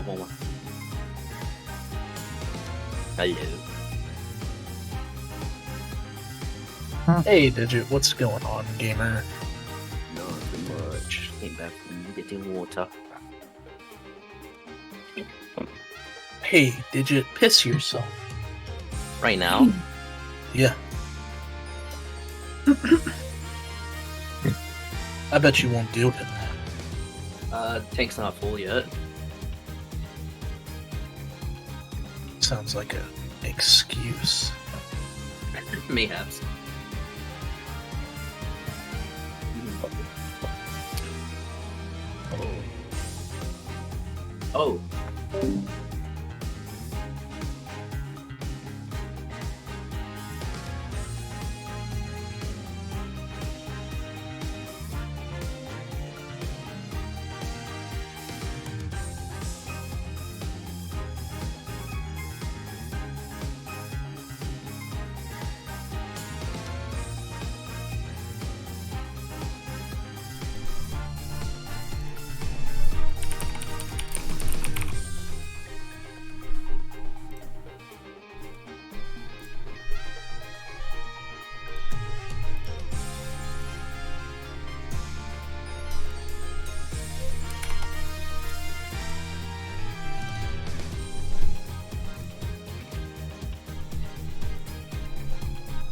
platformer. Hello. Hey, Digit, what's going on, gamer? Nothing much. Came back from getting water. Hey, Digit, piss yourself. Right now? Yeah. I bet you won't do it. Tank's not full yet. Sounds like an excuse. Mayhaps. Oh.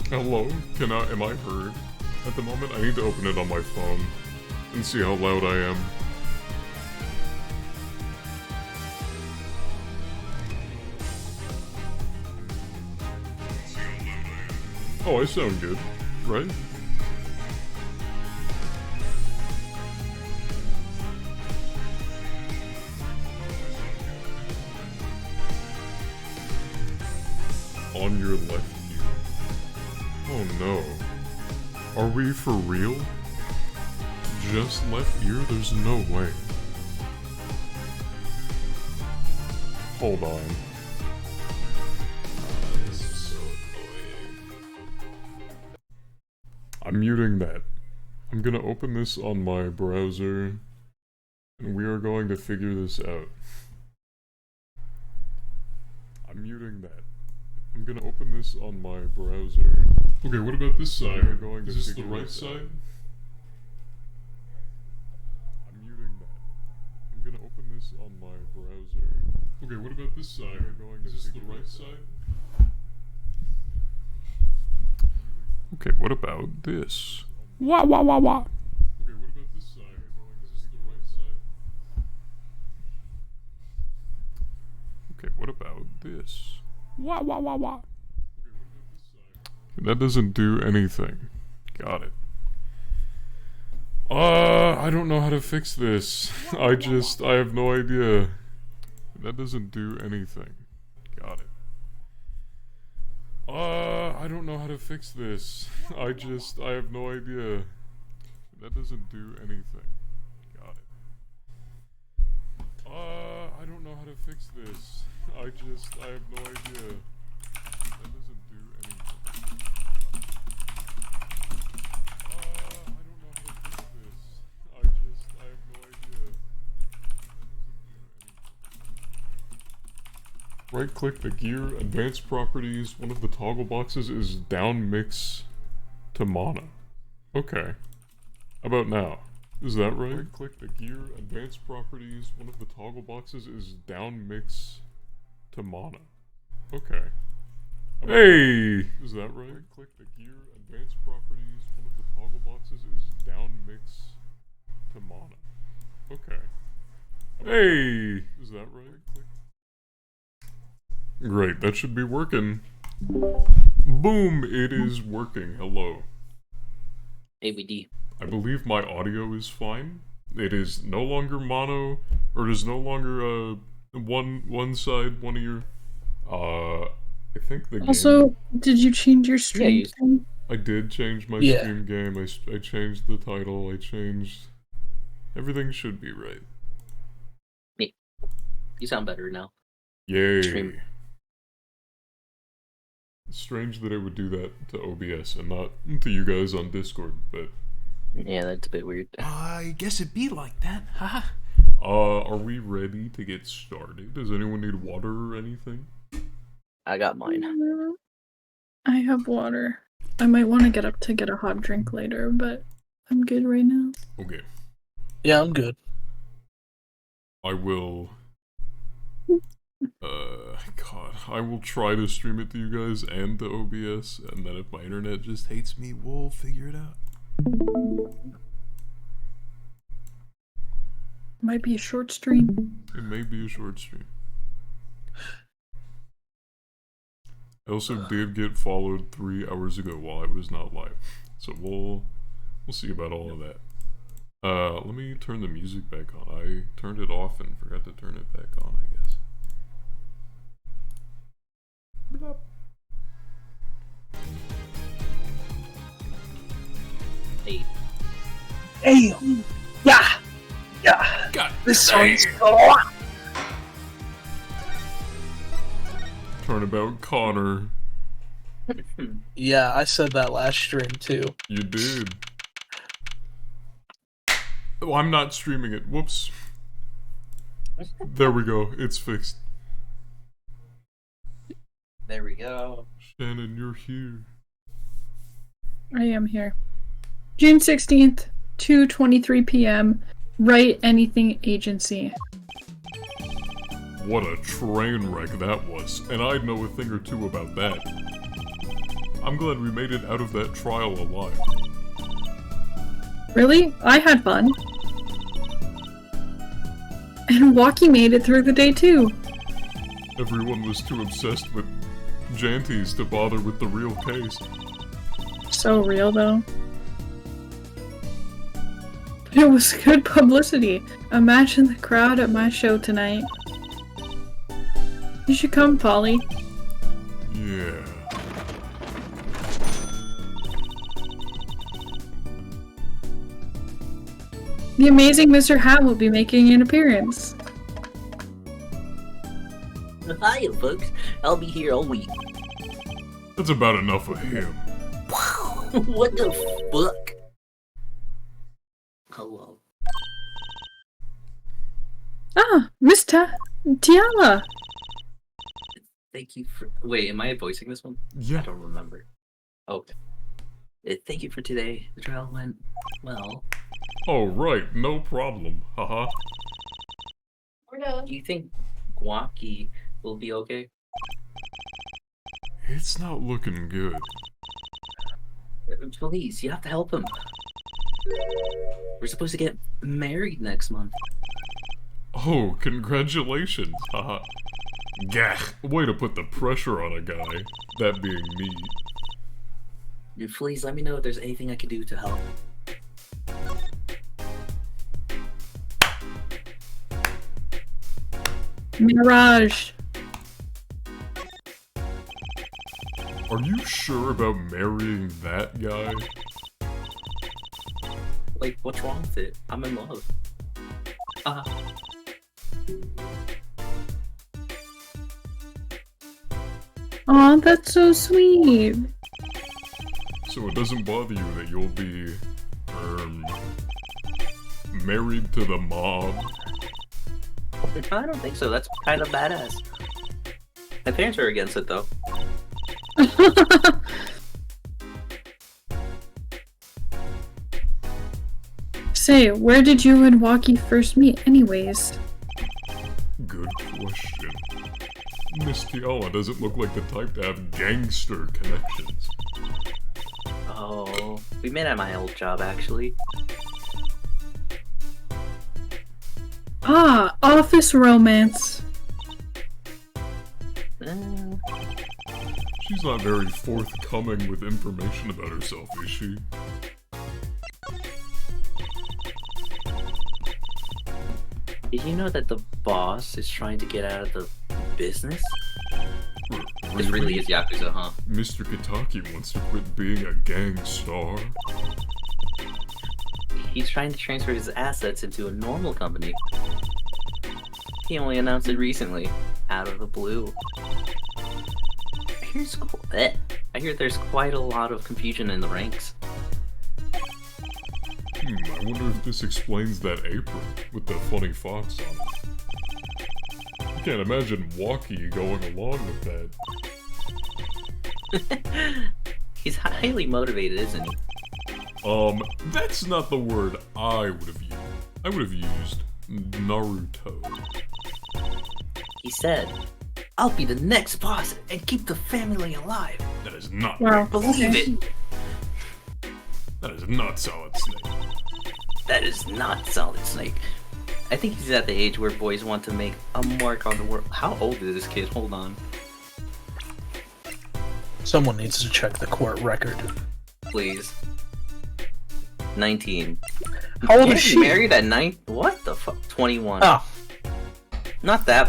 Hello? Am I heard? At the moment, I need to open it on my phone and see how loud I am. Oh, I sound good, right? On your left ear. Oh no. Are we for real? Just left ear? There's no way. Hold on. This is so annoying. I'm muting that. I'm gonna open this on my browser, and we are going to figure this out. I'm muting that. I'm gonna open this on my browser. Okay, what about this side? Is this the right side? I'm muting that. I'm gonna open this on my browser. Okay, what about this side? Is this the right side? Okay, what about this? Wah wah wah wah. Okay, what about this side? Is this the right side? Okay, what about this? Wah wah wah wah. That doesn't do anything. Got it. I don't know how to fix this. I have no idea. That doesn't do anything. Got it. I don't know how to fix this. I have no idea. That doesn't do anything. Got it. I don't know how to fix this. I have no idea. That doesn't do anything. I don't know how to fix this. I have no idea. Right click the gear, advanced properties. One of the toggle boxes is down mix to mono. Okay. How about now? Is that right? Right click the gear, advanced properties. One of the toggle boxes is down mix to mono. Okay. Hey! Is that right? Right click the gear, advanced properties. One of the toggle boxes is down mix to mono. Okay. Hey! Is that right? Click. Great, that should be working. Boom! It is working. Hello. ABD. I believe my audio is fine. It is no longer mono, or it is no longer one side, one ear. I think the Also, game... did you change your stream? Yeah, I did change my Yeah. stream game. I changed the title. I changed... Everything should be right. You sound better now. Yay. Stream. It's strange that it would do that to OBS and not to you guys on Discord, but... Yeah, that's a bit weird. I guess it be like that, haha. Are we ready to get started? Does anyone need water or anything? I got mine. I have water. I might want to get up to get a hot drink later, but I'm good right now. Okay. Yeah, I'm good. I will... God, I will try to stream it to you guys and to OBS, and then if my internet just hates me, we'll figure it out. Might be a short stream. It may be a short stream. I also did get followed 3 hours ago while I was not live, so we'll see about all of that. Let me turn the music back on. I turned it off and forgot to turn it back on, I guess. Blah. Hey, Hey, yeah, yeah. God, This song's Turnabout Connor. Yeah, I said that last stream too. You did. Oh, I'm not streaming it. Whoops. There we go. It's fixed. there we go. Shannon, you're here. I am here. June 16th, 2:23 p.m. Write Anything Agency. What a train wreck that was. And I'd know a thing or two about that. I'm glad we made it out of that trial alive. Really? I had fun. And Walkie made it through the day too. Everyone was too obsessed with Janties to bother with the real case. So real though. But it was good publicity. Imagine the crowd at my show tonight. You should come, Polly. Yeah. The amazing Mr. Hat will be making an appearance. Hi, folks. I'll be here all week. That's about enough of him. What the fuck? Hello. Ah, Miss Tiala. Thank you for. Wait, am I voicing this one? Yeah. I don't remember. Okay. Thank you for today. The trial went well. Oh, right. No problem. Haha. Do you think Guaki will be okay? It's not looking good. Please, you have to help him. We're supposed to get married next month. Oh, congratulations. Haha. Gah. Way to put the pressure on a guy. That being me. Please let me know if there's anything I can do to help. Mirage. Are you sure about marrying that guy? Like, what's wrong with it? I'm in love. Aw, that's so sweet. So it doesn't bother you that you'll be, married to the mob? I don't think so. That's kind of badass. My parents are against it, though. Say, where did you and Walkie first meet anyways? Good question. Miss Tiala doesn't look like the type to have gangster connections. Oh, we met at my old job, actually. Ah, office romance. She's not very forthcoming with information about herself, is she? Did you know that the boss is trying to get out of the business? This really is Yakuza, huh? Mr. Kitaki wants to quit being a gang star. He's trying to transfer his assets into a normal company. He only announced it recently, out of the blue. I hear there's quite a lot of confusion in the ranks. I wonder if this explains that apron with the funny fox on it. I can't imagine Walkie going along with that. He's highly motivated, isn't he? That's not the word I would have used. I would have used Naruto. He said, "I'll be the next boss and keep the family alive." That is not Wow. Believe it. That is not Solid Snake. That is not Solid Snake. I think he's at the age where boys want to make a mark on the world. How old is this kid? Hold on. Someone needs to check the court record. Please. 19. How old Can't is be she? married at 9? What the fuck? 21. Oh, Not that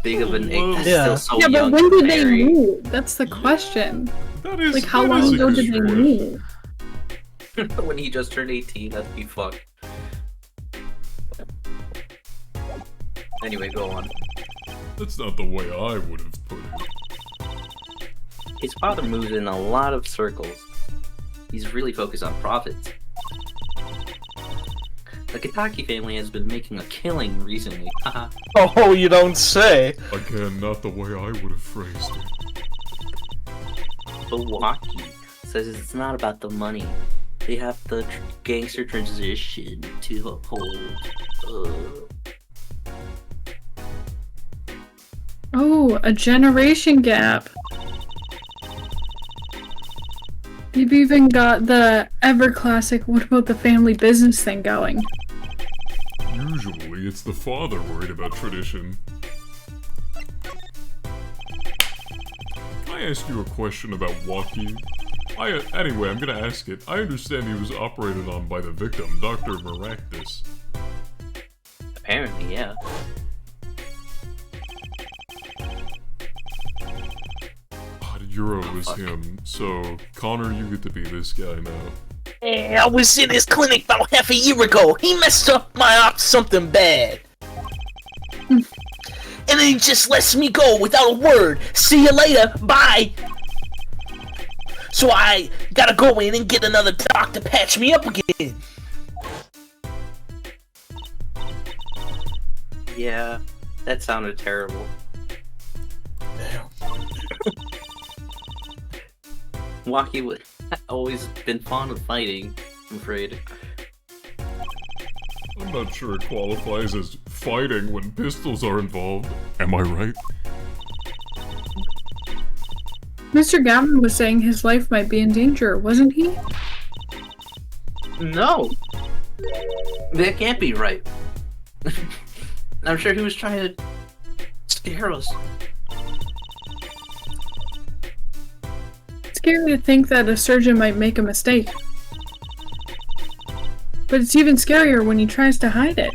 big of an age. That's Yeah. still so Yeah, young but when to did they marry. move? That's the question. That is Like, how that long is a ago good did they question. move? When he just turned 18, that'd be fucked. Anyway, go on. That's not the way I would have put it. His father moves in a lot of circles. He's really focused on profits. The Kitaki family has been making a killing recently. Haha. oh, you don't say. Again, not the way I would have phrased it. Milwaukee says it's not about the money. They have the gangster transition to hold. Oh, a generation gap. You've even got the ever classic "what about the family business" thing going. Usually, it's the father worried about tradition. Can I ask you a question about Walkie? Anyway, I'm gonna ask it. I understand he was operated on by the victim, Dr. Maractus. Apparently, yeah. Euro was him, so Connor, you get to be this guy now. Hey, I was in his clinic about half a year ago. He messed up my ops something bad. And then he just lets me go without a word. See you later. Bye. So I gotta go in and get another doc to patch me up again. Yeah, that sounded terrible. Damn. Walkie would always been fond of fighting, I'm afraid. I'm not sure it qualifies as fighting when pistols are involved. Am I right? Mr. Gavin was saying his life might be in danger, wasn't he? No! That can't be right. I'm sure he was trying to scare us. It's scary to think that a surgeon might make a mistake. But it's even scarier when he tries to hide it.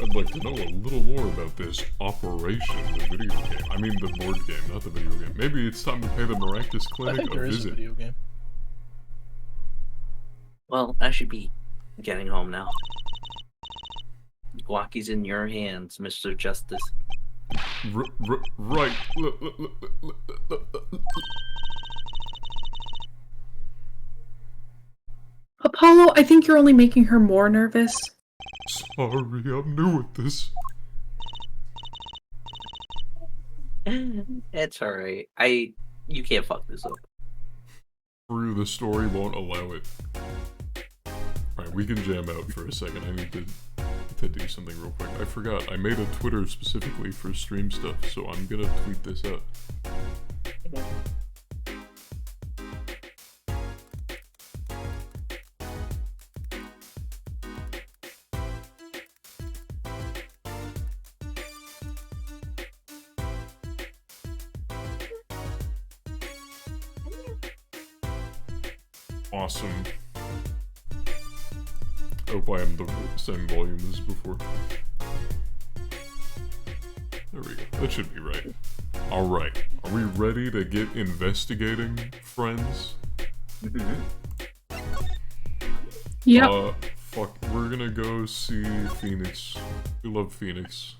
I'd like to know a little more about this Operation, the video game. I mean the board game, not the video game. Maybe it's time to pay the Maractus I Clinic think a there is a visit. video game. Well, I should be getting home now. Walkie's in your hands, Mr. Justice. Right. Apollo, I think you're only making her more nervous. Sorry, I'm new at this. It's alright. You can't fuck this up. Through the story won't allow it. Alright, we can jam out for a second. I need to do something real quick. I forgot, I made a Twitter specifically for stream stuff, so I'm gonna tweet this out. Awesome. I hope I am the same volume as before. There we go. That should be right. Alright. Are we ready to get investigating, friends? Yep. Fuck. We're gonna go see Phoenix. We love Phoenix.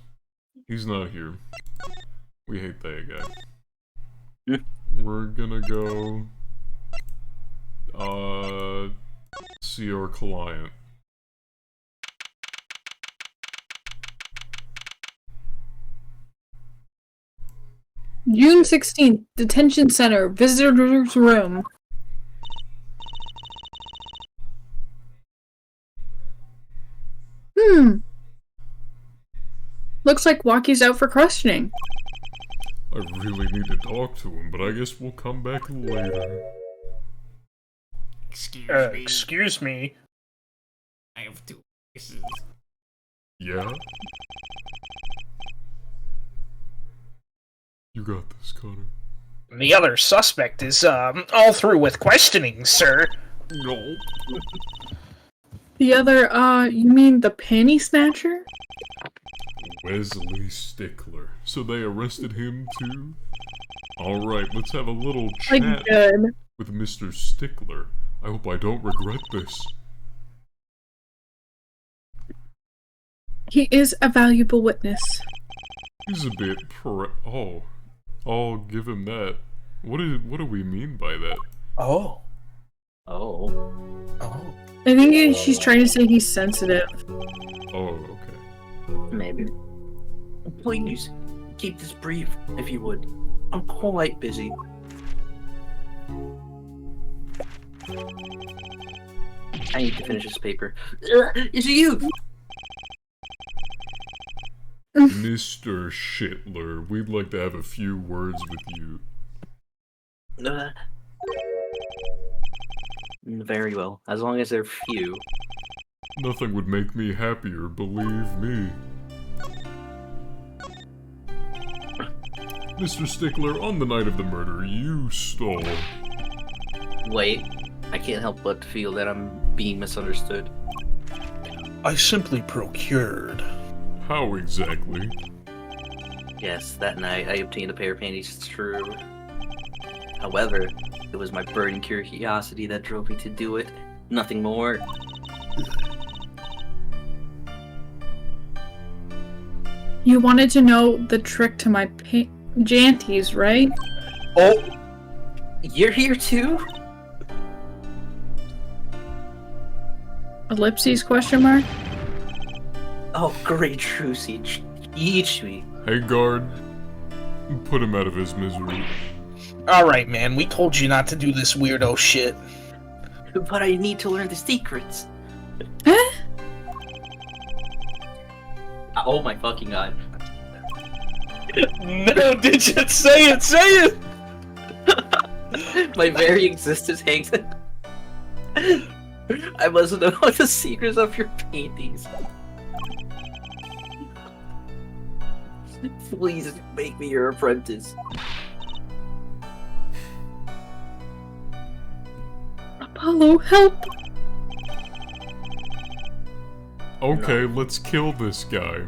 He's not here. We hate that guy. We're gonna go... see our client. June 16th, detention center, visitor's room. Looks like Waki's out for questioning. I really need to talk to him, but I guess we'll come back later. Excuse me? I have 2 voices. Yeah? You got this, Connor. The other suspect is, all through with questioning, sir. No. The other, you mean the panty snatcher? Wesley Stickler. So they arrested him too? Alright, let's have a little Like, chat good. with Mr. Stickler. I hope I don't regret this. He is a valuable witness. He's a bit oh. I'll give him that. What do we mean by that? Oh. Oh. Oh. I think she's trying to say he's sensitive. Oh, okay. Maybe. Please, keep this brief, if you would. I'm quite busy. I need to finish this paper. Is it you? Mr. Shitler, we'd like to have a few words with you. Very well, as long as they're few. Nothing would make me happier, believe me. Mr. Stickler, on the night of the murder, you stole... Wait, I can't help but feel that I'm being misunderstood. I simply procured. How exactly? Yes, that night I obtained a pair of panties, it's true. However, it was my burning curiosity that drove me to do it. Nothing more. You wanted to know the trick to my janties, right? Oh! You're here too? Ellipses question mark? Oh, great Trucy. Each me. Hey, guard. Put him out of his misery. Alright, man, we told you not to do this weirdo shit. But I need to learn the secrets. Huh? Oh my fucking god. No, Digit, say it, say it! My very existence hangs. I must know the secrets of your paintings. Please make me your apprentice. Apollo, help! Okay, let's kill this guy.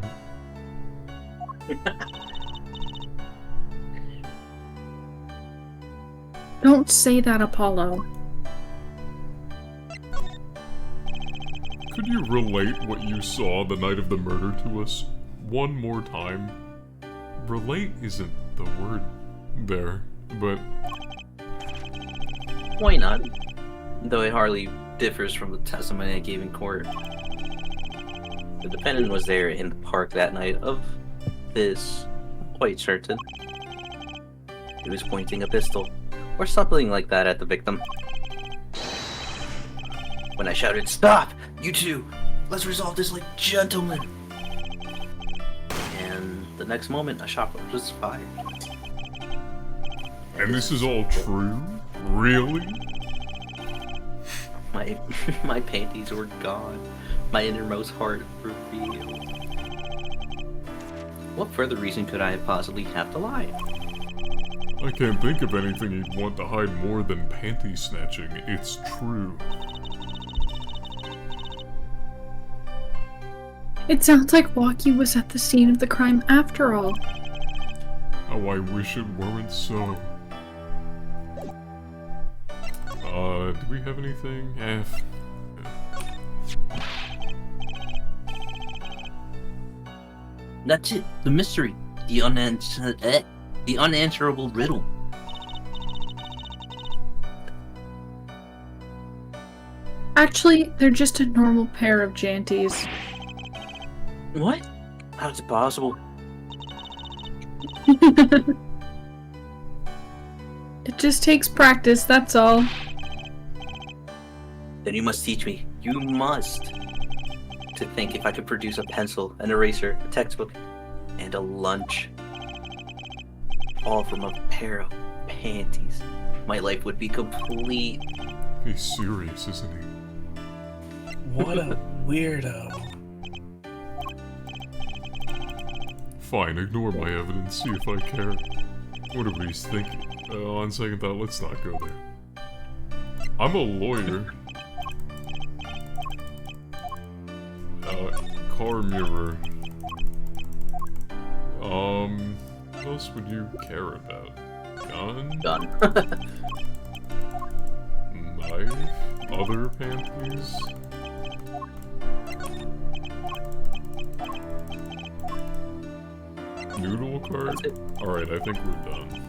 Don't say that, Apollo. Could you relate what you saw the night of the murder to us one more time? Relate isn't the word there, but... Why not? Though it hardly differs from the testimony I gave in court. The defendant was there in the park that night of this, quite certain. He was pointing a pistol, or something like that at the victim. When I shouted, "Stop! You two! Let's resolve this like gentlemen!" And the next moment, a shot was fired. And this is all true? Really? My panties were gone. My innermost heart revealed. What further reason could I possibly have to lie? I can't think of anything you'd want to hide more than panty snatching. It's true. It sounds like Waki was at the scene of the crime after all. How I wish it weren't so. Do we have anything? That's it. The mystery. The unanswerable riddle. Actually, they're just a normal pair of janties. What? How is it possible? It just takes practice, that's all. Then you must teach me. You must. To think if I could produce a pencil, an eraser, a textbook, and a lunch. All from a pair of panties. My life would be complete. He's serious, isn't he? What a weirdo. Fine, ignore my evidence, see if I care. Whatever he's thinking. On second thought, let's not go there. I'm a lawyer. Car mirror. What else would you care about? Gun? Done. Knife? Other panties? Noodle cart? That's it. Alright, I think we're done.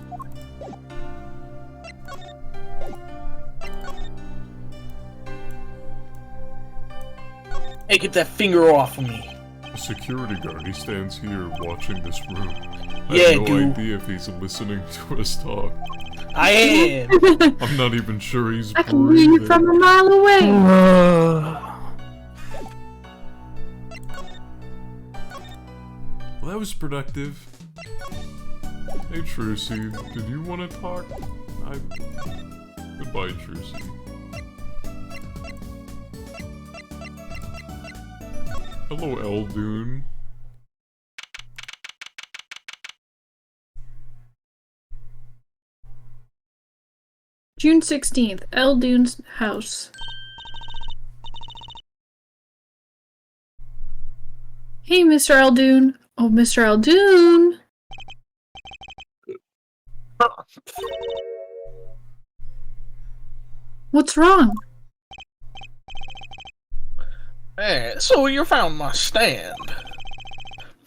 Hey, get that finger off of me. A security guard, he stands here watching this room. I Yeah, have no dude. idea if he's listening to us talk. I am. I'm not even sure he's I can hear you breathing. from a mile away. Well, that was productive. Hey, Trucy, did you want to talk? Goodbye, Trucy. Hello, Eldoon. June 16th, Eldoon's house. Hey, Mr. Eldoon. Oh, Mr. Eldoon. What's wrong? Hey, so you found my stand.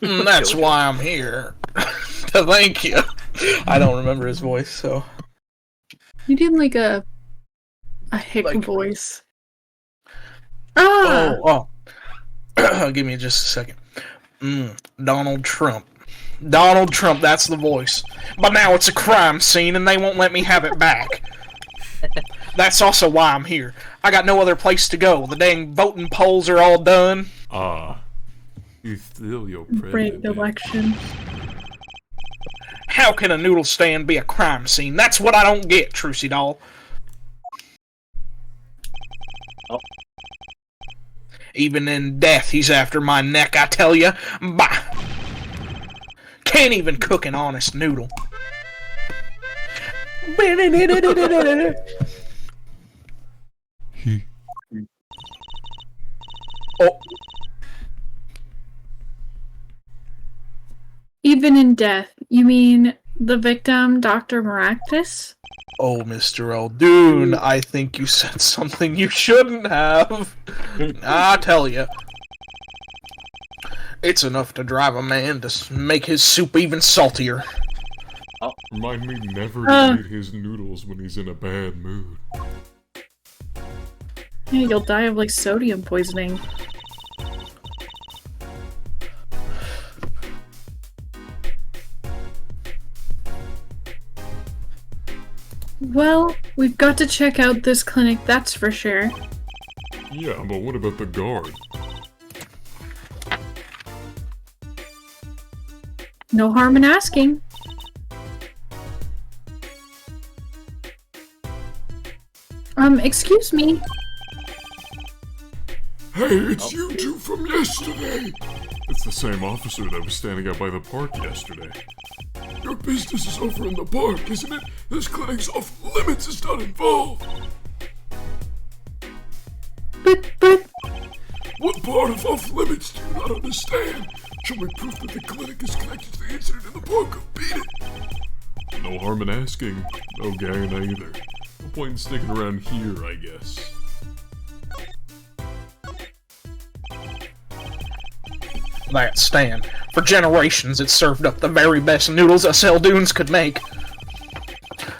That's why I'm here. Thank you. I don't remember his voice, so. You did like a hick Like- voice. Ah! Oh. Give me just a second. Donald Trump. Donald Trump, that's the voice. But now it's a crime scene and they won't let me have it back. That's also why I'm here. I got no other place to go. The dang voting polls are all done. You steal your Break president. the election. How can a noodle stand be a crime scene? That's what I don't get, Trucy doll. Oh. Even in death, he's after my neck, I tell ya. Bah! Can't even cook an honest noodle. He. Oh, Even in death, you mean the victim, Dr. Maractus? oh, Mr. Eldoon, I think you said something you shouldn't have. I tell ya. It's enough to drive a man to make his soup even saltier. Remind me never to eat his noodles when he's in a bad mood. Yeah, you'll die of like sodium poisoning. Well, we've got to check out this clinic, that's for sure. Yeah, but what about the guard? No harm in asking. Excuse me. Hey, it's you two from yesterday! It's the same officer that was standing out by the park yesterday. Your business is over in the park, isn't it? This clinic's off limits is not involved! But, What part of off limits do you not understand? Show me proof that the clinic is connected to the incident in the park or beat it! No harm in asking. No gain either. No point in sticking around here, I guess. That stand. For generations, it served up the very best noodles us Eldoons could make.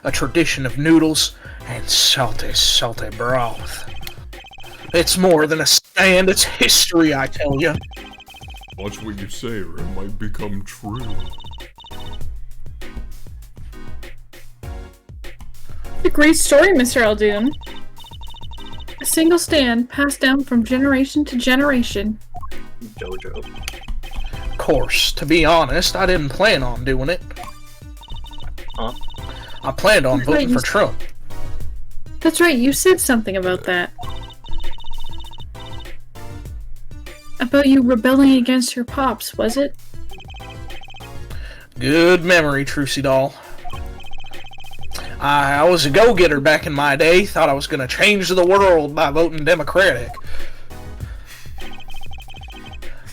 A tradition of noodles and salty, salty broth. It's more than a stand, it's history, I tell ya. Watch what you say or it might become true. A great story, Mr. Eldoon. A single stand passed down from generation to generation. Jojo. Of course, to be honest, I didn't plan on doing it. Huh? I planned on Right, voting you for Trump. That's right, you said something about that. About you rebelling against your pops, was it? Good memory, Trucy doll. I was a go-getter back in my day, thought I was gonna change the world by voting Democratic.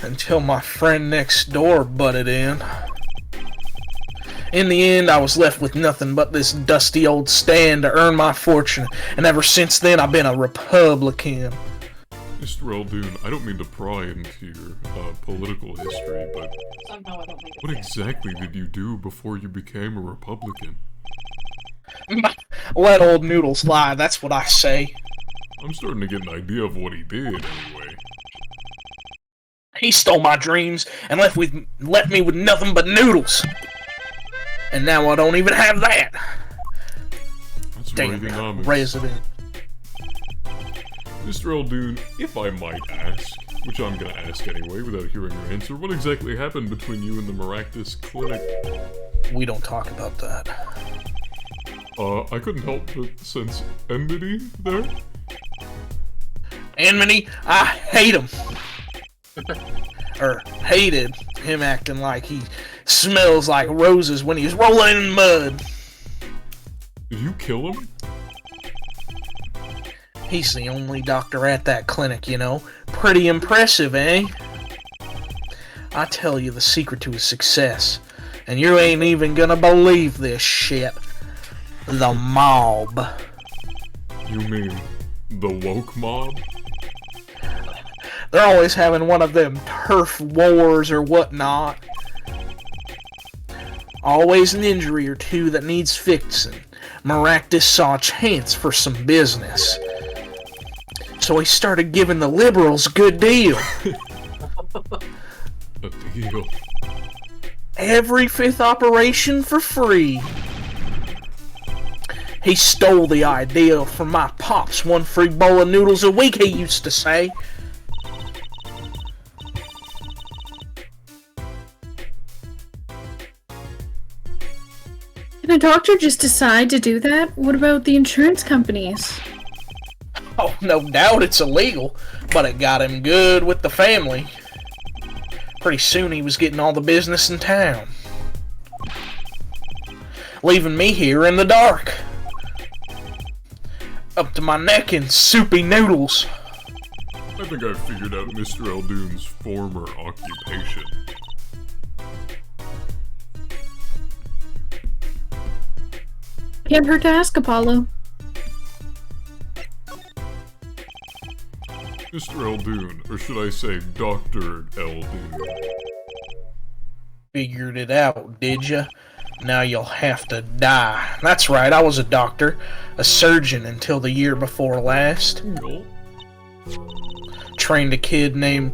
Until my friend next door butted in. In the end, I was left with nothing but this dusty old stand to earn my fortune, and ever since then I've been a Republican. Mr. Eldoon, I don't mean to pry into your political history, but what exactly did you do before you became a Republican? Let old Noodles lie, that's what I say. I'm starting to get an idea of what he did, anyway. He stole my dreams and left me with nothing but noodles. And now I don't even have that. That's Damn, Reaganomics. President. Mr. Eldoon, if I might ask, which I'm gonna ask anyway without hearing your answer, what exactly happened between you and the Maractus Clinic? We don't talk about that. I couldn't help but sense enmity there. Enmity, I hate him. Or hated him acting like he smells like roses when he's rolling in mud. Did you kill him? He's the only doctor at that clinic, you know. Pretty impressive, eh? I tell you the secret to his success, and you ain't even gonna believe this shit. The mob. You mean the woke mob? They're always having one of them turf wars or whatnot. Always an injury or two that needs fixing. Maractus saw a chance for some business. So he started giving the liberals a good deal. A deal. Every fifth operation for free. He stole the idea from my pops. One free bowl of noodles a week, he used to say. Can a doctor just decide to do that? What about the insurance companies? Oh, no doubt it's illegal, but it got him good with the family. Pretty soon he was getting all the business in town. Leaving me here in the dark. Up to my neck in soupy noodles. I think I've figured out Mr. Eldoon's former occupation. Can't hurt to ask, Apollo. Mr. Eldoon, or should I say Dr. Eldoon? Figured it out, did ya? Now you'll have to die. That's right, I was a doctor. A surgeon until the year before last. Cool. Trained a kid named...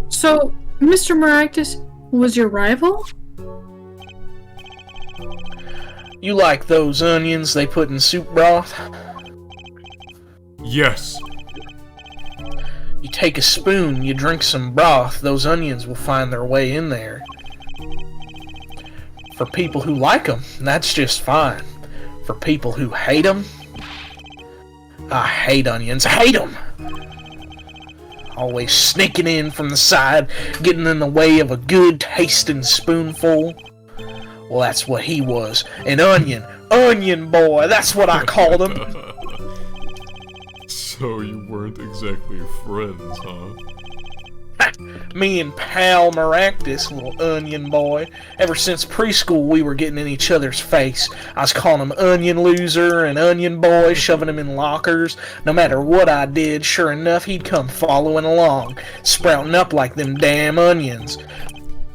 So, Mr. Maractus was your rival? You like those onions they put in soup broth? Yes. You take a spoon, you drink some broth, those onions will find their way in there. For people who like them, that's just fine. For people who hate them, I hate onions, hate them! Always sneaking in from the side, getting in the way of a good tasting spoonful. Well, that's what he was, an onion boy, that's what I called him. So you weren't exactly friends, huh? Me and pal Maractus, little onion boy. Ever since preschool, we were getting in each other's face. I was calling him onion loser and onion boy, shoving him in lockers. No matter what I did, sure enough, he'd come following along, sprouting up like them damn onions.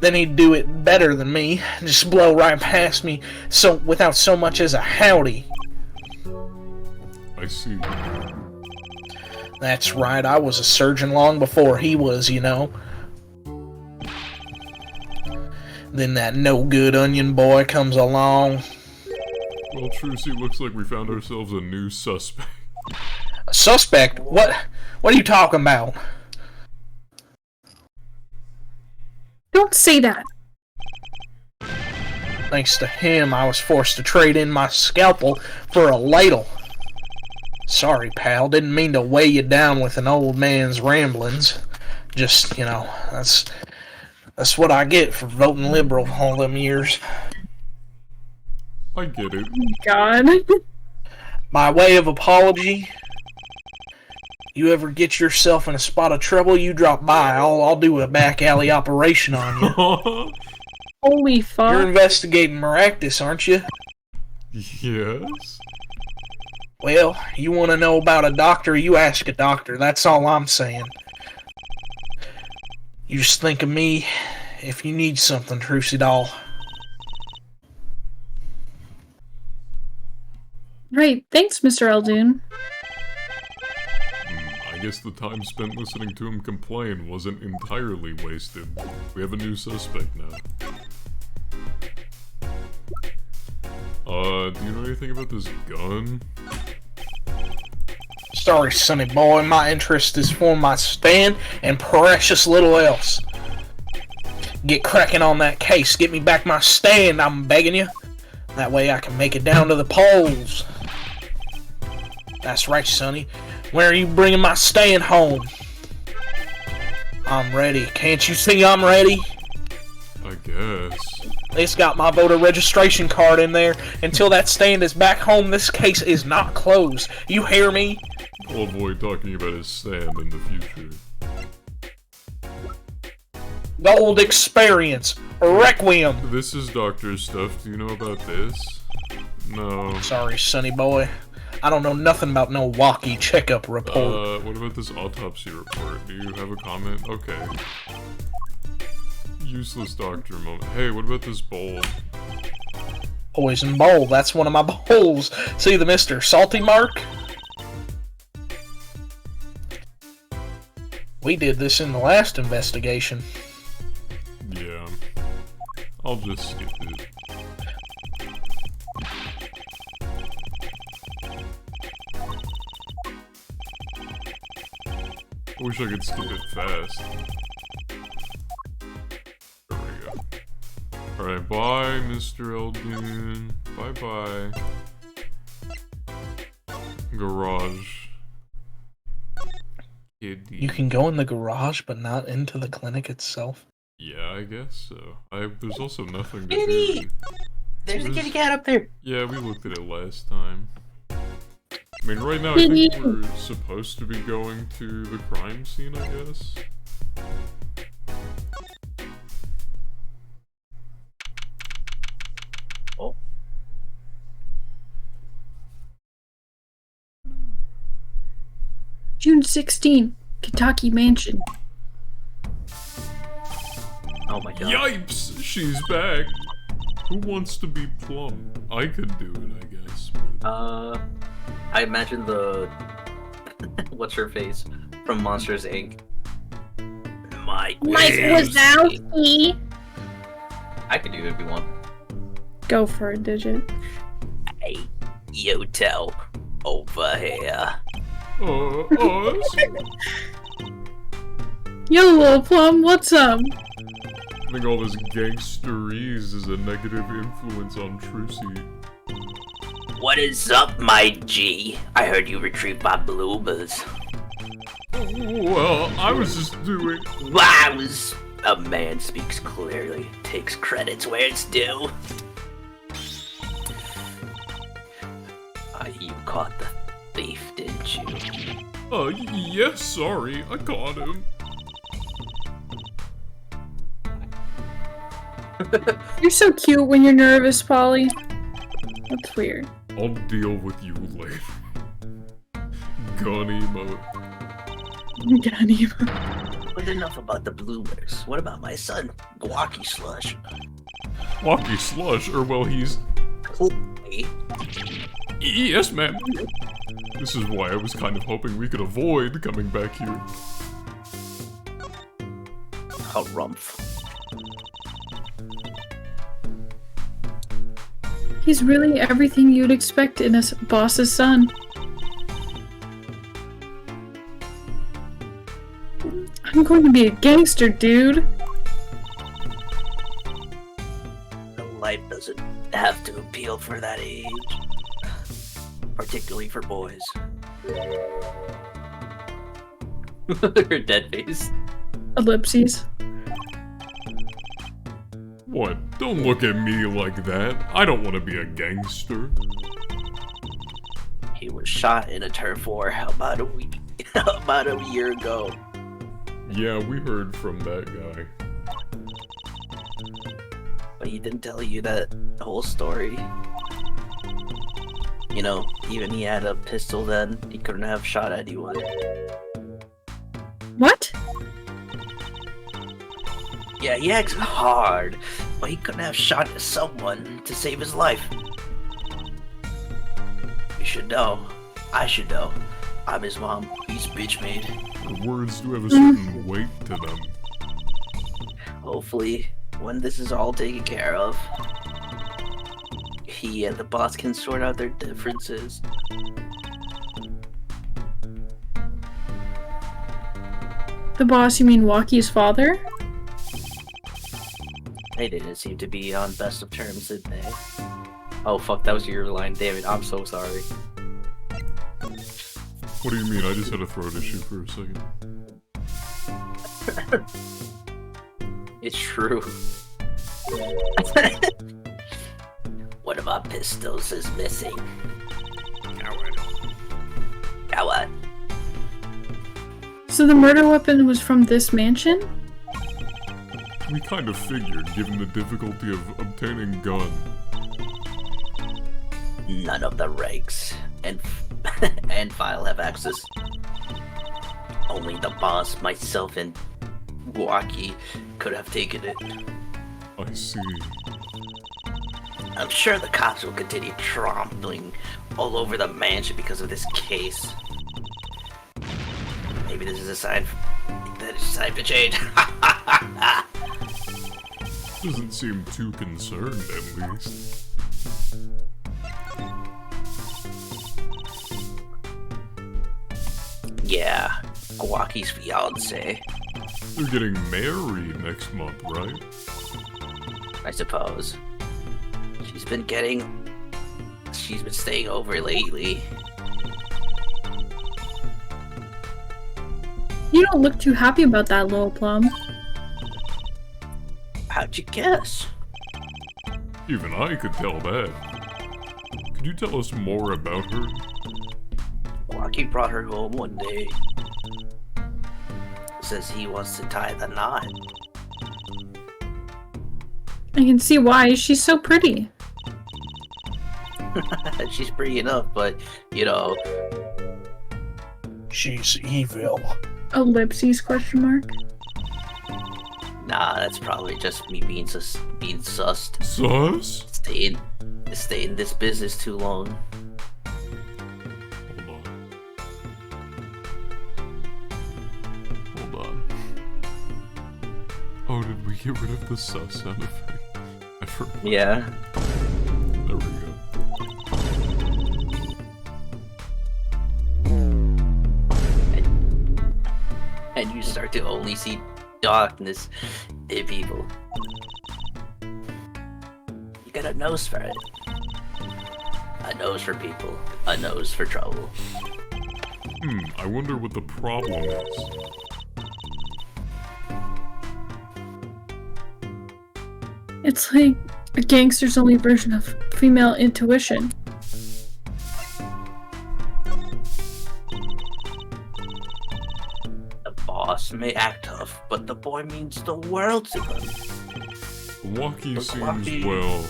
Then he'd do it better than me, just blow right past me, so without so much as a howdy. I see. That's right, I was a surgeon long before he was, you know. Then that no-good onion boy comes along. Well, Trucy, looks like we found ourselves a new suspect. A suspect? What are you talking about? Don't say that. Thanks to him, I was forced to trade in my scalpel for a ladle. Sorry, pal, didn't mean to weigh you down with an old man's ramblings. Just, that's what I get for voting liberal all them years. I get it. God. By way of apology, you ever get yourself in a spot of trouble, you drop by. I'll do a back alley operation on you. Holy You're fuck. investigating Maractus, aren't you? Yes? Well, you want to know about a doctor, you ask a doctor. That's all I'm saying. You just think of me if you need something, Trucy doll. Right, thanks, Mr. Eldoon. I guess the time spent listening to him complain wasn't entirely wasted. We have a new suspect now. Do you know anything about this gun? Sorry, sonny boy, my interest is for my stand and precious little else. Get cracking on that case, get me back my stand, I'm begging you. That way I can make it down to the polls. That's right, sonny. When are you bringing my stand home? I'm ready. Can't you see I'm ready? I guess. It's got my voter registration card in there. Until that stand is back home, this case is not closed. You hear me? I'll avoid talking about his stand in the future. Gold experience. Requiem. This is doctor stuff. Do you know about this? No. Sorry, sonny boy. I don't know nothing about no walkie checkup report. What about this autopsy report? Do you have a comment? Okay. Useless doctor moment. Hey, what about this bowl? Poison bowl. That's one of my bowls. See the Mr. Salty mark? We did this in the last investigation. Yeah. I'll just skip it. I wish I could skip it fast. There we go. Alright, bye, Mr. Eldoon. Bye-bye. Garage. Kitty. You can go in the garage, but not into the clinic itself. Yeah, I guess so. There's also nothing to Kitty! do. There's a kitty cat up there. Yeah, we looked at it last time. I mean, right now I think we're supposed to be going to the crime scene, I guess. Oh. June 16, Kentucky Mansion. Oh my god. Yipes! She's back! Who wants to be Plum? I could do it, I guess. But... I imagine the what's her face from Monsters Inc. Mike Wazowski. I could do it if you want. Go for it, Digit. Hey, Yotel, over here. Us? Yo, Lil Plum, what's up? I think all this gangsterese is a negative influence on Trucy. What is up, my G? I heard you retrieved my bloopers. Well, I was just doing... Wows! A man speaks clearly, takes credits where it's due. You caught the thief, didn't you? Yes, sorry, I caught him. You're so cute when you're nervous, Polly. That's weird. I'll deal with you later. Gun emote. But enough about the bloopers. What about my son, Guaki Slush? Walkie Slush, or well, he's... Hey, Yes, ma'am. This is why I was kind of hoping we could avoid coming back here. Harumph. He's really everything you'd expect in a boss's son. I'm going to be a gangster, dude. Life doesn't have to appeal for that age. Particularly for boys. Her dead face. Ellipses. What? Don't look at me like that. I don't want to be a gangster. He was shot in a turf war about a year ago. Yeah, we heard from that guy. But he didn't tell you that whole story. You know, even he had a pistol then, he couldn't have shot anyone. What? Yeah, he acts hard, but he couldn't have shot someone to save his life. You should know. I should know. I'm his mom. He's bitch made. Her words do have a certain weight to them. Hopefully, when this is all taken care of, he and the boss can sort out their differences. The boss, you mean Waki's father? They didn't seem to be on best of terms, did they? Oh fuck, that was your line. Damn it, I'm so sorry. What do you mean? I just had a throat issue for a second. It's true. One of my pistols is missing. Coward. Coward. So the murder weapon was from this mansion? We kind of figured, given the difficulty of obtaining a gun. None of the ranks and and file have access. Only the boss, myself, and Waki could have taken it. I see. I'm sure the cops will continue trampling all over the mansion because of this case. Maybe this is a sign that it's time to change. Doesn't seem too concerned, at least. Yeah, Waki's fiance, They're getting married next month, right? I suppose. She's been staying over lately. You don't look too happy about that, Lil Plum. How'd you guess? Even I could tell that. Could you tell us more about her? Waki brought her home one day. Says he wants to tie the knot. I can see why. She's so pretty. She's pretty enough, but, you know... She's evil. Ellipses, question mark. Nah, that's probably just me being sussed. Sus? Stay in this business too long. Hold on. Oh, did we get rid of the sus sound effect? I forgot. Yeah. There we go. And you start to only see darkness in people. You got a nose for it. A nose for people. A nose for trouble. I wonder what the problem is. It's like a gangster's only version of female intuition. The boss may act tough, but the boy means the world to him. Waki But seems, Waki- well...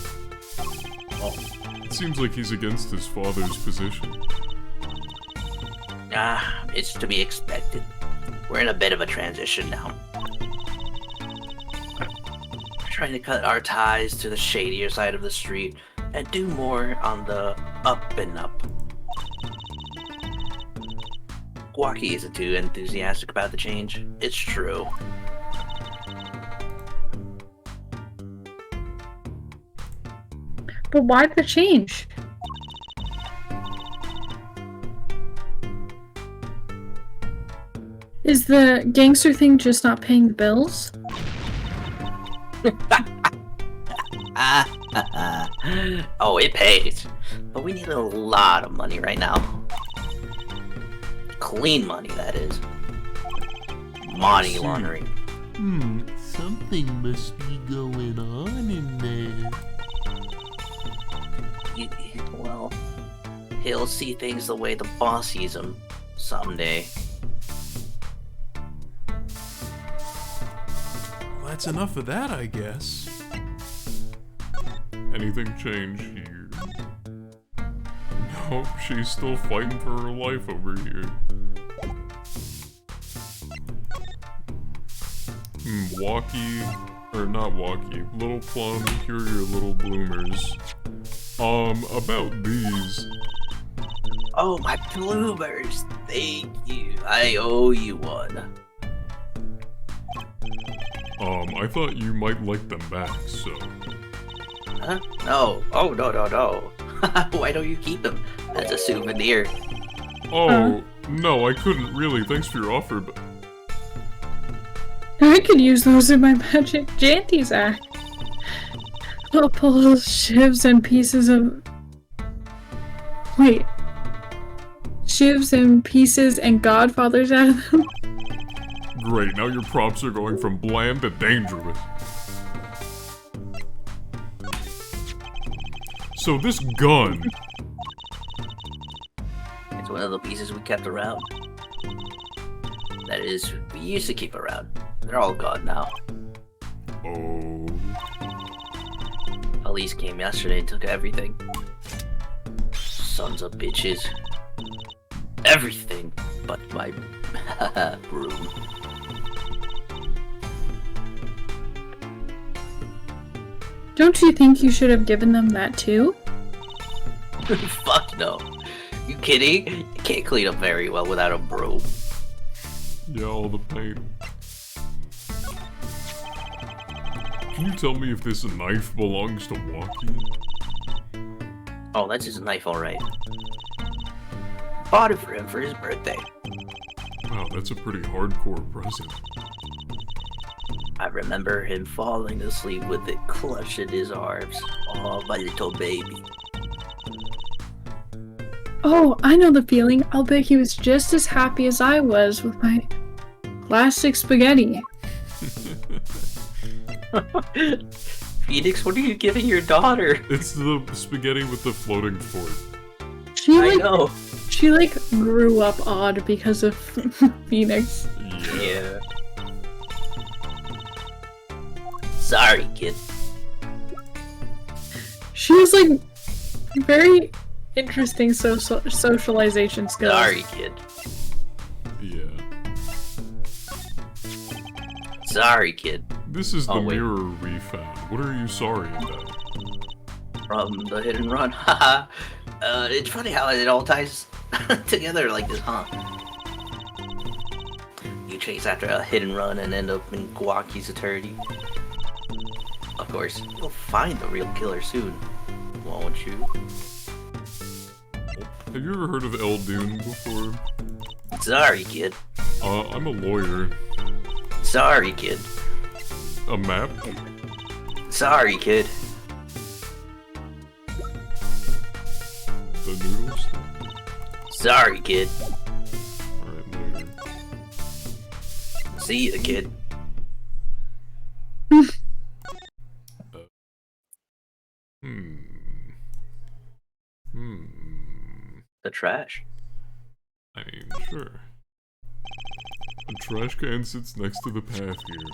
It seems like he's against his father's position. Ah, it's to be expected. We're in a bit of a transition now. We're trying to cut our ties to the shadier side of the street and do more on the up and up. Waki isn't too enthusiastic about the change. It's true. But why the change? Is the gangster thing just not paying the bills? Oh, it pays. But we need a lot of money right now. Clean money, that is. Money see. laundering. Something must be going on in there. Well, he'll see things the way the boss sees them someday. Well, that's enough of that, I guess. Anything change here? Nope, she's still fighting for her life over here. Walkie, or not Walkie, Little Plum, here are your little bloomers. About these. Oh, my bloomers! Thank you. I owe you one. I thought you might like them back, so. Huh? No. Oh, no. Why don't you keep them as a souvenir? Oh, no, I couldn't really, thanks for your offer, but. I could use those in my magic Janties act. I'll pull shivs and pieces of... Wait. Shivs and pieces and godfathers out of them? Great, now your props are going from bland to dangerous. So this gun... It's one of the pieces we kept around. That is, we used to keep around. They're all gone now. Oh... Police came yesterday and took everything. Sons of bitches. Everything but my broom. Don't you think you should have given them that too? Fuck no. You kidding? You can't clean up very well without a broom. Yeah, all the paint. Can you tell me if this knife belongs to Walkie? Oh, that's his knife, alright. Bought it for him for his birthday. Wow, that's a pretty hardcore present. I remember him falling asleep with it clutched in his arms. Oh, my little baby. Oh, I know the feeling. I'll bet he was just as happy as I was with my plastic spaghetti. Phoenix, what are you giving your daughter? It's the spaghetti with the floating fort. I know. She grew up odd because of Phoenix. Yeah. Sorry, kid. She has very interesting socialization skills. Sorry, kid. Yeah. Sorry, kid. This is the Oh, wait. mirror we found. What are you sorry about? From the hit and run. Haha. It's funny how it all ties together like this, huh? You chase after a hit and run and end up in Gwakie's eternity. Of course, you'll find the real killer soon, won't you? Have you ever heard of Eldoon before? Sorry, kid. I'm a lawyer. Sorry, kid. A map? Sorry, kid. The noodles? Sorry, kid. Alright, later. See ya, kid. The trash. I mean, sure. A trash can sits next to the path here.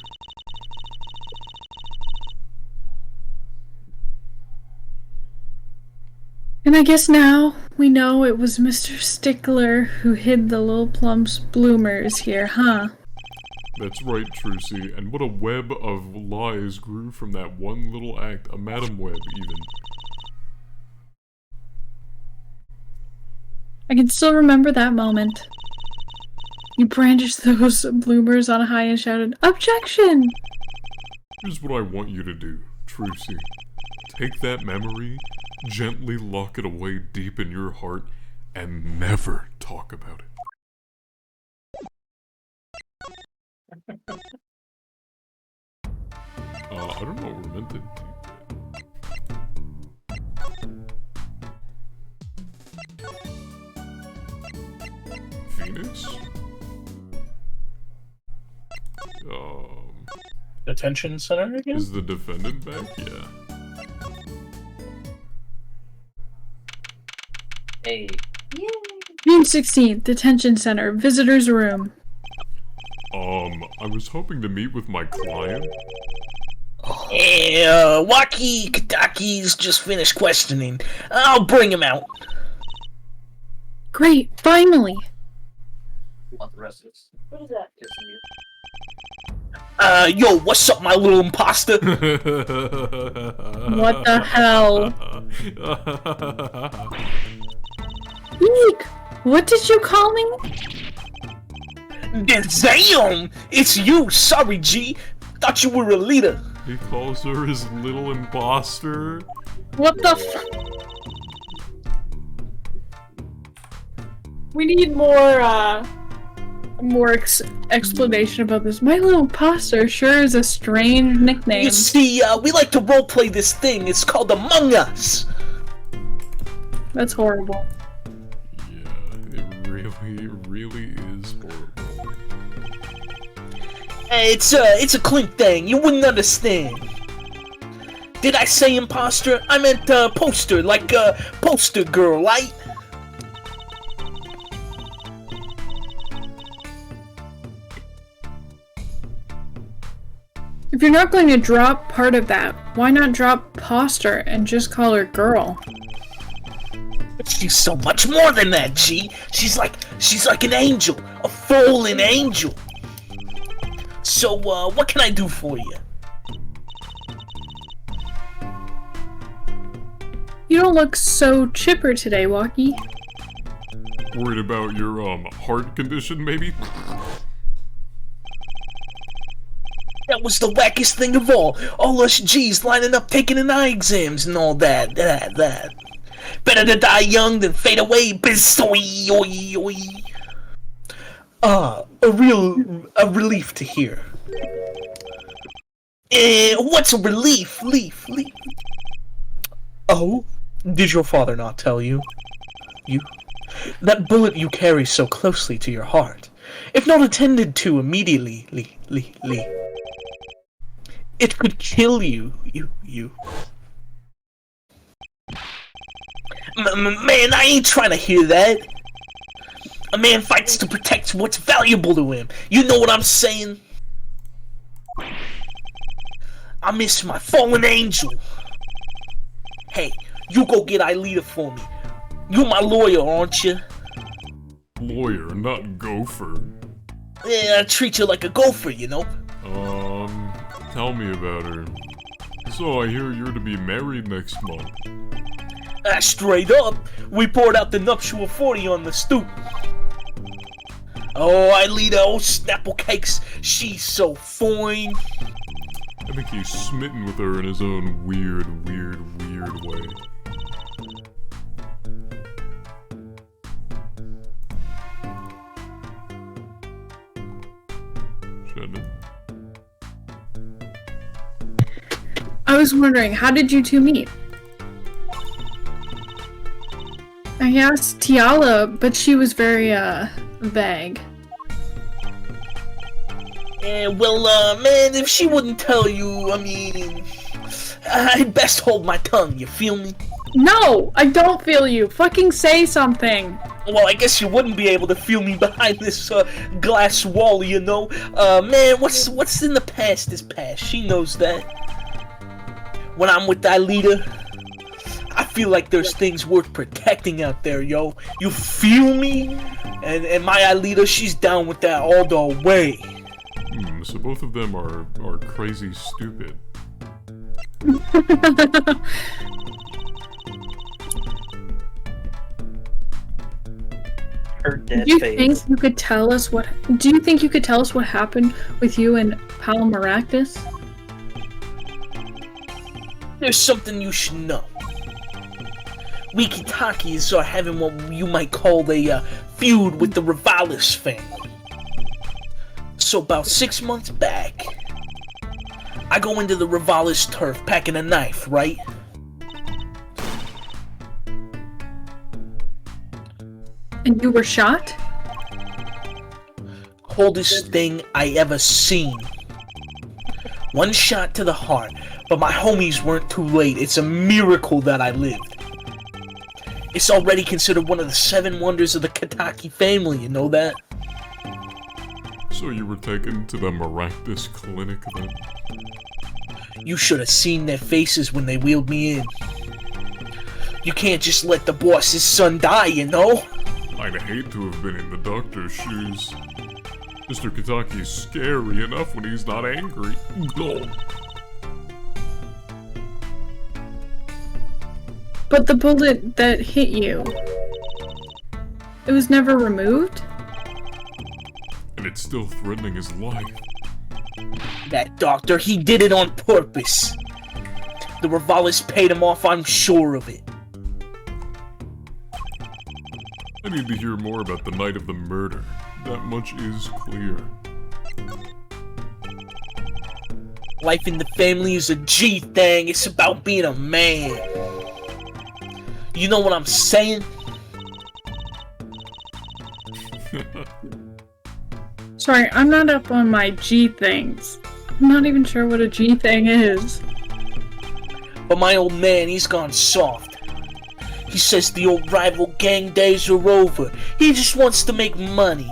And I guess now we know it was Mr. Stickler who hid the Lil Plum's bloomers here, huh? That's right, Trucy, and what a web of lies grew from that one little act, a Madam Web, even. I can still remember that moment. You brandished those bloomers on high and shouted, "Objection!" Here's what I want you to do, Trucy. Take that memory Gently lock it away deep in your heart and never talk about it. I don't know what we're meant to do. Phoenix? Detention center again? Is the defendant back? Yeah. Hey. June 16th, detention center, visitor's room. I was hoping to meet with my client. Yeah, Waki Kataki's just finished questioning. I'll bring him out. Great, finally. You want the rest of this? What is that? Yo, what's up, my little imposter? What the hell? Eek! What did you call me? Damn! It's you! Sorry, G! Thought you were a leader! He calls her his little imposter. What the f- We need more explanation about this. My little imposter sure is a strange nickname. You see, we like to roleplay this thing. It's called Among Us! That's horrible. Yeah, it really is horrible. It's a Clink thing. You wouldn't understand. Did I say imposter? I meant, poster, like, poster girl, right? If you're not going to drop part of that, why not drop poster and just call her girl? She's so much more than that, G. She's like an angel. A fallen angel. So, what can I do for you? You don't look so chipper today, Waki. Worried about your, heart condition, maybe? That was the wackest thing of all. All us G's lining up taking an eye exams and all that. Better to die young than fade away, bistoy, oi, oi. A relief to hear. What's a relief? Leaf. Oh, did your father not tell you? That bullet you carry so closely to your heart, if not attended to immediately, it could kill you. Man, I ain't trying to hear that. A man fights to protect what's valuable to him. You know what I'm saying? I miss my fallen angel. Hey, you go get Aelita for me. You're my lawyer, aren't you? Lawyer, not gopher. Yeah, I treat you like a gopher, you know? Tell me about her. So I hear you're to be married next month. Straight up, we poured out the nuptial 40 on the stoop. Oh, Aelita, oh Snapple Cakes, she's so fine. I think he's smitten with her in his own weird way. Shannon? I was wondering, how did you two meet? I asked Tiala, but she was very, vague. Well, man, if she wouldn't tell you, I mean, I'd best hold my tongue, you feel me? No! I don't feel you! Fucking say something! Well, I guess you wouldn't be able to feel me behind this, glass wall, you know? Man, what's in the past is past, she knows that. When I'm with Aelita, I feel like there's things worth protecting out there, yo. You feel me? And my Aelita, she's down with that all the way. So both of them are crazy stupid. Her dead Do you face. think you could tell us what happened with you and Pal Maractus? There's something you should know. we Kitakis are having what you might call a feud with the Ravalis family. So about 6 months back, I go into the Ravalis turf packing a knife, right? And you were shot? Coldest thing I ever seen. One shot to the heart, but my homies weren't too late. It's a miracle that I lived. It's already considered one of the 7 wonders of the Kitaki family, you know that? So you were taken to the Maractus Clinic then? You should have seen their faces when they wheeled me in. You can't just let the boss's son die, you know? I'd hate to have been in the doctor's shoes. Mr. Kitaki's scary enough when he's not angry. Go. But the bullet that hit you, it was never removed? And it's still threatening his life. That doctor, he did it on purpose. The Ravalis paid him off, I'm sure of it. I need to hear more about the night of the murder. That much is clear. Life in the family is a G thing. It's about being a man. You know what I'm saying? Sorry, I'm not up on my G things. I'm not even sure what a G thing is. But my old man, he's gone soft. He says the old rival gang days are over. He just wants to make money.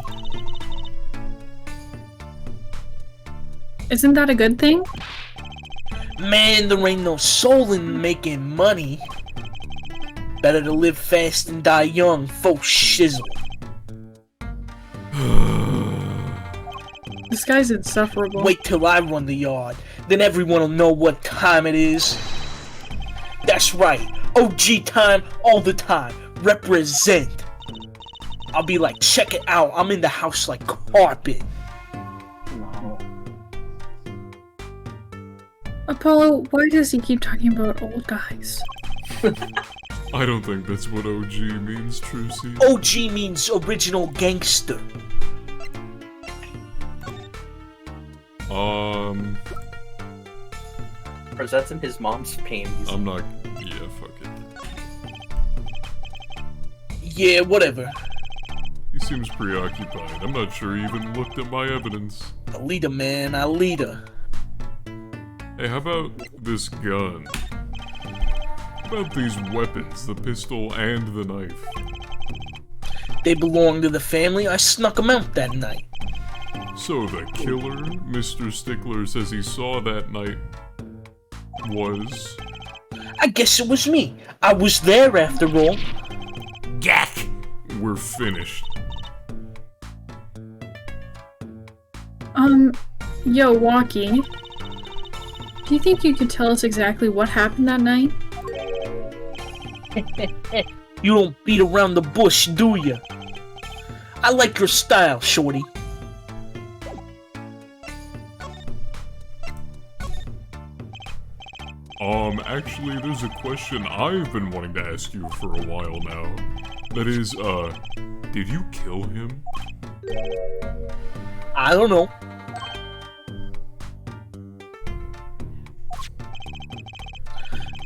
Isn't that a good thing? Man, there ain't no soul in making money. Better to live fast and die young, faux shizzle. This guy's insufferable. Wait till I run the yard, then everyone will know what time it is. That's right, OG time all the time. Represent. I'll be like, check it out, I'm in the house like carpet. Apollo, why does he keep talking about old guys? I don't think that's what OG means, Trucy. OG means original gangster. Or is that in his mom's panties? I'm not... Yeah, fuck it. Yeah, whatever. He seems preoccupied. I'm not sure he even looked at my evidence. Alita, man, Alita. Hey, how about this gun? How about these weapons, the pistol and the knife? They belong to the family, I snuck them out that night. So the killer, Mr. Stickler says he saw that night, was... I guess it was me. I was there after all. Gack! We're finished. Yo, Walkie. Do you think you could tell us exactly what happened that night? You don't beat around the bush, do ya? I like your style, shorty. Actually, there's a question I've been wanting to ask you for a while now. That is, did you kill him? I don't know.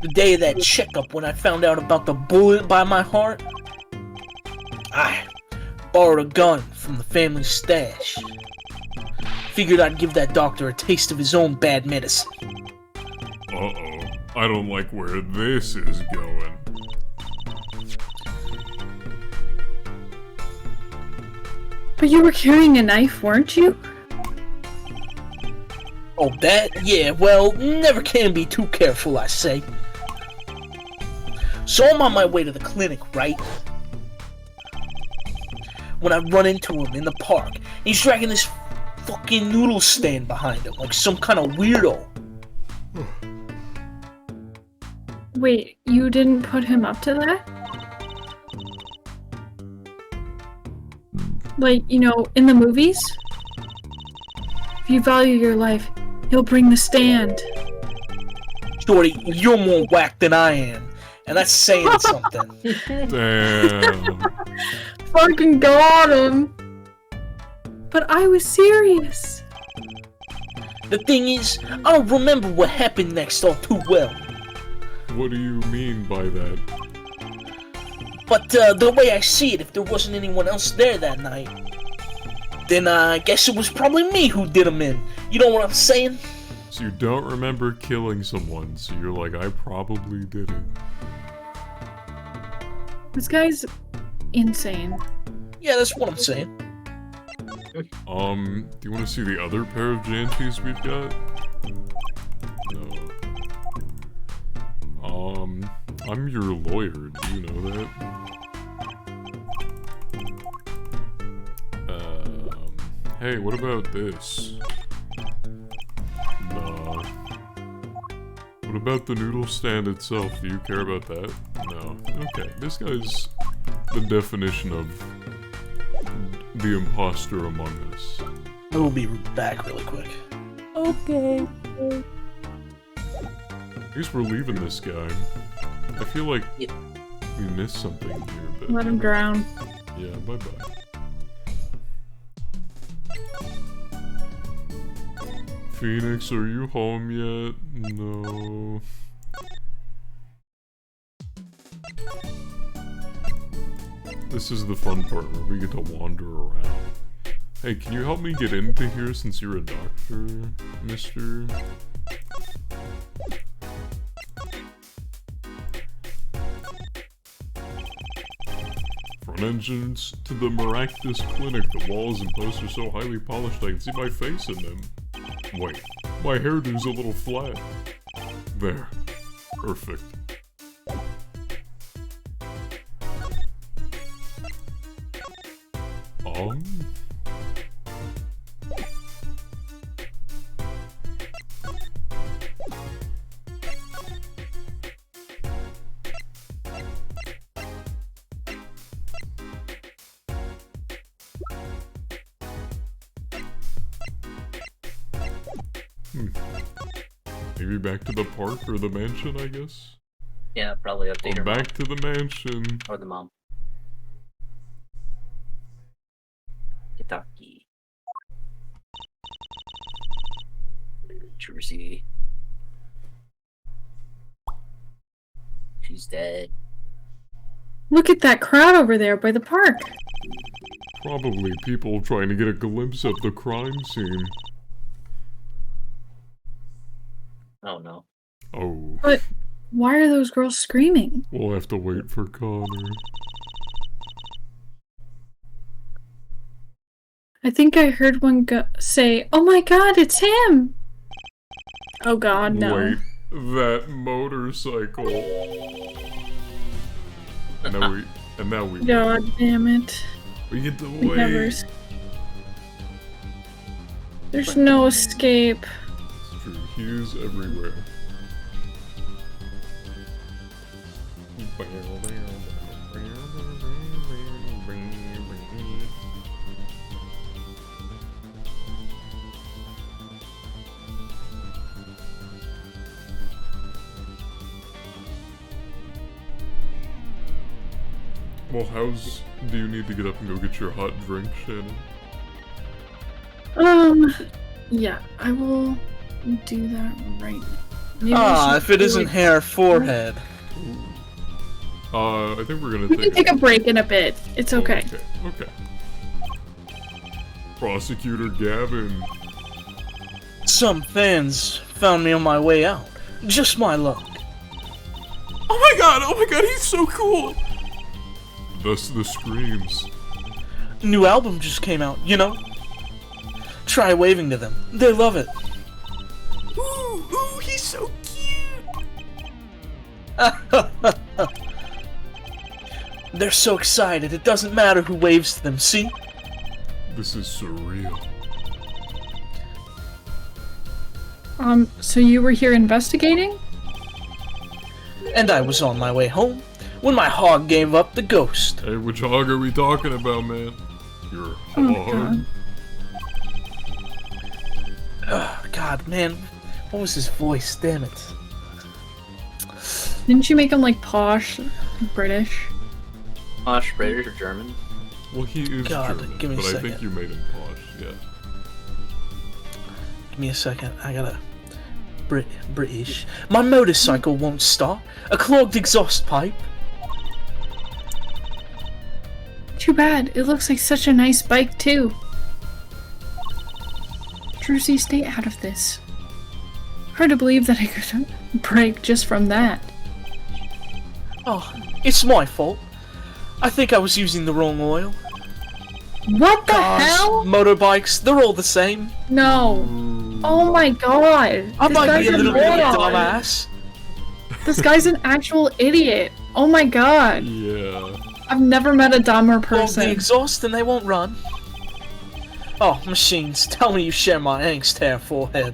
The day of that checkup when I found out about the bullet by my heart, I borrowed a gun from the family stash. Figured I'd give that doctor a taste of his own bad medicine. Uh-oh. I don't like where this is going. But you were carrying a knife, weren't you? Oh, that? Yeah, well, never can be too careful, I say. So I'm on my way to the clinic, right? When I run into him in the park, he's dragging this fucking noodle stand behind him, like some kind of weirdo. Wait, you didn't put him up to that? Like, you know, in the movies? If you value your life, he'll bring the stand. Shorty, you're more whack than I am. And that's saying something. Damn. Fucking got him. But I was serious. The thing is, I don't remember what happened next all too well. What do you mean by that? But the way I see it, if there wasn't anyone else there that night, then I guess it was probably me who did him in. You know what I'm saying? So you don't remember killing someone, so you're like, I probably did it. This guy's insane. Yeah, that's what I'm saying. Do you want to see the other pair of Janties we've got? No. I'm your lawyer, do you know that? Hey, what about this? Nah. What about the noodle stand itself? Do you care about that? No. Okay, this guy's the definition of the imposter among us. I will be back really quick. Okay. I guess we're leaving this guy. I feel like Yeah. we missed something here, but... Let him drown. Yeah, bye-bye. Phoenix, are you home yet? No. This is the fun part where we get to wander around. Hey, can you help me get into here since you're a doctor, mister? Front entrance to the Maractus Clinic. The walls and posters so highly polished I can see my face in them. Wait, my hairdo's a little flat. There. Perfect. Maybe back to the park or the mansion, I guess? Yeah, probably update her Or mom. back to the mansion. Or the mom. Kitaki. Jersey. She's dead. Look at that crowd over there by the park. Probably people trying to get a glimpse of the crime scene. Oh no. Oh, But why are those girls screaming? we'll have to wait for Connor. I think I heard one say, "Oh my god, it's him!" Oh god, no. Wait, that motorcycle. And now we God damn it. we get to We wait. never... There's no escape. It's true, he is everywhere. Well, do you need to get up and go get your hot drink, Shannon? Yeah, I will do that right now. Maybe I Ah, should if it do isn't it- hair, forehead. I think we're gonna We can take a break in a bit. It's okay. Okay. Prosecutor Gavin. Some fans found me on my way out. Just my luck. Oh my god, he's so cool! Thus the screams. New album just came out, you know? Try waving to them. They love it. Ooh, he's so cute! They're so excited, it doesn't matter who waves to them, see? This is surreal. So you were here investigating? And I was on my way home when my hog gave up the ghost. Hey, which hog are we talking about, man? Your Oh, hog? God. God, man. What was his voice? Damn it. Didn't you make him like posh British? Posh, British, or German? Well, he is God, German, give me a but I think second. you made him posh, yeah. Give me a second. I gotta. British. My motorcycle won't start. A clogged exhaust pipe. Too bad. It looks like such a nice bike too. Druzy, stay out of this. Hard to believe that I could break just from that. Oh, it's my fault. I think I was using the wrong oil. What the Cars, hell? motorbikes, they're all the same. No. Oh my god. I This might guy's be a little bit of a moron. dumbass. This guy's an actual idiot. Oh my god. Yeah. I've never met a dumber Clog the person. exhaust and they won't run. Oh, machines, tell me you share my angst hair forehead.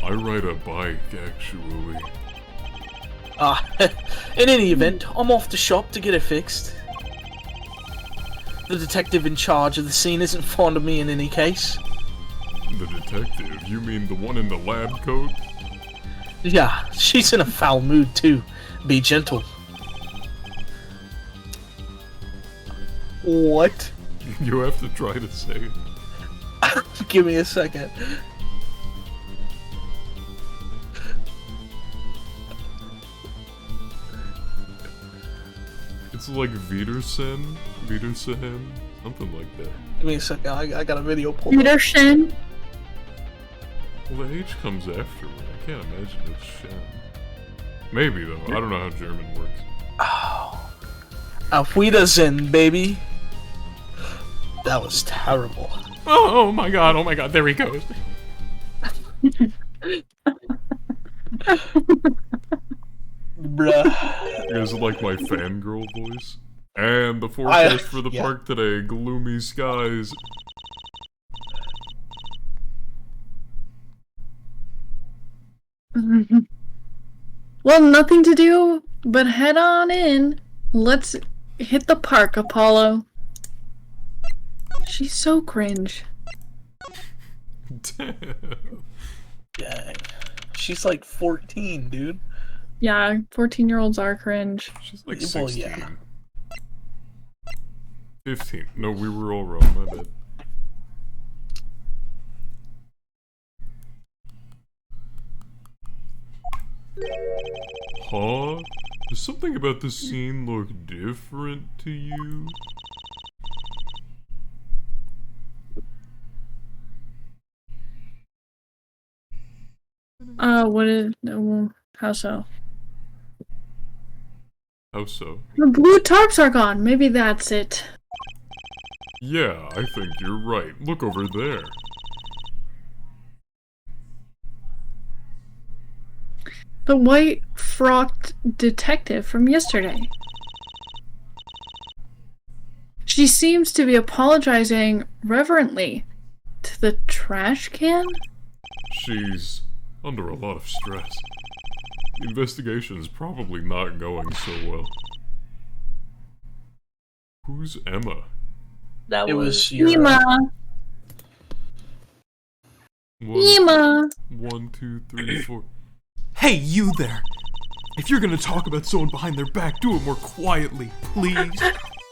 I ride a bike, actually. In any event, I'm off to shop to get it fixed. The detective in charge of the scene isn't fond of me in any case. The detective? You mean the one in the lab coat? Yeah, she's in a foul mood too. Be gentle. What? You have to try to say it. Give me a second. It's like Wiedersehen, something like that. Give me a second. I got a video pulled up. Peterson? Well, the H comes afterward. I can't imagine it's Shen. Maybe, though. I don't know how German works. Oh. Auf Wiedersehen, baby. That was terrible. Oh my god, there he goes. Bruh. You guys like my fangirl voice? And the forecast for the yeah. park today, gloomy skies. Well, nothing to do but head on in. Let's hit the park, Apollo. She's so cringe. Damn. Dang. She's like 14, dude. Yeah, 14-year-olds are cringe. She's like Well, 16. yeah. 15. No, we were all wrong, my bad. Huh? Does something about this scene look different to you? What is... how so? How so? The blue tarps are gone. Maybe that's it. Yeah, I think you're right. Look over there. The white-frocked detective from yesterday. She seems to be apologizing reverently to the trash can? She's under a lot of stress. The investigation's probably not going so well. Who's Emma? That It was was your... Ema! Ema! 1, 2, 3, 4. Hey, you there! If you're gonna talk about someone behind their back, do it more quietly, please.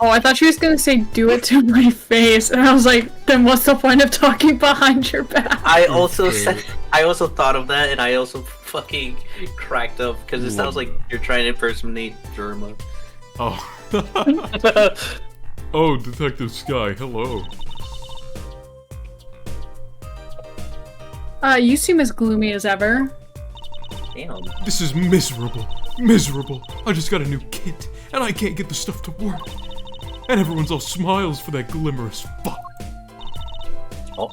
Oh, I thought she was gonna say, do it to my face, and I was like, then what's the point of talking behind your back? I also Okay. said, I also thought of that, and I also fucking cracked up because it sounds like you're trying to impersonate Germa. Oh. Oh, Detective Sky, hello. You seem as gloomy as ever. Damn. This is miserable. Miserable. I just got a new kit, and I can't get the stuff to work. And everyone's all smiles for that glimmerous fuck. Oh,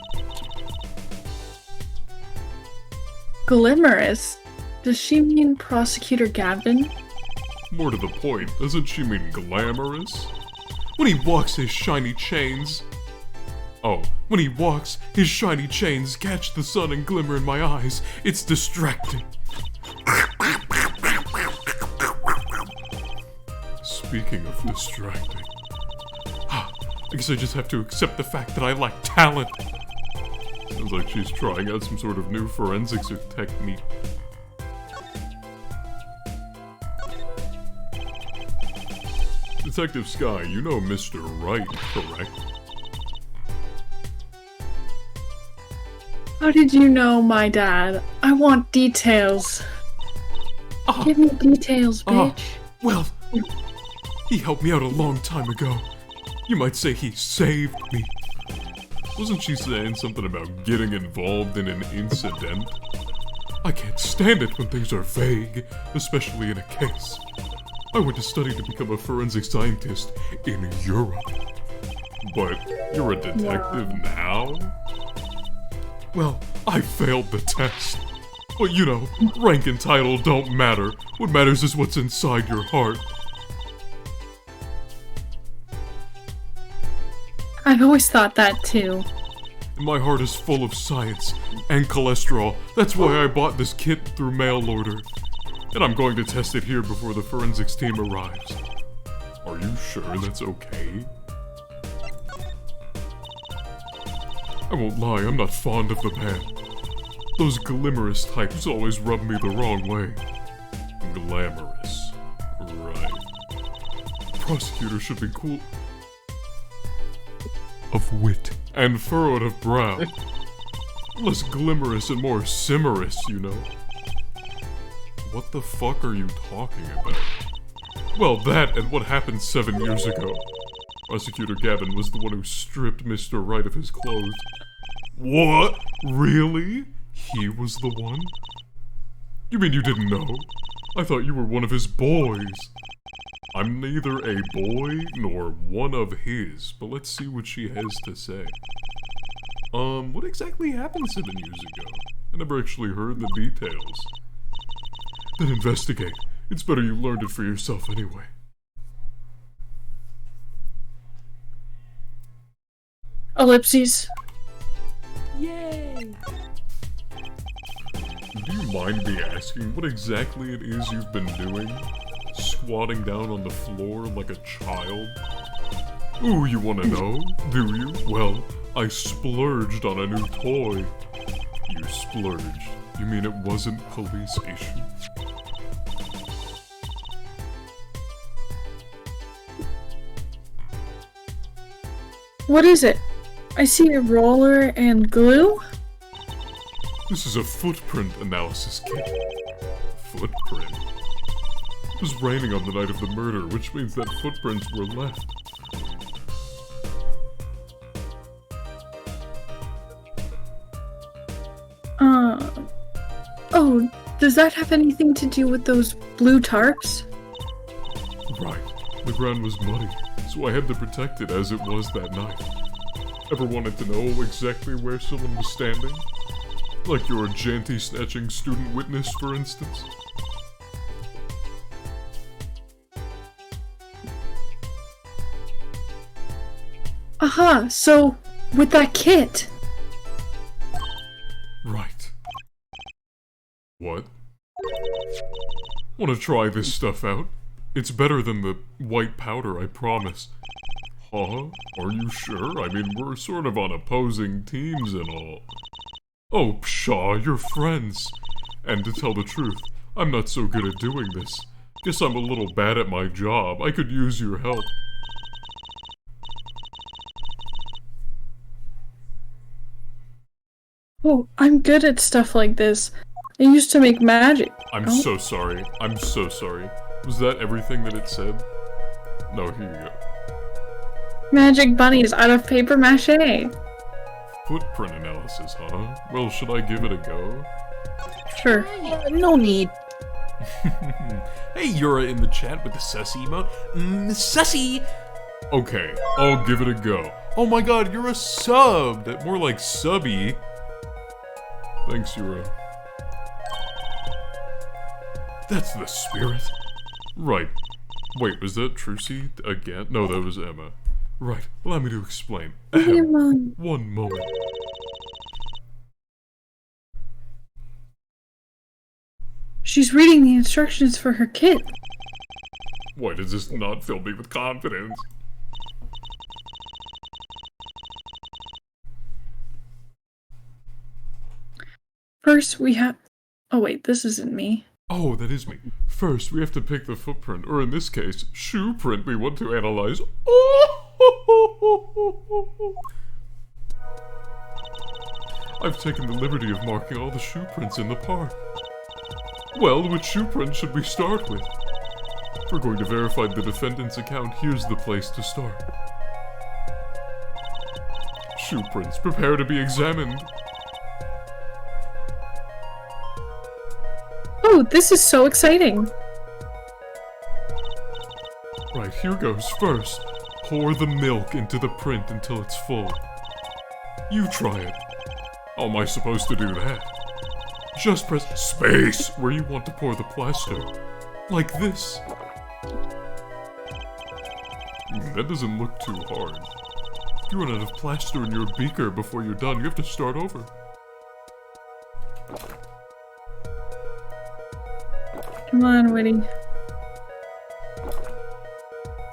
Glimmerous? Does she mean Prosecutor Gavin? More to the point, doesn't she mean glamorous? When he walks, his shiny chains... Oh, when he walks, his shiny chains catch the sun and glimmer in my eyes. It's distracting. Speaking of distracting. I guess I just have to accept the fact that I lack talent. Sounds like she's trying out some sort of new forensics or technique. Detective Sky, you know Mr. Right, correct? How did you know my dad? I want details. Ah. Give me details, Ah. bitch. Well, he helped me out a long time ago. You might say he saved me. Wasn't she saying something about getting involved in an incident? I can't stand it when things are vague, especially in a case. I went to study to become a forensic scientist in Europe. But you're a detective now? Well, I failed the test. But you know, rank and title don't matter. What matters is what's inside your heart. I've always thought that too. And my heart is full of science and cholesterol. That's why I bought this kit through mail order. And I'm going to test it here before the forensics team arrives. Are you sure that's okay? I won't lie, I'm not fond of the man. Those glamorous types always rub me the wrong way. Glamorous. Right. Prosecutor should be cool. Of wit. And furrowed of brow. Less glimmerous and more simmerous, you know. What the fuck are you talking about? Well, that and what happened 7 years ago. Prosecutor Gavin was the one who stripped Mr. Wright of his clothes. What? Really? He was the one? You mean you didn't know? I thought you were one of his boys. I'm neither a boy nor one of his, but let's see what she has to say. What exactly happened 7 years ago? I never actually heard the details. Then investigate. It's better you learned it for yourself anyway. Ellipses. Do you mind me asking what exactly it is you've been doing? Squatting down on the floor like a child? Ooh, you wanna know? Do you? Well, I splurged on a new toy. You splurged. You mean it wasn't police issue? What is it? I see a roller and glue? This is a footprint analysis kit. Footprint? It was raining on the night of the murder, which means that footprints were left. Oh, does that have anything to do with those blue tarps? Right. The ground was muddy, so I had to protect it as it was that night. Ever wanted to know exactly where someone was standing? Like your janty-snatching student witness, for instance? Aha, so with that kit. Right. What? Want to try this stuff out? It's better than the white powder, I promise. Huh? Are you sure? I mean, we're sort of on opposing teams and all. Oh, pshaw, you're friends. And to tell the truth, I'm not so good at doing this. Guess I'm a little bad at my job. I could use your help. Oh, I'm good at stuff like this. I used to make magic. I'm Oh. so sorry. I'm so sorry. Was that everything that it said? No, here you go. Magic bunnies out of paper mache. Footprint analysis, huh? Well, should I give it a go? Sure. No need. Hey, Yura in the chat with the sussy emote. Sussy! Okay, I'll give it a go. Oh my god, you're a sub! More like subby. Thanks, Yura. That's the spirit. Right. Wait, was that Trucy again? No, that was Emma. Right, allow me to explain. Emma. One moment. She's reading the instructions for her kit. Why does this not fill me with confidence? First, we have. Oh, wait, this isn't me. Oh, that is me. First, we have to pick the footprint, or in this case, shoe print we want to analyze. I've taken the liberty of marking all the shoe prints in the park. Well, which shoe print should we start with? If we're going to verify the defendant's account, here's the place to start. Shoe prints, prepare to be examined. Oh, this is so exciting. Right, here goes. First, pour the milk into the print until it's full. You try it. How am I supposed to do that? Just press space where you want to pour the plaster. Like this. That doesn't look too hard. If you run out of plaster in your beaker before you're done, you have to start over. Come on, Witty.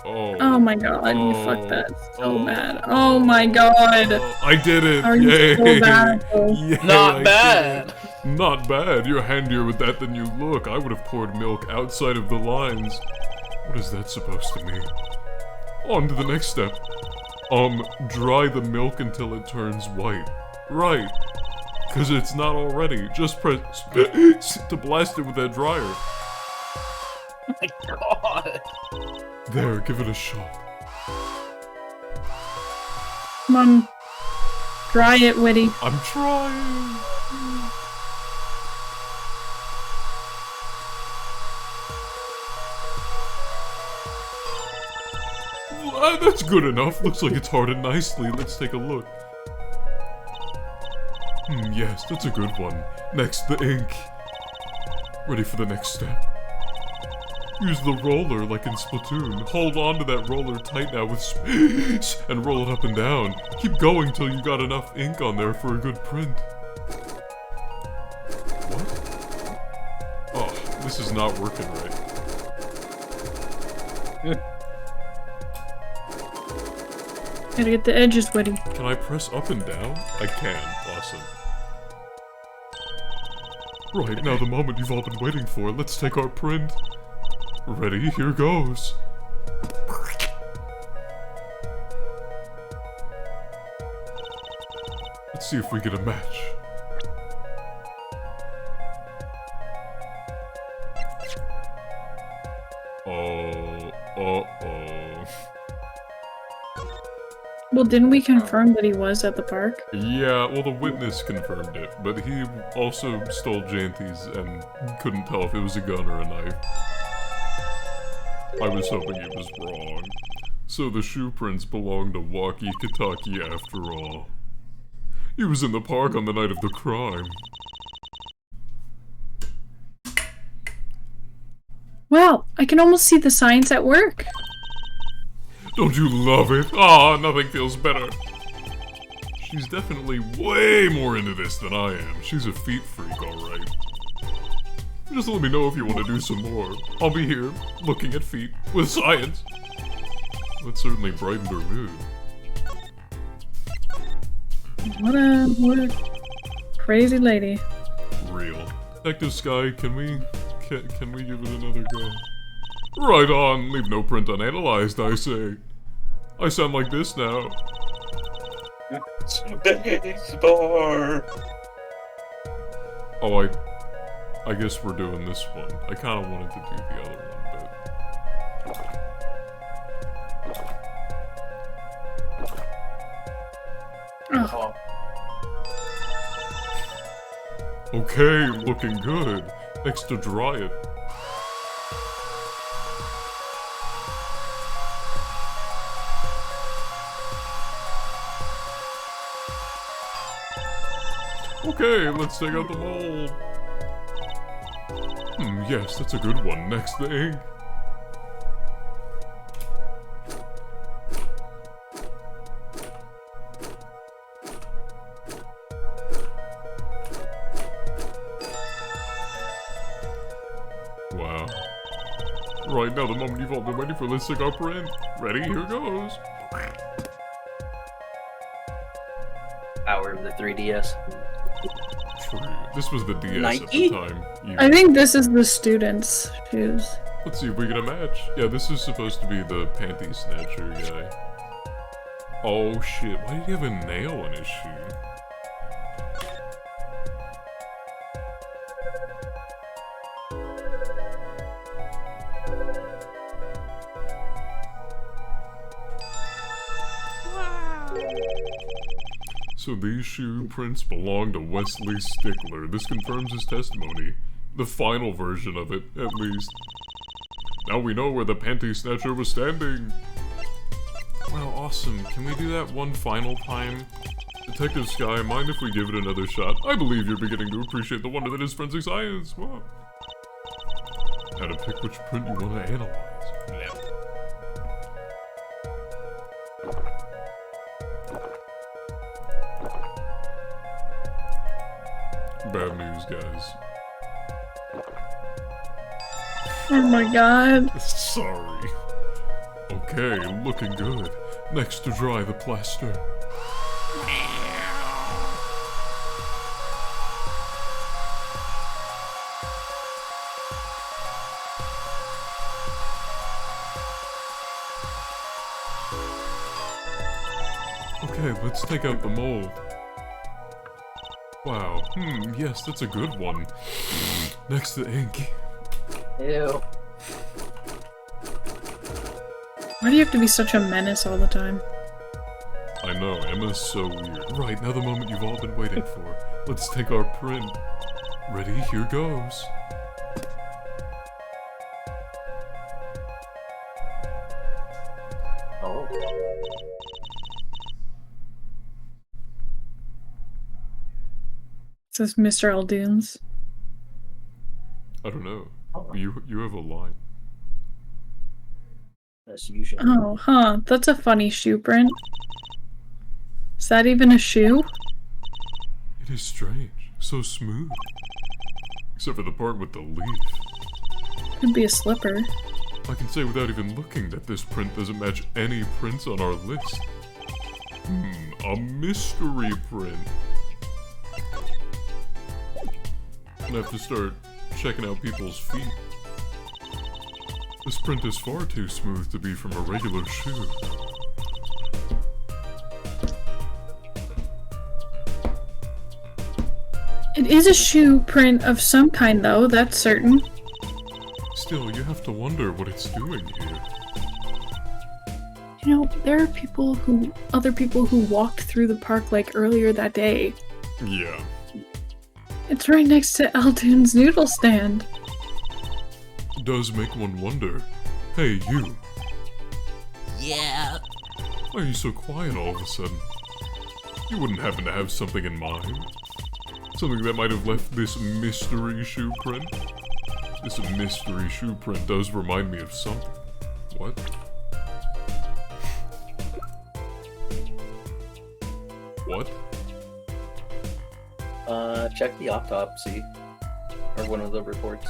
Oh my god, you Oh. fucked that so bad. Oh my god. I did it! Are you Yay! so bad? Yay, I Not did bad. it. Not bad. You're handier with that than you look. I would have poured milk outside of the lines. What is that supposed to mean? On to the next step. Dry the milk until it turns white. Right. Cause it's not already. Just press to blast it with that dryer. Oh my god. There, give it a shot. Come on. Dry it, Witty. I'm trying. That's good enough. Looks like it's hardened nicely. Let's take a look. Yes, that's a good one. Next, the ink. Ready for the next step. Use the roller like in Splatoon. Hold on to that roller tight now with space and roll it up and down. Keep going till you got enough ink on there for a good print. What? Oh, this is not working right. Gotta get the edges, Witty. Can I press up and down? I can. Awesome. Right, now the moment you've all been waiting for. Let's take our print. Ready? Here goes. Let's see if we get a match. Oh, uh-oh. Well, didn't we confirm that he was at the park? Yeah, well, the witness confirmed it, but he also stole Janty's and couldn't tell if it was a gun or a knife. I was hoping he was wrong. So the shoe prints belong to Walkie Kitaki after all. He was in the park on the night of the crime. Wow, I can almost see the signs at work. Don't you love it? Ah, nothing feels better. She's definitely way more into this than I am. She's a feet freak, alright. Just let me know if you want to do some more. I'll be here, looking at feet, with science. That certainly brightened her mood. What a crazy lady. Real. Detective Sky, can we give it another go? Right on, leave no print unanalyzed, I say. I sound like this now. Spore. Oh, I guess we're doing this one. I kind of wanted to do the other one, but... Oh, Okay, looking good. Next to dry it. Okay, let's take out the mold. Yes, that's a good one. Next, the ink. Wow. Right now, the moment you've all been waiting for, let's take our print. Ready? Here goes. Power of the 3DS. True. This was the DS Nike? at the time. I think this is the students' shoes. Let's see if we get a match. Yeah, this is supposed to be the panty snatcher guy. Oh shit, why did he have a nail in his shoe? So these shoe prints belong to Wesley Stickler. This confirms his testimony. The final version of it, at least. Now we know where the panty snatcher was standing. Wow, awesome. Can we do that one final time? Detective Sky, mind if we give it another shot? I believe you're beginning to appreciate the wonder that is forensic science. Whoa. How to pick which print you want to analyze. Yeah. Bad news, guys. Oh my god. Sorry. Okay, looking good. Next to dry the plaster. Okay, let's take out the mold. Wow, yes, that's a good one. Next to ink. Ew. Why do you have to be such a menace all the time? I know, Emma's so weird. Right, now the moment you've all been waiting for. Let's take our print. Ready? Here goes. Oh. It says Mr. Aldoons. I don't know. You have a line. That's usually. Oh, huh. That's a funny shoe print. Is that even a shoe? It is strange. So smooth. Except for the part with the leaf. Could be a slipper. I can say without even looking that this print doesn't match any prints on our list. A mystery print. I'm gonna have to start checking out people's feet. This print is far too smooth to be from a regular shoe. It is a shoe print of some kind, though, that's certain. Still, you have to wonder what it's doing here. You know, there are other people who walked through the park like earlier that day. Yeah. It's right next to Altoon's noodle stand. It does make one wonder. Hey, you. Yeah. Why are you so quiet all of a sudden? You wouldn't happen to have something in mind? Something that might have left this mystery shoe print? This mystery shoe print does remind me of something. What? What? Check the autopsy. Or one of the reports.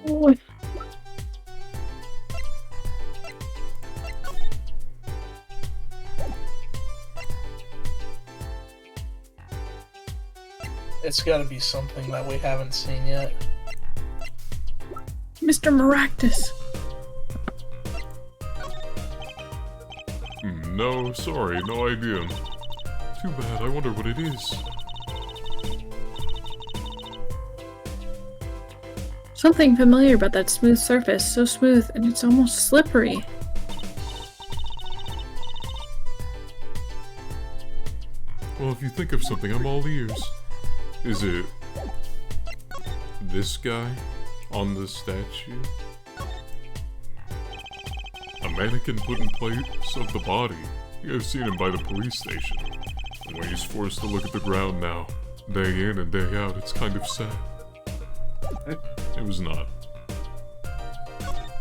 Oh, It's gotta be something that we haven't seen yet. Mr. Maractus. No, sorry, no idea. Too bad, I wonder what it is. Something familiar about that smooth surface, so smooth and it's almost slippery. Well, if you think of something, I'm all ears. Is it this guy on the statue? A mannequin put in place of the body. You have seen him by the police station. And when he's forced to look at the ground now, day in and day out, it's kind of sad. It was not.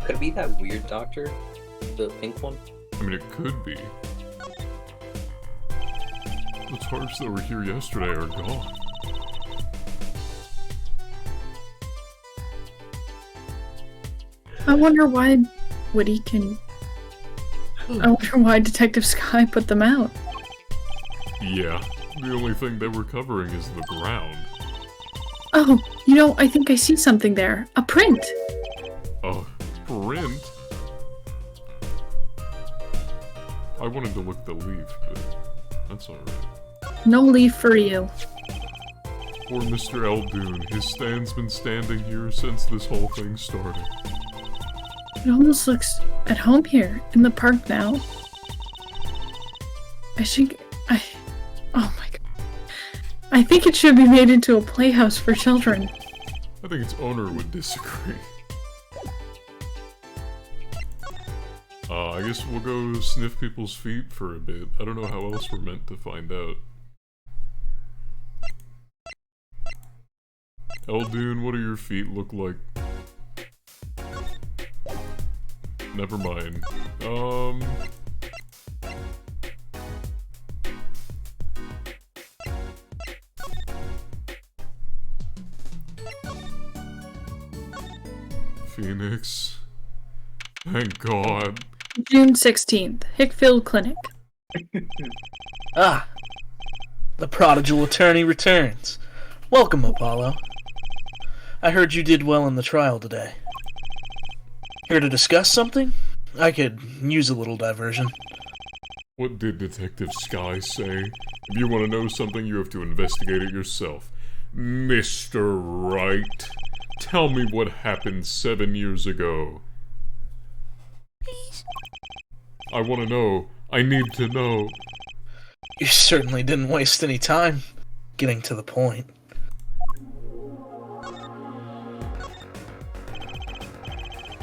Could it be that weird doctor? The pink one? I mean, it could be. The tarps that were here yesterday are gone. I wonder why Woody can... I wonder why Detective Sky put them out. Yeah, the only thing they were covering is the ground. Oh, you know, I think I see something there. A print! A print? I wanted to look at the leaf, but that's alright. No leaf for you. Poor Mr. Eldoon, his stand's been standing here since this whole thing started. It almost looks at home here, in the park now. Oh my god. I think it should be made into a playhouse for children. I think its owner would disagree. I guess we'll go sniff people's feet for a bit. I don't know how else we're meant to find out. Eldoon, what do your feet look like? Never mind. Phoenix. Thank God. June 16th, Hickfield Clinic. Ah, the prodigal attorney returns. Welcome, Apollo. I heard you did well in the trial today. Here to discuss something? I could use a little diversion. What did Detective Sky say? If you want to know something, you have to investigate it yourself. Mr. Wright, tell me what happened 7 years ago. Please. I want to know. I need to know. You certainly didn't waste any time getting to the point.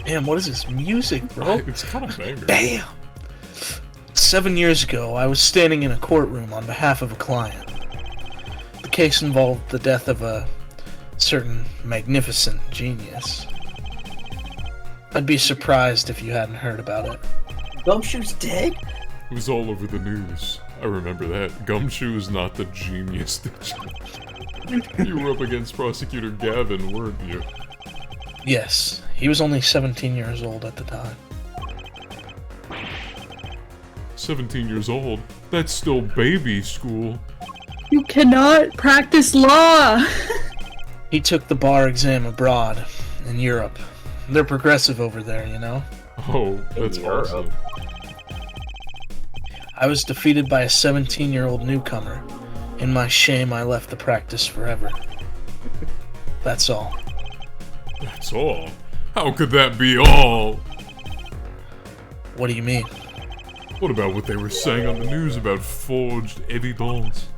Man, what is this music, bro? It's kind of banger. Bam! 7 years ago, I was standing in a courtroom on behalf of a client. The case involved the death of a certain magnificent genius. I'd be surprised if you hadn't heard about it. Gumshoe's dead? It was all over the news. I remember that. Gumshoe is not the genius that you were up against Prosecutor Gavin, weren't you? Yes, he was only 17 years old at the time. 17 years old? That's still baby school. You cannot practice law! He took the bar exam abroad, in Europe. They're progressive over there, you know? Oh, that's Europe. awesome. I was defeated by a 17-year-old newcomer. In my shame, I left the practice forever. That's all. That's all? How could that be all? What do you mean? What about what they were saying on the news about forged evidence?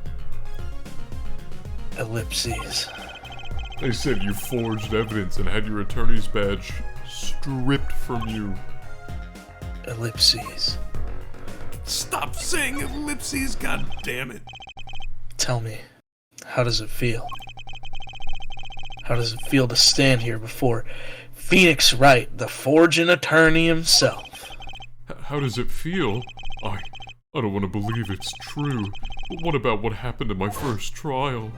Ellipses. They said you forged evidence and had your attorney's badge stripped from you. Ellipses. Stop saying ellipses, god damn it. Tell me, how does it feel? How does it feel to stand here before Phoenix Wright, the forging attorney himself? How does it feel? I don't want to believe it's true. But what about what happened in my first trial?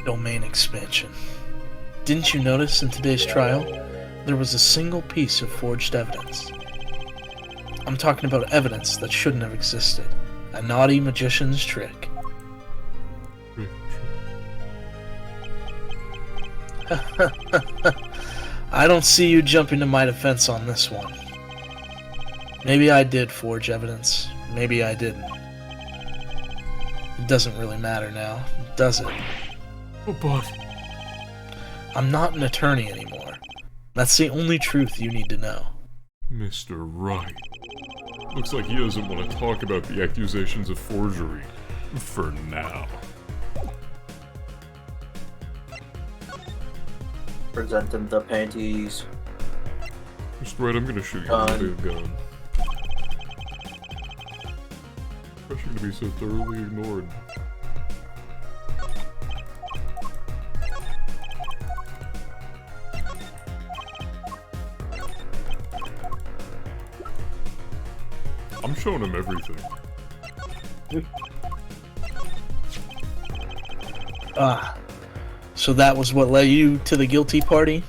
Domain expansion. Didn't you notice in today's trial, there was a single piece of forged evidence? I'm talking about evidence that shouldn't have existed. A naughty magician's trick. I don't see you jumping to my defense on this one. Maybe I did forge evidence. Maybe I didn't. It doesn't really matter now, does it? Oh, but... I'm not an attorney anymore. That's the only truth you need to know. Mr. Wright. Looks like he doesn't want to talk about the accusations of forgery. For now. Present them the panties. Mr. Wright, I'm gonna shoot you with a gun. Pressure to be so thoroughly ignored. I'm showing him everything. Ah, so that was what led you to the guilty party?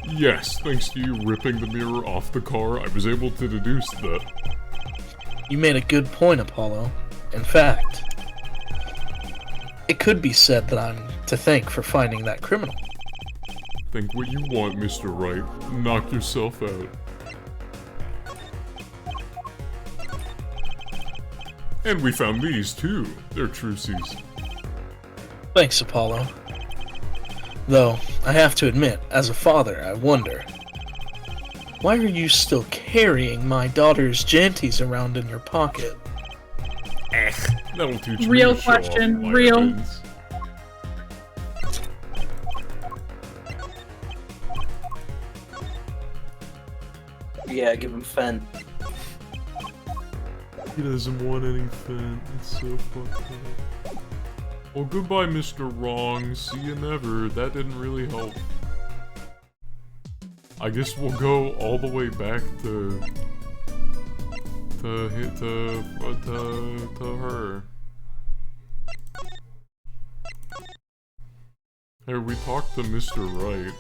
Yes, thanks to you ripping the mirror off the car, I was able to deduce that. You made a good point, Apollo. In fact, it could be said that I'm to thank for finding that criminal. Think what you want, Mr. Wright. Knock yourself out. And we found these, too. They're truces. Thanks, Apollo. Though, I have to admit, as a father, I wonder, why are you still carrying my daughter's janties around in your pocket? That'll teach Real me to show off question, my real. evidence. Yeah, give him Fen. He doesn't want anything. It's so fucked up. Well, goodbye, Mr. Wrong. See you never. That didn't really help. I guess we'll go all the way back to her. Hey, we talked to Mr. Wright.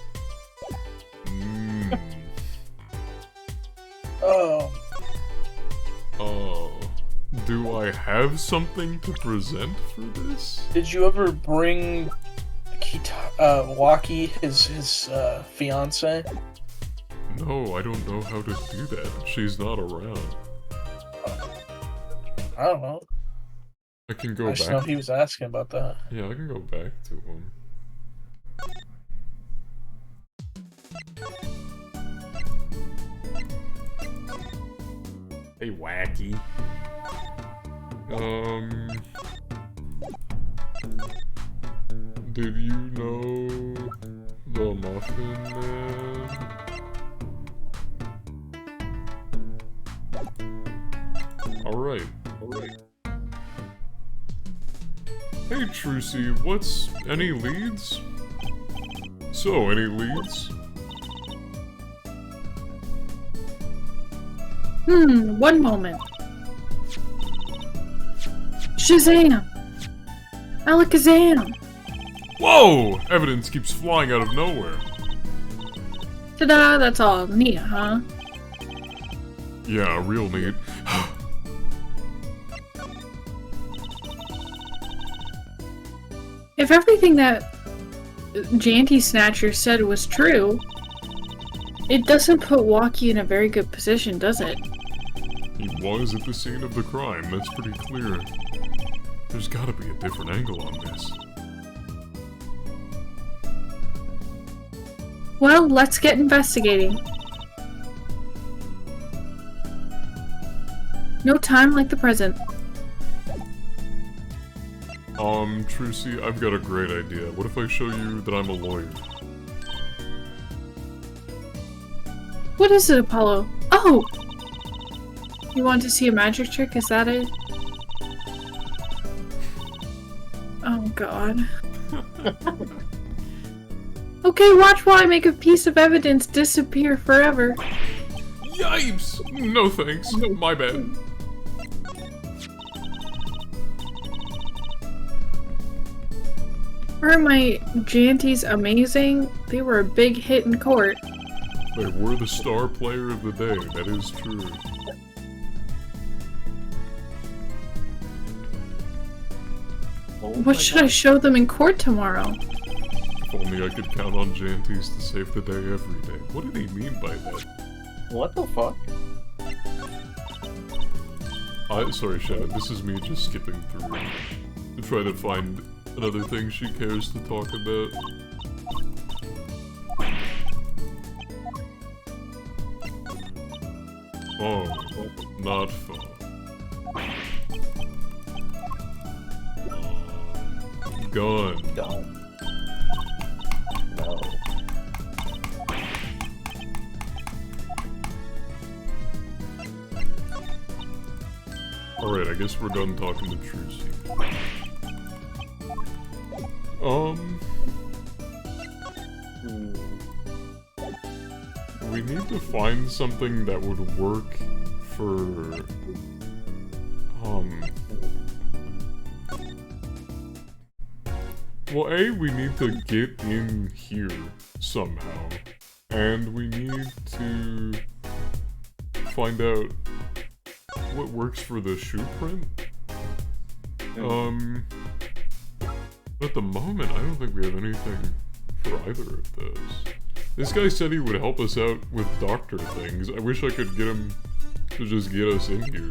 Do I have something to present for this? Did you ever bring Waki, his fiance? No, I don't know how to do that. She's not around. I don't know. I can go I just know back. he was asking about that. Yeah, I can go back to him. Hey, Wacky. Did you know the Muffin Man? Alright. Hey, Trucy, what's... any leads? So, any leads? One moment. Shazam! Alakazam! Whoa! Evidence keeps flying out of nowhere. Ta-da, that's all. Neat, huh? Yeah, real neat. If everything that Janty Snatcher said was true, it doesn't put Waki in a very good position, does it? He was at the scene of the crime, that's pretty clear. There's gotta be a different angle on this. Well, let's get investigating. No time like the present. Trucy, I've got a great idea. What if I show you that I'm a lawyer? What is it, Apollo? Oh! You want to see a magic trick? Is that it? Oh god. Okay, watch while I make a piece of evidence disappear forever. Yipes! No thanks. My bad. Were my Janties amazing? They were a big hit in court. They were the star player of the day, that is true. What should I show them in court tomorrow? If only I could count on Janties to save the day every day. What did he mean by that? What the fuck? Sorry, Shannon, this is me just skipping through to try to find another thing she cares to talk about. Oh, not fun. Gun. Don't. No. Alright, I guess we're done talking to Trucy. We need to find something that would work for... Well, A, we need to get in here somehow. And we need to find out what works for the shoe print. At the moment, I don't think we have anything for either of those. This guy said he would help us out with doctor things. I wish I could get him to just get us in here.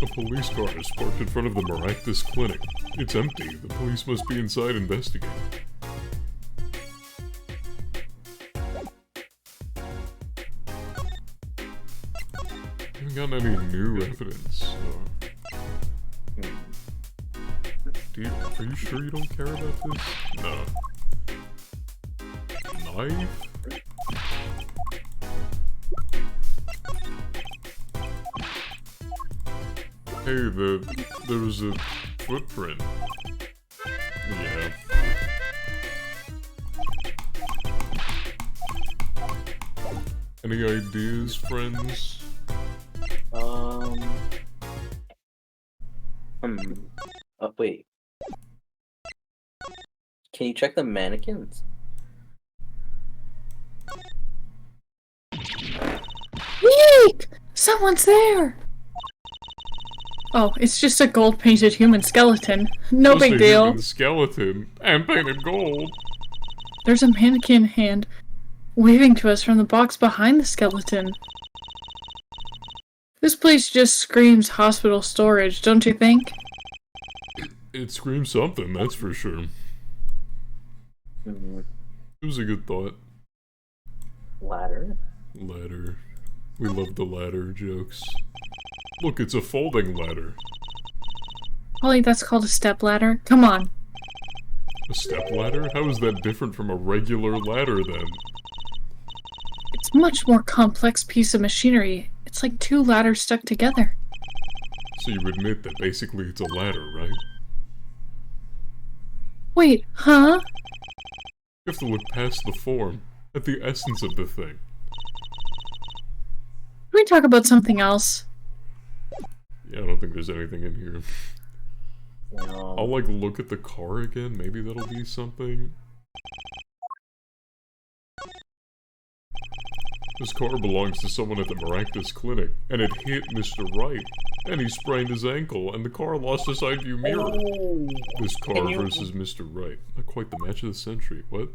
A police car is parked in front of the Maractus Clinic. It's empty. The police must be inside investigating. Haven't gotten any new evidence, so... are you sure you don't care about this? No. Knife? Hey, there was a footprint. Yeah. Any ideas, friends? Wait. Can you check the mannequins? Eek! Someone's there! Oh, it's just a gold-painted human skeleton. No Just big a deal. human skeleton and painted gold. There's a mannequin hand waving to us from the box behind the skeleton. This place just screams hospital storage, don't you think? It screams something, that's for sure. Hmm. It was a good thought. Ladder? Ladder. We love the ladder jokes. Look, it's a folding ladder. Holly, that's called a step ladder. Come on. A step ladder? How is that different from a regular ladder then? It's a much more complex piece of machinery. It's like two ladders stuck together. So you admit that basically it's a ladder, right? Wait, huh? You have to look past the form, at the essence of the thing. Can we talk about something else? Yeah, I don't think there's anything in here. No. I'll like look at the car again, maybe that'll be something. This car belongs to someone at the Maractus Clinic, and it hit Mr. Wright, and he sprained his ankle, and the car lost a side view mirror. This car versus Mr. Wright. Not quite the match of the century. What?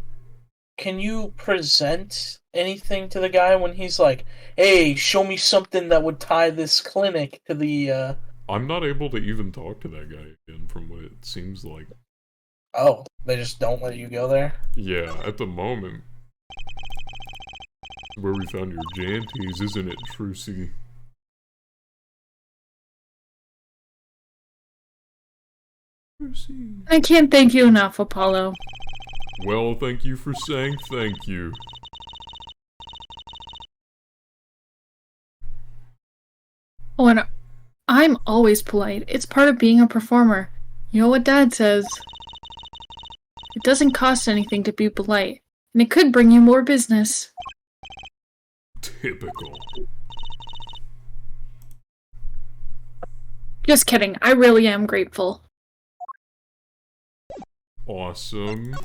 Can you present anything to the guy when he's like, hey, show me something that would tie this clinic to the, I'm not able to even talk to that guy again from what it seems like. Oh, they just don't let you go there? Yeah, at the moment. Where we found your Janties, isn't it, Trucy? Trucy. I can't thank you enough, Apollo. Well, thank you for saying thank you. Oh, and I'm always polite. It's part of being a performer. You know what Dad says? It doesn't cost anything to be polite, and it could bring you more business. Typical. Just kidding. I really am grateful. Awesome.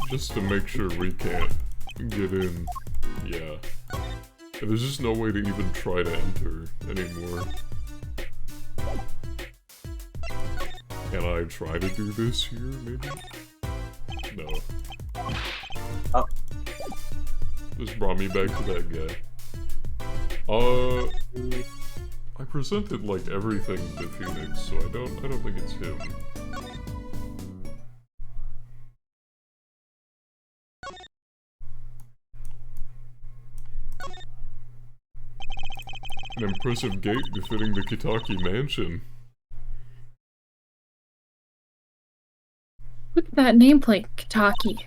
Just to make sure we can't get in. Yeah. There's just no way to even try to enter anymore. Can I try to do this here, maybe? No. Oh. This brought me back to that guy. I presented like everything to Phoenix, so I don't think it's him. An impressive gate befitting the Kitaki mansion. Look at that nameplate, Kitaki.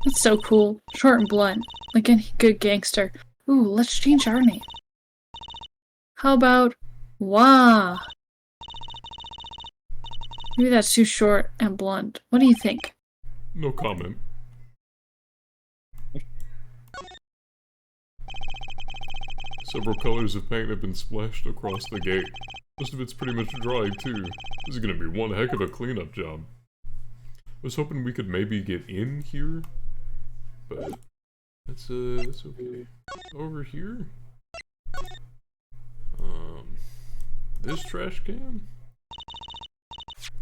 That's so cool. Short and blunt. Like any good gangster. Ooh, let's change our name. How about Wah? Maybe that's too short and blunt. What do you think? No comment. Several colors of paint have been splashed across the gate. Most of it's pretty much dry, too. This is gonna be one heck of a cleanup job. I was hoping we could maybe get in here, but that's okay. Over here? This trash can?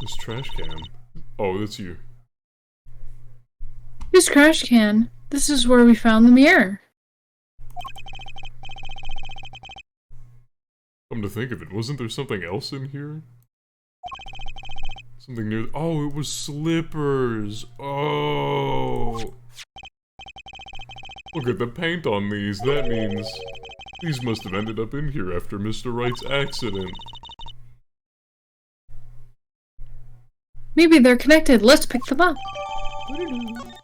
This trash can? Oh, that's you. This trash can. This is where we found the mirror. Come to think of it, wasn't there something else in here? Something near. Oh, it was slippers. Oh. Look at the paint on these. That means these must have ended up in here after Mr. Wright's accident. Maybe they're connected. Let's pick them up.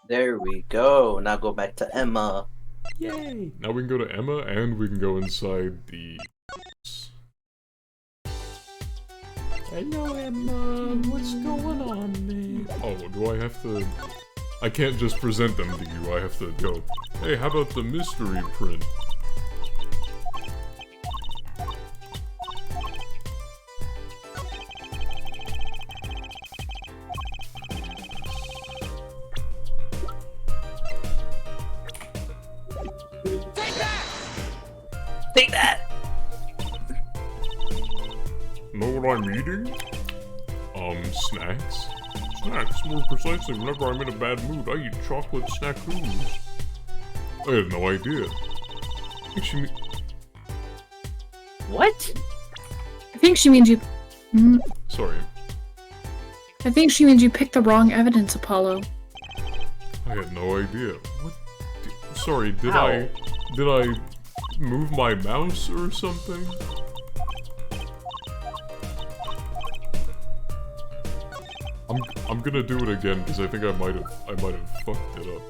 There we go. Now go back to Emma. Yay! Now we can go to Emma and we can go inside the. Hello, Emma. What's going on, man? Oh, do I have to? I can't just present them to you. I have to go. Hey, how about the mystery print? Take that! Know what I'm eating? Snacks? Snacks, more precisely, whenever I'm in a bad mood, I eat chocolate snackoos. I had no idea. I think she What? I think she means you. Sorry. I think she means you picked the wrong evidence, Apollo. I had no idea. What? Sorry, did Ow. I move my mouse or something? I'm gonna do it again because I think I might have fucked it up.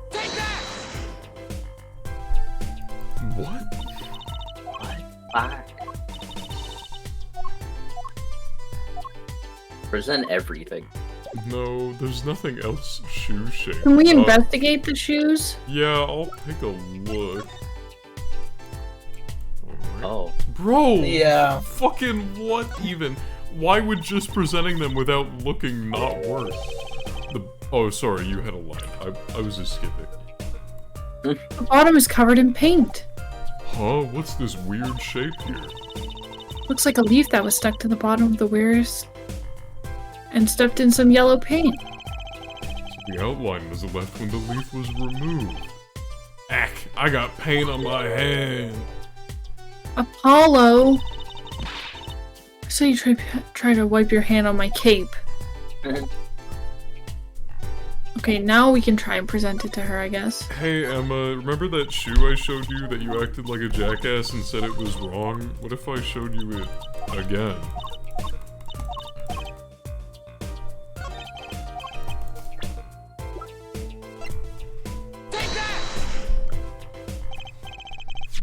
Take that! What? Back. Present everything. No, there's nothing else shoe shaped. Can we investigate the shoes? Yeah, I'll take a look. Alright. Oh. Bro! Yeah. Fucking what even? Why would just presenting them without looking not work? Oh, sorry, you had a line. I was just skipping. The bottom is covered in paint. Huh? What's this weird shape here? Looks like a leaf that was stuck to the bottom of the weirs and stuffed in some yellow paint. So the outline was left when the leaf was removed. Ack, I got paint on my hand. Apollo! So you try to wipe your hand on my cape. Okay, now we can try and present it to her, I guess. Hey Emma, remember that shoe I showed you that you acted like a jackass and said it was wrong? What if I showed you it again?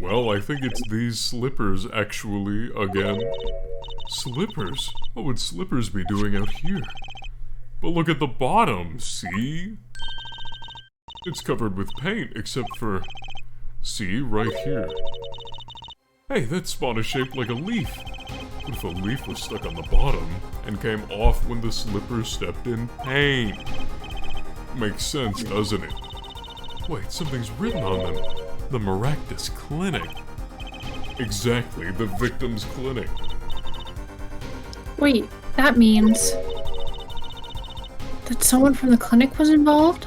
Well, I think it's these slippers, actually, again. Slippers? What would slippers be doing out here? But look at the bottom, see? It's covered with paint, except for... See, right here. Hey, that spot is shaped like a leaf. What if a leaf was stuck on the bottom and came off when the slippers stepped in paint? Makes sense, doesn't it? Wait, something's written on them. The Maractus Clinic. Exactly, the victim's clinic. Wait, that means that someone from the clinic was involved?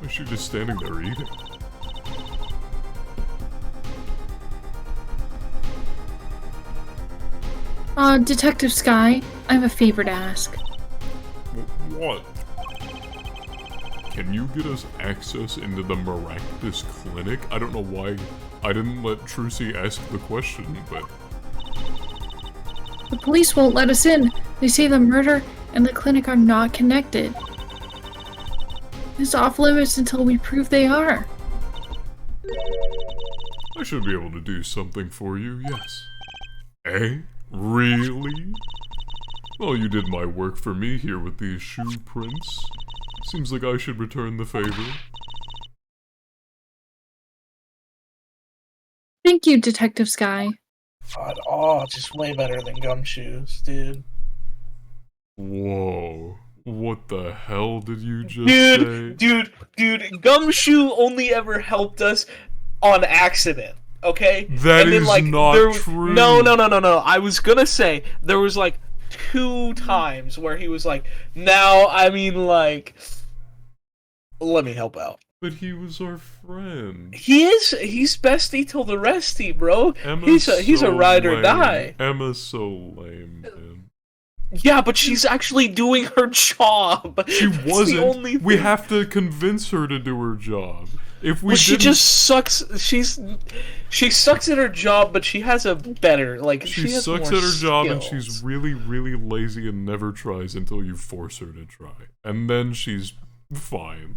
Was she just standing there eating? Detective Sky, I have a favor to ask. What? Can you get us access into the Maractus Clinic? I don't know why I didn't let Trucy ask the question, but... The police won't let us in. They say the murder and the clinic are not connected. It's off limits until we prove they are. I should be able to do something for you, yes. Eh? Really? Well, you did my work for me here with these shoe prints. Seems like I should return the favor. Thank you, Detective Sky. God, oh, just way better than Gumshoes, dude. Whoa. What the hell did you just say? Dude, Gumshoe only ever helped us on accident, okay? That and is then, not true. No. I was gonna say, there was like 2 times where he was like, now, I mean, like, let me help out. But he was our friend. He's bestie till the restie, bro. Emma's He's a so ride or lame. die. Emma's so lame, man. Yeah, but she's actually doing her job. She That's the wasn't. only We thing. have to convince her to do her job. If we Well, she didn't, just sucks. She sucks at her job, but she has a better like. she has sucks more at her job and skills. she's really, really lazy and never tries until you force her to try. And then she's fine.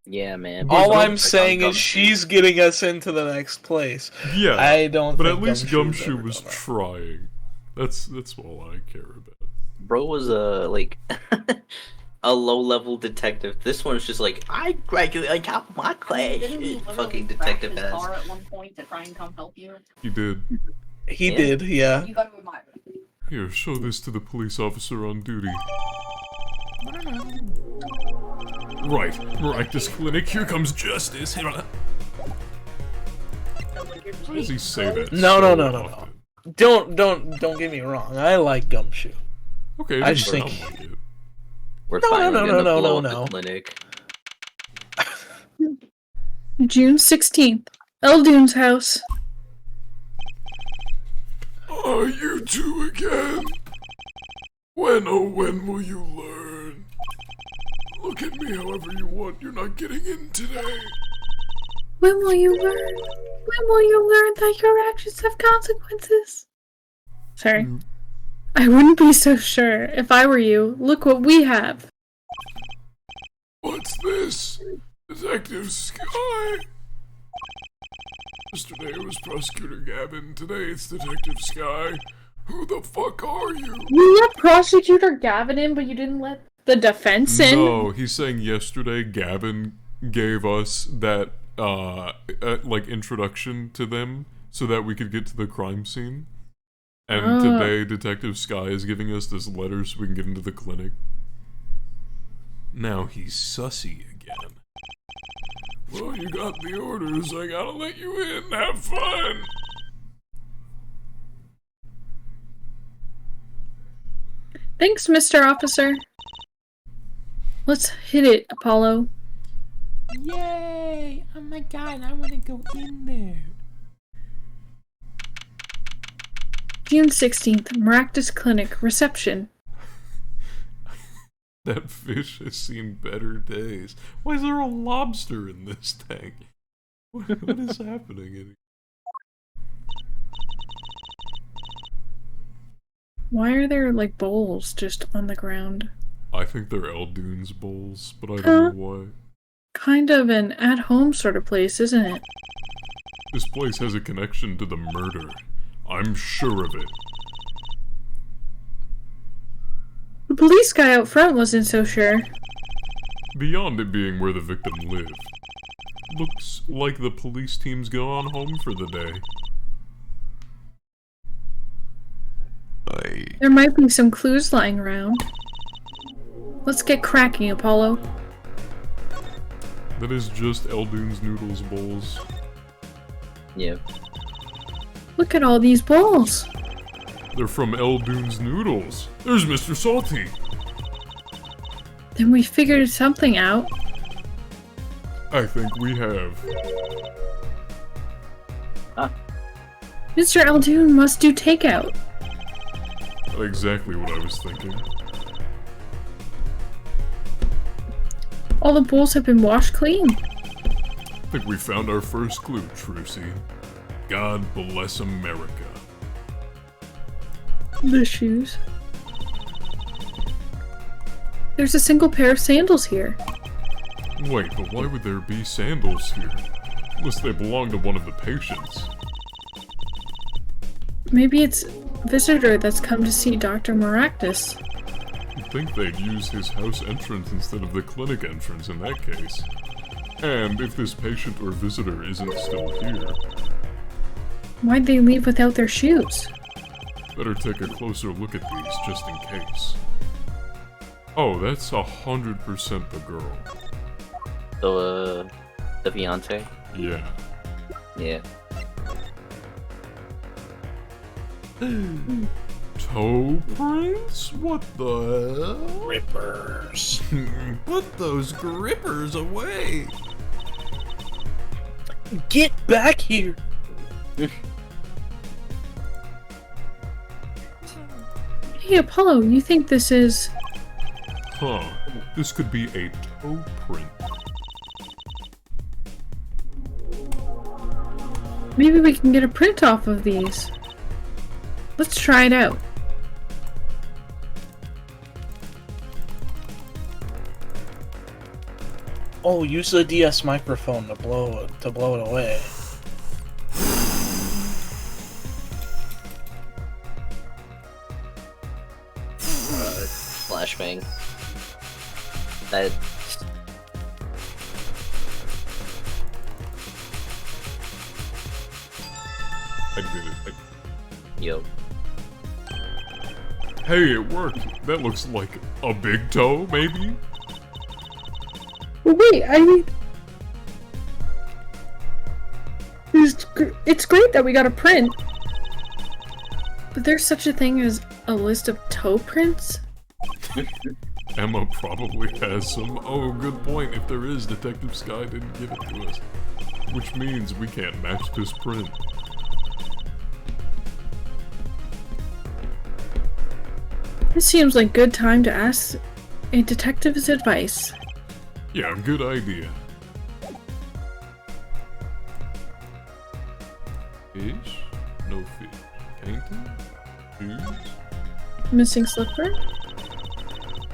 Yeah, man. All I'm Like, saying on is Gumshoe. she's getting us into the next place. Yeah, I don't. but think at least Gumshoe's Gumshoe ever was done that. trying. That's all I care about. Bro was a like a low-level detective. This one's just like, I graduated out of my class. Didn't he literally Fucking crash detective his ass. car at one point to try and come help you? He did. He Yeah. did, yeah. You gotta admire it. Here, show this to the police officer on duty. Right, Maractus Clinic, here comes justice. Why does he say that? No. often? Don't get me wrong. I like Gumshoe. Okay, it I doesn't just think- sound like it. We're No, finally no, gonna no, blow no, up no. the clinic. June 16th. Eldune's house. Are you two again? When, oh when will you learn? Look at me however you want, you're not getting in today. When will you learn? When will you learn that your actions have consequences? Sorry. I wouldn't be so sure. If I were you, look what we have. What's this? Detective Sky? Yesterday it was Prosecutor Gavin, today it's Detective Sky. Who the fuck are you? You let Prosecutor Gavin in, but you didn't let the defense in? No, he's saying yesterday Gavin gave us that, like, introduction to them so that we could get to the crime scene. And today Detective Sky is giving us this letter so we can get into the clinic. Now he's sussy again. Well, you got the orders, I gotta let you in, have fun! Thanks, Mr. Officer. Let's hit it, Apollo. Yay! Oh my god, I want to go in there. June 16th, Maractus Clinic, reception. That fish has seen better days. Why is there a lobster in this tank? What is happening in Why are there, like, bowls just on the ground? I think they're Eldune's bowls, but I don't know why. Kind of an at-home sort of place, isn't it? This place has a connection to the murder. I'm sure of it. The police guy out front wasn't so sure. Beyond it being where the victim lived. Looks like the police team's gone home for the day. There might be some clues lying around. Let's get cracking, Apollo. That is just Eldune's noodles bowls. Yeah. Look at all these bowls. They're from Eldune's noodles. There's Mr. Salty. Then we figured something out. I think we have. Mr. Eldune must do takeout. That's exactly what I was thinking. All the bowls have been washed clean. I think we found our first clue, Trucy. God bless America. The shoes. There's a single pair of sandals here. Wait, but why would there be sandals here? Unless they belong to one of the patients. Maybe it's a visitor that's come to see Dr. Maractus. You'd think they'd use his house entrance instead of the clinic entrance in that case. And if this patient or visitor isn't still here, Why'd they leave without their shoes? Better take a closer look at these, just in case. Oh, that's 100% the girl. The fiance? Yeah. Yeah. Toe prints? What the hell? Rippers. Put those grippers away! Get back here! Hey, Apollo, you think this is... Huh. This could be a toe print. Maybe we can get a print off of these. Let's try it out. Oh, use the DS microphone to blow it away. Flashbang. That. I did it. Yo. Hey, it worked. That looks like a big toe, maybe? Well, wait, I mean... It's great that we got a print. But there's such a thing as a list of toe prints? Emma probably has some. Oh, good point. If there is, Detective Sky didn't give it to us. Which means we can't match this print. This seems like good time to ask a detective's advice. Yeah, good idea. Fish? No fish. Painting? Shoes? Missing slipper?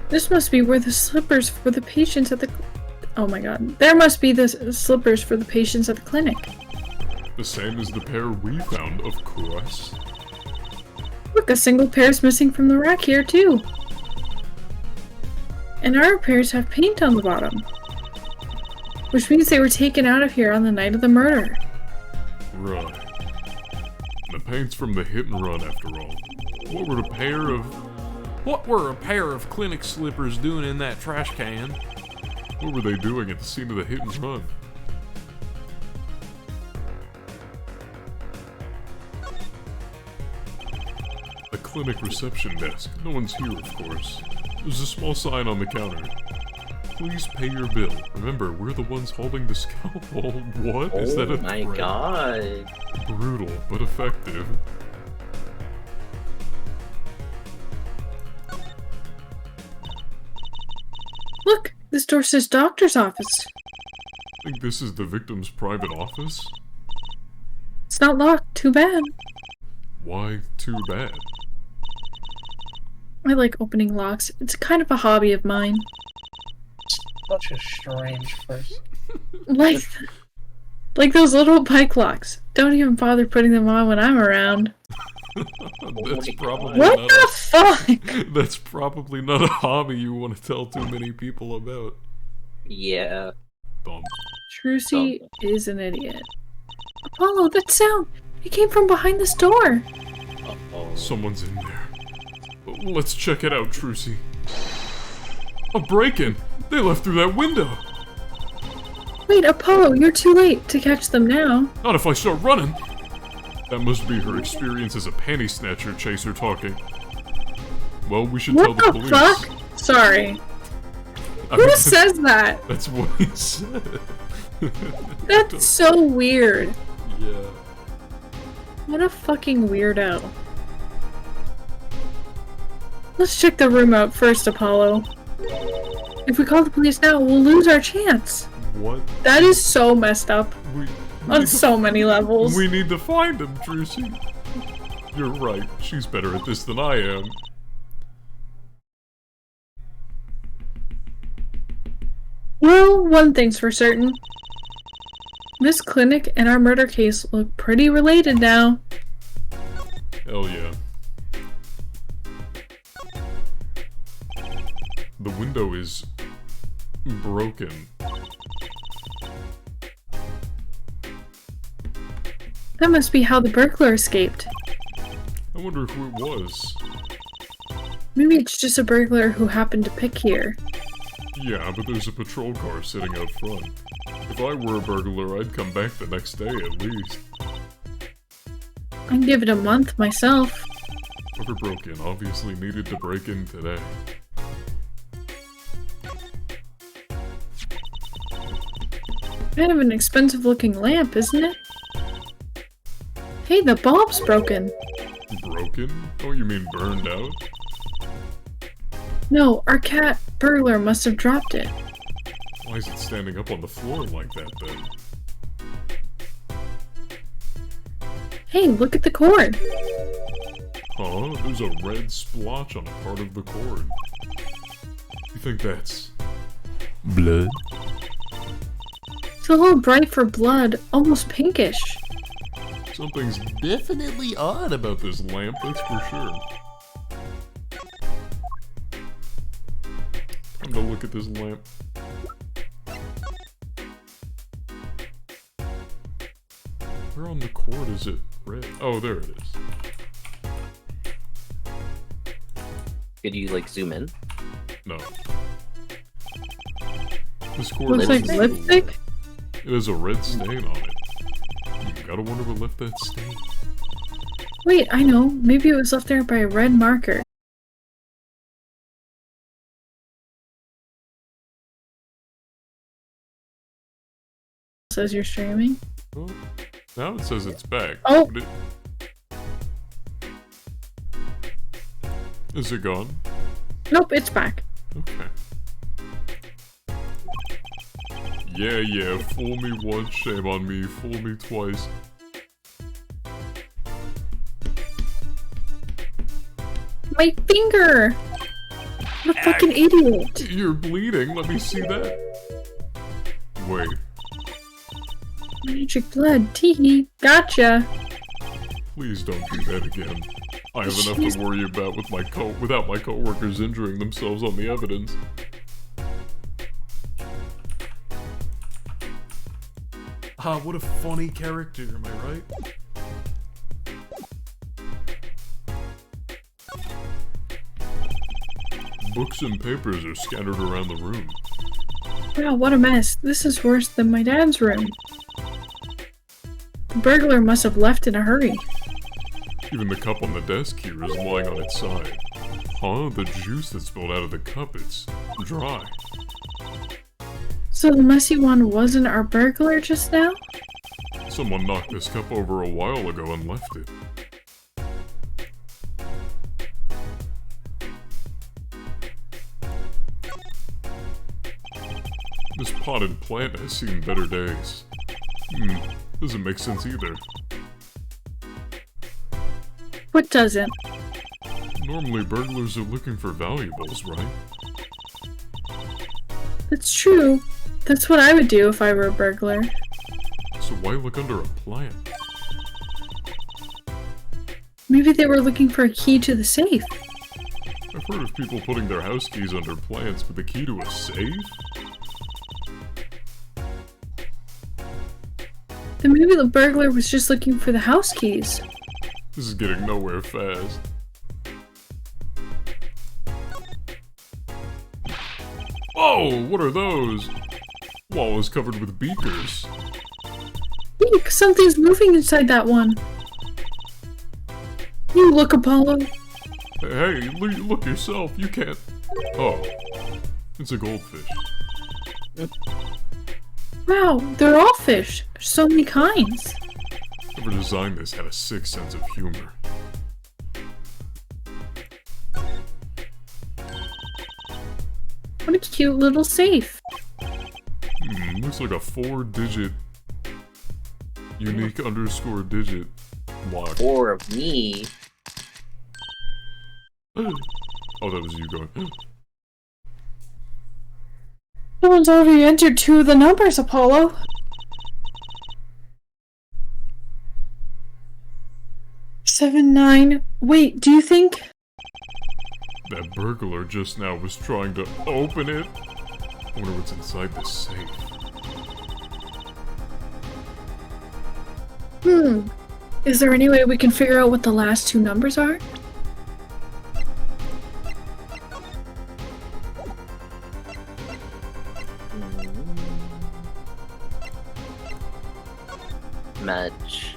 This must be where the slippers for the patients at the... Oh my god. There must be the slippers for the patients at the clinic. The same as the pair we found, of course. Look, a single pair is missing from the rack here too. And our pairs have paint on the bottom. Which means they were taken out of here on the night of the murder. Right. The paint's from the hit and run, after all. What were a pair of clinic slippers doing in that trash can? What were they doing at the scene of the hit and run? The clinic reception desk. No one's here, of course. There's a small sign on the counter. Please pay your bill. Remember, we're the ones holding the scalpel. What? Is that a Oh my threat? god. Brutal, but effective. Look, this door says doctor's office. Think this is the victim's private office? It's not locked, too bad. Why too bad? I like opening locks. It's kind of a hobby of mine. Such a strange person. Like those little bike locks. Don't even bother putting them on when I'm around. That's my probably What not the fuck? That's probably not a hobby you want to tell too many people about. Yeah. Bum. Trucy is an idiot. Apollo, that sound! It came from behind this door! Uh-oh. Someone's in there. Let's check it out, Trucy. A break-in! They left through that window! Wait, Apollo, you're too late to catch them now. Not if I start running! That must be her experience as a panty snatcher chaser talking. Well, we should tell What the the police. fuck? Sorry. I Who mean, says that? That's what he said. That's so weird. Yeah. What a fucking weirdo. Let's check the room out first, Apollo. If we call the police now, we'll lose our chance. What? That is so messed up We on so many levels. We need to find him, Trucy. You're right. She's better at this than I am. Well, one thing's for certain. This clinic and our murder case look pretty related now. Hell yeah. The window is broken. That must be how the burglar escaped. I wonder who it was. Maybe it's just a burglar who happened to pick here. Yeah, but there's a patrol car sitting out front. If I were a burglar, I'd come back the next day at least. I'd give it a month myself. Whoever broke in obviously needed to break in today. Kind of an expensive looking lamp, isn't it? Hey, the bulb's broken. Broken? Oh, you mean burned out? No, our cat burglar must have dropped it. Why is it standing up on the floor like that then? Hey, look at the cord. Huh? There's a red splotch on a part of the cord. You think that's... blood? It's a little bright for blood, almost pinkish. Something's definitely odd about this lamp, that's for sure. Time to look at this lamp. Where on the cord is it red? Oh, there it is. Could you like zoom in? No. This cord Looks like wasn't lipstick? red. It has a red stain on it. You gotta wonder what left that stain. Wait, I know. Maybe it was left there by a red marker. Says you're streaming. Oh, now it says it's back. Oh. But is it gone? Nope, it's back. Okay. Yeah, fool me once, shame on me, fool me twice. My finger! What a fucking idiot! You're bleeding, let me see that. Wait, Magic blood, teehee, gotcha! please don't do that again. I have enough to worry about with without my coworkers injuring themselves on the evidence. Ah, what a funny character, am I right? Books and papers are scattered around the room. Wow, what a mess. This is worse than my dad's room. The burglar must have left in a hurry. Even the cup on the desk here is lying on its side. Huh? The juice that spilled out of the cup, it's dry. So the messy one wasn't our burglar just now? Someone knocked this cup over a while ago and left it. This potted plant has seen better days. Doesn't make sense either. What doesn't? Normally burglars are looking for valuables, right? That's true. That's what I would do if I were a burglar. So why look under a plant? Maybe they were looking for a key to the safe. I've heard of people putting their house keys under plants, but the key to a safe? Then maybe the burglar was just looking for the house keys. This is getting nowhere fast. Whoa! What are those? Wall is covered with beakers. Eek, something's moving inside that one. You look, Apollo. Hey, look yourself, you can't... Oh. It's a goldfish. Wow, they're all fish. There's so many kinds. Whoever designed this had a sick sense of humor. What a cute little safe. Looks like a 4-digit... unique underscore digit lock. Or of me. Oh, that was you going... Someone's already entered 2 of the numbers, Apollo. Seven, 9. Wait, do you think? That burglar just now was trying to open it. I wonder what's inside the safe. Is there any way we can figure out what the last two numbers are? Match.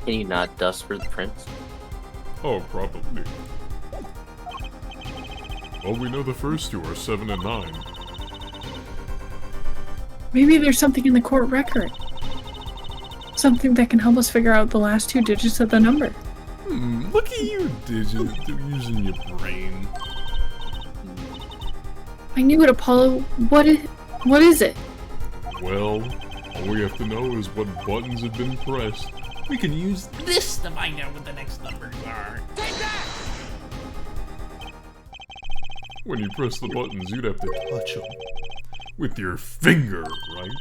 Can you not dust for the prince? Oh, probably. Well, we know the first two are 7 and 9. Maybe there's something in the court record. Something that can help us figure out the last two digits of the number. Look at you, Digit, using your brain. I knew it, Apollo. What is it? Well, all we have to know is what buttons have been pressed. We can use this to find out what the next numbers are. When you press the buttons, you'd have to touch them. With your finger, right?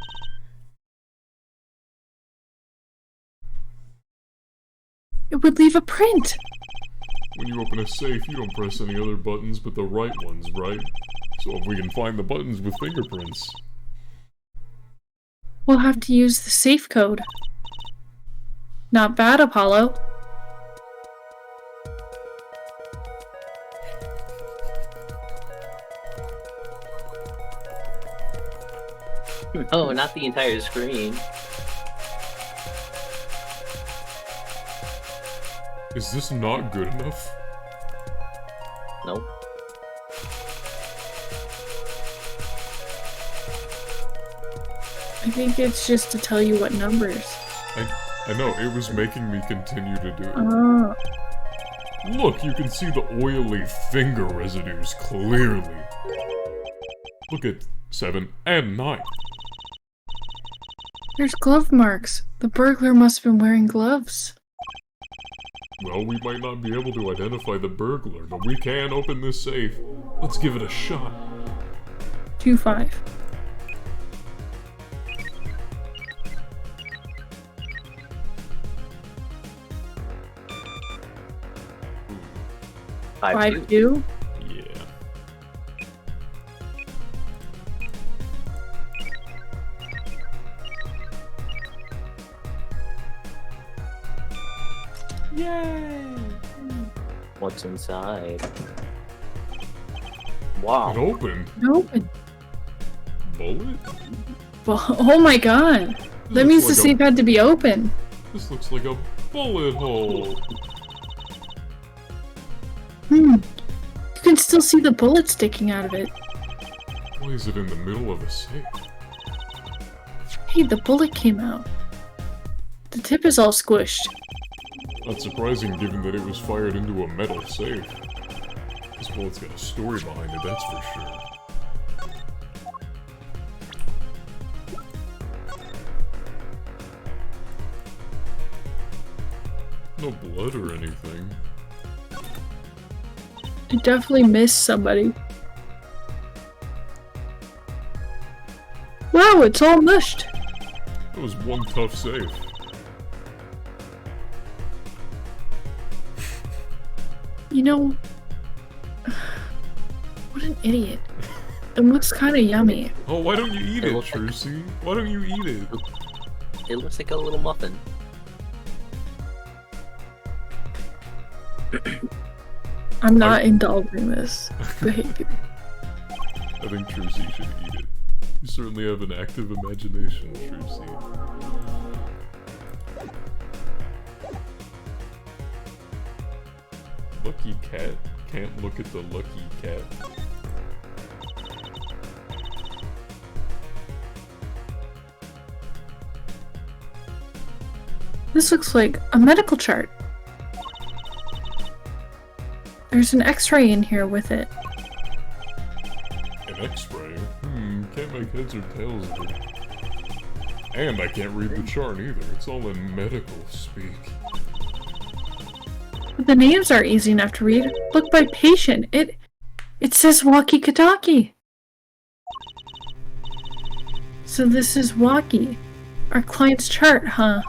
It would leave a print. When you open a safe, you don't press any other buttons but the right ones, right? So if we can find the buttons with fingerprints... We'll have to use the safe code. Not bad, Apollo. No, not the entire screen. Is this not good enough? Nope. I think it's just to tell you what numbers. I know, it was making me continue to do it. Oh. Look, you can see the oily finger residues clearly. Look at 7 and 9. There's glove marks. The burglar must have been wearing gloves. Well, we might not be able to identify the burglar, but we can open this safe. Let's give it a shot. 2-5. Five 5-2. Yeah. What's inside? Wow. It opened. Open. Bullet? Well, oh my god. That means the looks like safe had to be open. This looks like a bullet hole. You can still see the bullet sticking out of it. Why is it in the middle of a safe? Hey, the bullet came out. The tip is all squished. Not surprising given that it was fired into a metal safe. This bullet's got a story behind it, that's for sure. No blood or anything. I definitely missed somebody. Wow, it's all mushed. That was one tough save. You know, what an idiot. It looks kind of yummy. Oh, why don't you eat It it, looks like- Trucy? Why don't you eat it? It looks like a little muffin. I'm not indulging this behavior. I think Trucy should eat it. You certainly have an active imagination, Trucy. Lucky cat can't look at the lucky cat. This looks like a medical chart. There's an x-ray in here with it. An x-ray? Can't make heads or tails of it. And I can't read the chart either. It's all in medical speak. But the names are easy enough to read. Look by patient. It says walkie-talkie. So this is Walkie. Our client's chart, huh?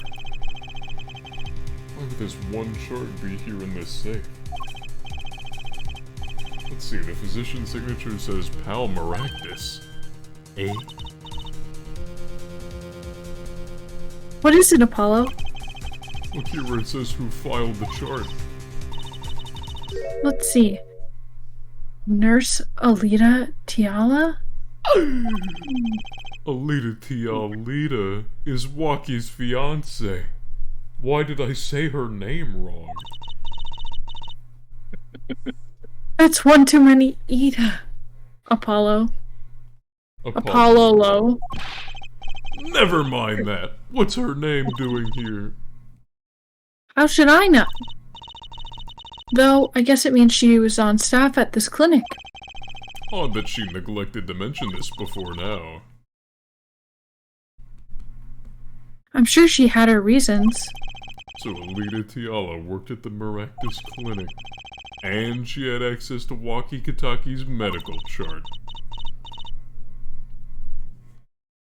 Why would this one chart be here in this safe? Let's see, the physician's signature says Pal Maractus. Eh? What is it, Apollo? Look here where it says who filed the chart. Let's see. Nurse Alita Tiala? Alita Tialita is Waki's fiance. Why did I say her name wrong? That's one too many Ida. Apollo. Apollo Low. Never mind that. What's her name doing here? How should I know? Though, I guess it means she was on staff at this clinic. Odd that she neglected to mention this before now. I'm sure she had her reasons. So Alita Tiala worked at the Maractus Clinic, and she had access to Waki Kataki's medical chart.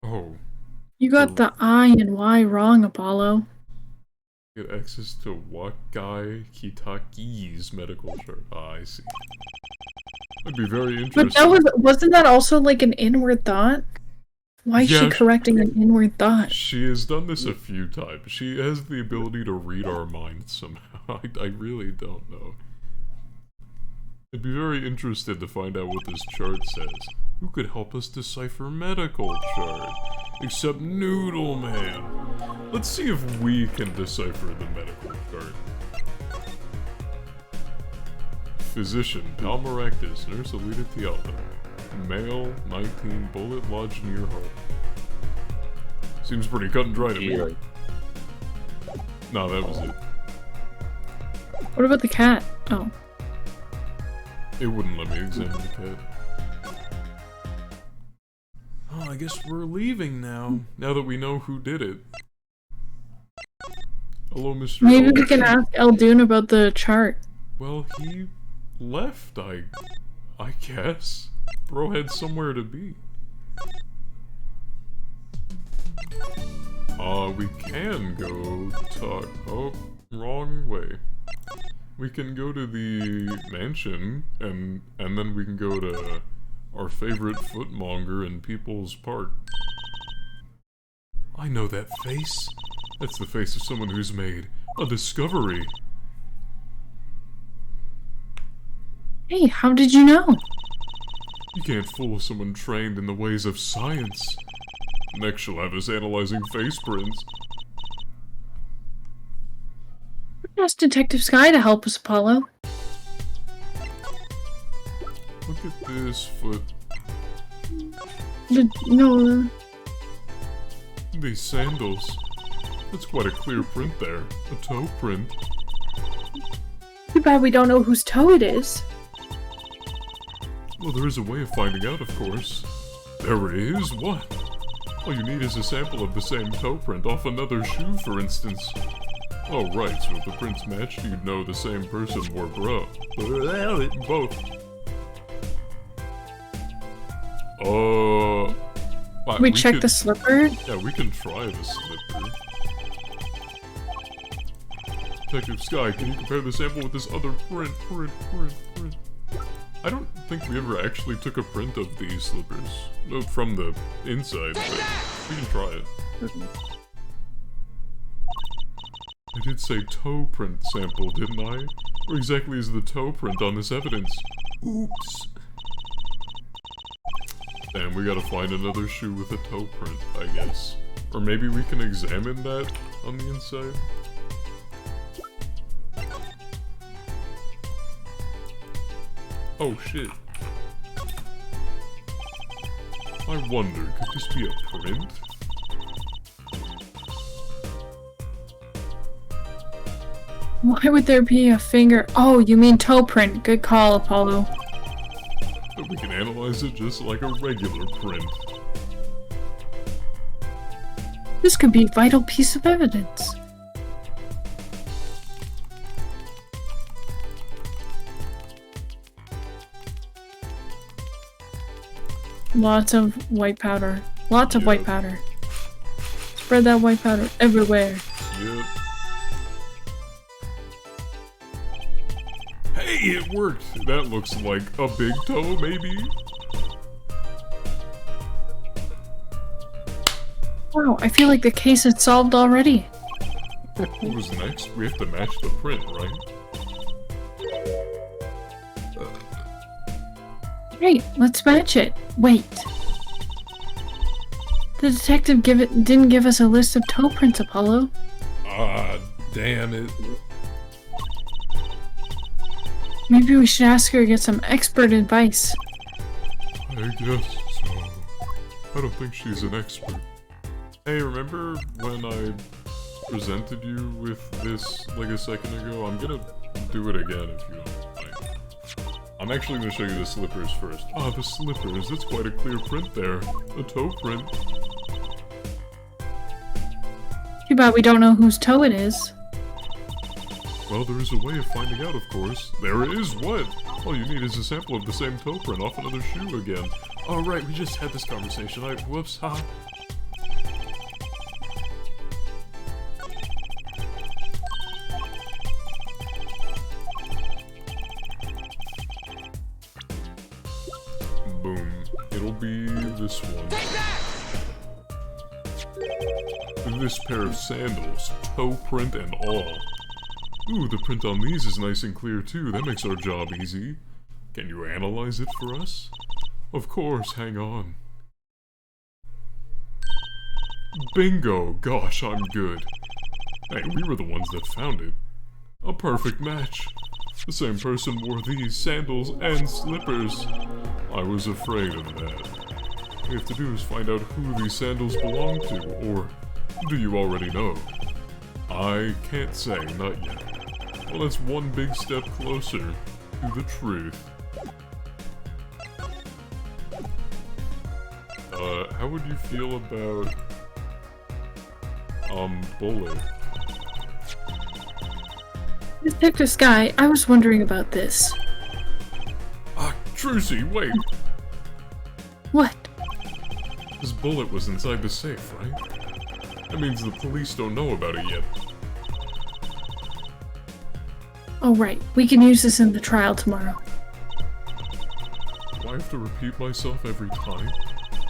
Oh. You got the I and Y wrong, Apollo. Get access to Waki Kitaki's medical chart. Ah, I see. That'd be very interesting. But that wasn't that also like an inward thought? Why is she correcting an inward thought? She has done this a few times. She has the ability to read our minds somehow. I really don't know. I'd be very interested to find out what this chart says. Who could help us decipher medical chart? Except Noodle Man. Let's see if we can decipher the medical chart. Physician, Palmaractus, Nurse Alita Tialta. Male, 19, bullet lodged near heart. Seems pretty cut and dry to me. No, that was it. What about the cat? Oh. It wouldn't let me examine the cat. Oh, I guess we're leaving now. Now that we know who did it. Hello, Mr. Maybe we can ask Eldoon about the chart. Well, he left, I guess. Bro had somewhere to be. We can go talk. Oh, wrong way. We can go to the mansion, and then we can go to our favorite footmonger in People's Park. I know that face. That's the face of someone who's made a discovery. Hey, how did you know? You can't fool someone trained in the ways of science. Next she'll have us analyzing face prints. Ask Detective Sky to help us, Apollo. Look at this foot. No. These sandals. That's quite a clear print there. A toe print. Too bad we don't know whose toe it is. Well, there is a way of finding out, of course. There is? What? All you need is a sample of the same toe print off another shoe, for instance. Oh, right, so if the prints matched, you'd know the same person wore both. We check the slipper? Yeah, we can try the slipper. Detective Sky, can you compare the sample with this other print? I don't think we ever actually took a print of these slippers. From the inside, but we can try it. I did say toe print sample, didn't I? Where exactly is the toe print on this evidence? Oops. Damn, we gotta find another shoe with a toe print, I guess. Or maybe we can examine that on the inside? Oh shit. I wonder, could this be a print? Why would there be a finger? Oh, you mean toe print. Good call, Apollo. But we can analyze it just like a regular print. This could be a vital piece of evidence. Lots of white powder. Lots of white powder. Spread that white powder everywhere. Yep. Hey, it worked! That looks like a big toe, maybe? Wow, I feel like the case is solved already. What was next? We have to match the print, right? Great, let's match it. Wait. The detective didn't give us a list of toe prints, Apollo. Ah, damn it. Maybe we should ask her to get some expert advice. I guess so. I don't think she's an expert. Hey, remember when I presented you with this like a second ago? I'm gonna do it again if you don't mind. I'm actually gonna show you the slippers first. Ah, the slippers. That's quite a clear print there. A toe print. Too bad we don't know whose toe it is. Well, there is a way of finding out, of course. There is what? All you need is a sample of the same toe print off another shoe again. Oh, right, we just had this conversation. Whoops, ha. Boom. It'll be this one. This pair of sandals, toe print and all. Ooh, the print on these is nice and clear too. That makes our job easy. Can you analyze it for us? Of course, hang on. Bingo! Gosh, I'm good. Hey, we were the ones that found it. A perfect match. The same person wore these sandals and slippers. I was afraid of that. All we have to do is find out who these sandals belong to, or do you already know? I can't say, not yet. Well, that's one big step closer to the truth. How would you feel about, Bullet? Detective Sky, I was wondering about this. Ah, Trucy, wait! What? This bullet was inside the safe, right? That means the police don't know about it yet. Oh right, we can use this in the trial tomorrow. Do I have to repeat myself every time?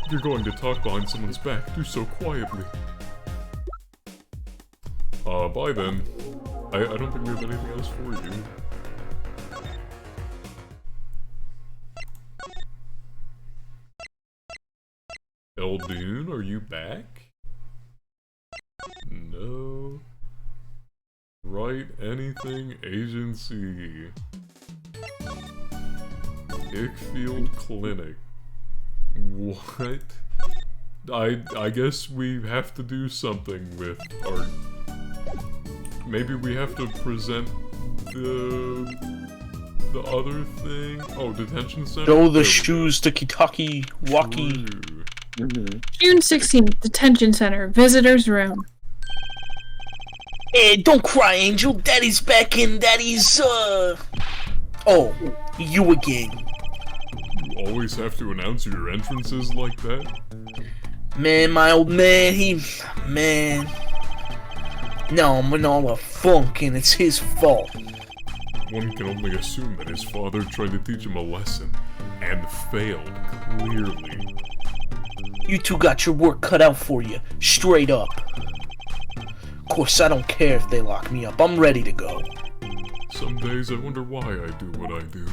If you're going to talk behind someone's back, do so quietly. Bye then. I don't think we have anything else for you. Eldoon, are you back? No. Write anything agency. Ickfield Clinic. What? I guess we have to do something with our... Maybe we have to present the other thing? Oh, detention center? Show the There we shoes to Kitaki go. Waki. True. June 16th, Detention Center, Visitor's Room. Hey, don't cry, Angel. Daddy's back in. Daddy's, Oh, you again. You always have to announce your entrances like that? Man, my old man, Man. Now I'm in all a funk, and it's his fault. One can only assume that his father tried to teach him a lesson, and failed, clearly. You two got your work cut out for you, straight up. Of course, I don't care if they lock me up. I'm ready to go. Some days I wonder why I do what I do.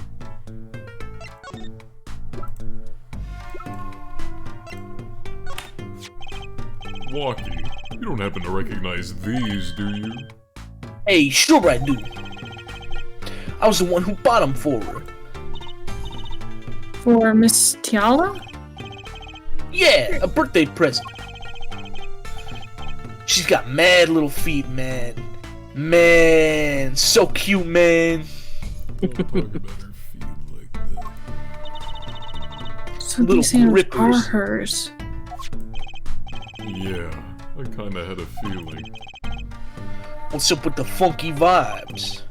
Walkie, you don't happen to recognize these, do you? Hey, sure I do. I was the one who bought them for her. For Miss Tiala? Yeah, a birthday present. She's got mad little feet, man. Man, so cute, man. Don't talk about her feet like that. So Little these sandals are grippers. hers. Yeah, I kinda had a feeling. What's up with the funky vibes?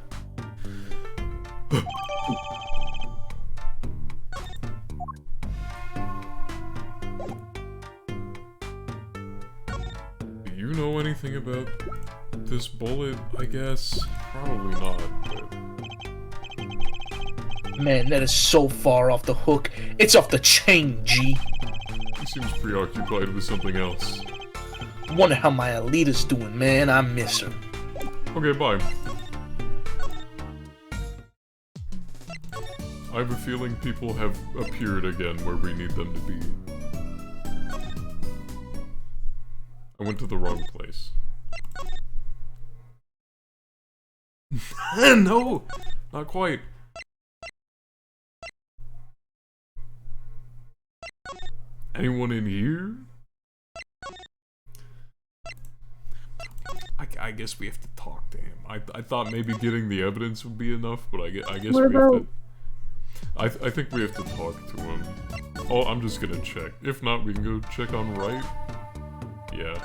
Do you know anything about this bullet, I guess? Probably not, but... Man, that is so far off the hook. It's off the chain, G. He seems preoccupied with something else. Wonder how my Alita's doing, man. I miss her. Okay, bye. I have a feeling people have appeared again where we need them to be. I went to the wrong place. No, not quite. Anyone in here? I guess we have to talk to him. I thought maybe getting the evidence would be enough, but I guess What we have about- to... I think we have to talk to him. Oh, I'm just gonna check. If not, we can go check on right. Yeah.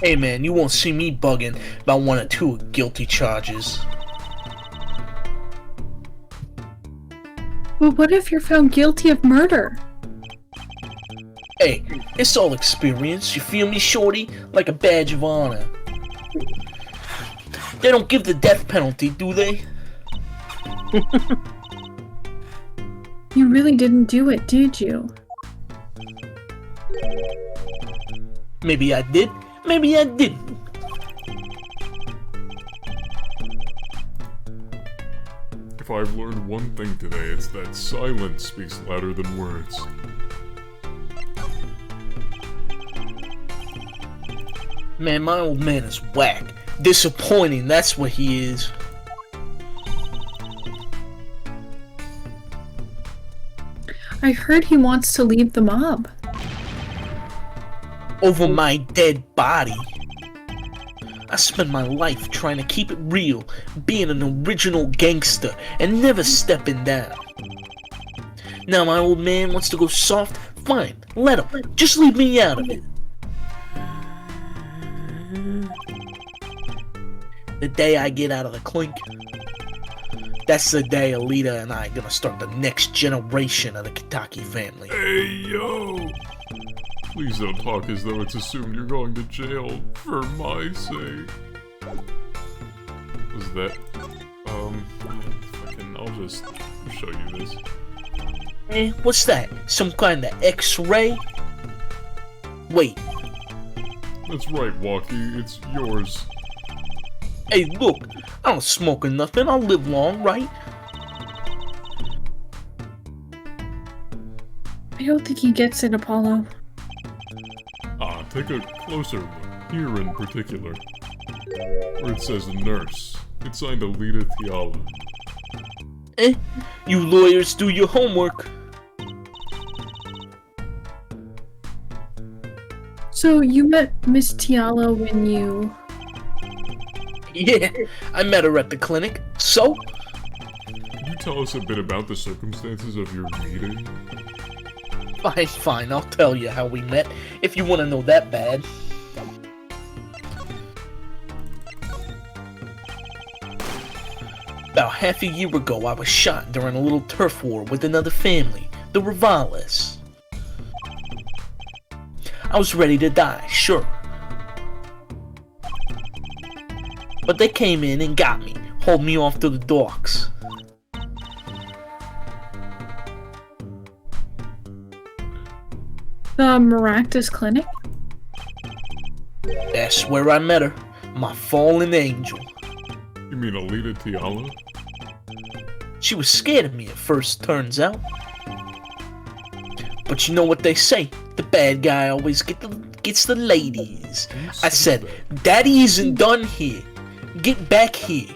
Hey man, you won't see me bugging about 1 or 2 guilty charges. But what if you're found guilty of murder? Hey, it's all experience, you feel me, shorty? Like a badge of honor. They don't give the death penalty, do they? You really didn't do it, did you? Maybe I did, maybe I didn't. If I've learned one thing today, it's that silence speaks louder than words. Man, my old man is whack. Disappointing, that's what he is. I heard he wants to leave the mob. Over my dead body. I spent my life trying to keep it real, being an original gangster, and never stepping down. Now my old man wants to go soft? Fine, let him. Just leave me out of it. The day I get out of the clink, that's the day Alita and I are gonna start the next generation of the Kitaki family. Hey, yo! Please don't talk as though it's assumed you're going to jail for my sake. Was that... fucking... I'll just show you this. Eh, what's that? Some kind of X-ray? Wait, That's right, Walkie. It's yours. hey look, I don't smoke or nothing, I'll live long, right? I don't think he gets it, Apollo. Ah, take a closer look. Here in particular. Where it says nurse. It's signed Alita Tiala. Eh, you lawyers do your homework. So you met Miss Tiala when you... Yeah, I met her at the clinic, so? Could you tell us a bit about the circumstances of your meeting? Fine, I'll tell you how we met, if you want to know that bad. About half a year ago, I was shot during a little turf war with another family, the Rivales. I was ready to die, sure. But they came in and got me, hauled me off to the docks. The Maractus Clinic? That's where I met her, my fallen angel. You mean Alita Tiala? She was scared of me at first, turns out. But you know what they say, the bad guy always gets the ladies. I said, Daddy isn't done here. Get back here.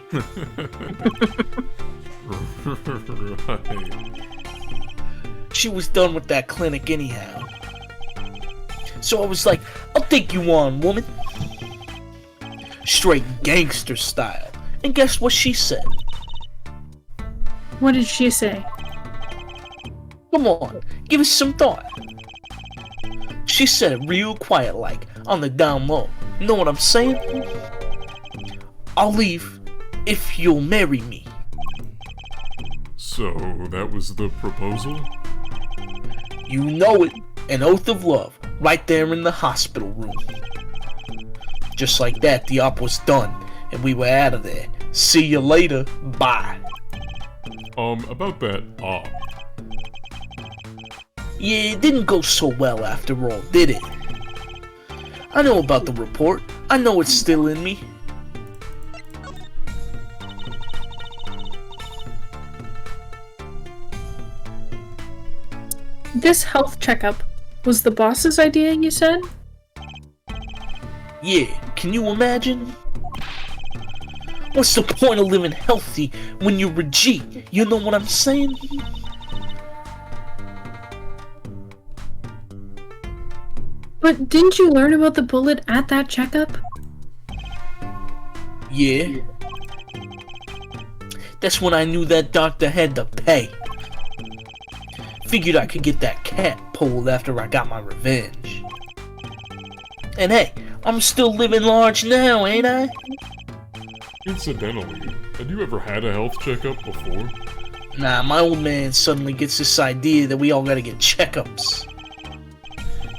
Right. She was done with that clinic anyhow. So I was like, I'll take you on, woman. Straight gangster style. And guess what she said? What did she say? Come on, give us some thought. She said it real quiet like, on the down low. Know what I'm saying? I'll leave if you'll marry me. So, that was the proposal? You know it, an oath of love, right there in the hospital room. Just like that, the op was done, and we were out of there. See you later, bye. About that op. Yeah, it didn't go so well after all, did it? I know about the report. I know it's still in me. This health checkup was the boss's idea, you said? Yeah, can you imagine? What's the point of living healthy when you're a G? You know what I'm saying? But didn't you learn about the bullet at that checkup? Yeah. That's when I knew that doctor had to pay. Figured I could get that cat pulled after I got my revenge. And hey, I'm still living large now, ain't I? Incidentally, had you ever had a health checkup before? Nah, my old man suddenly gets this idea that we all gotta get checkups.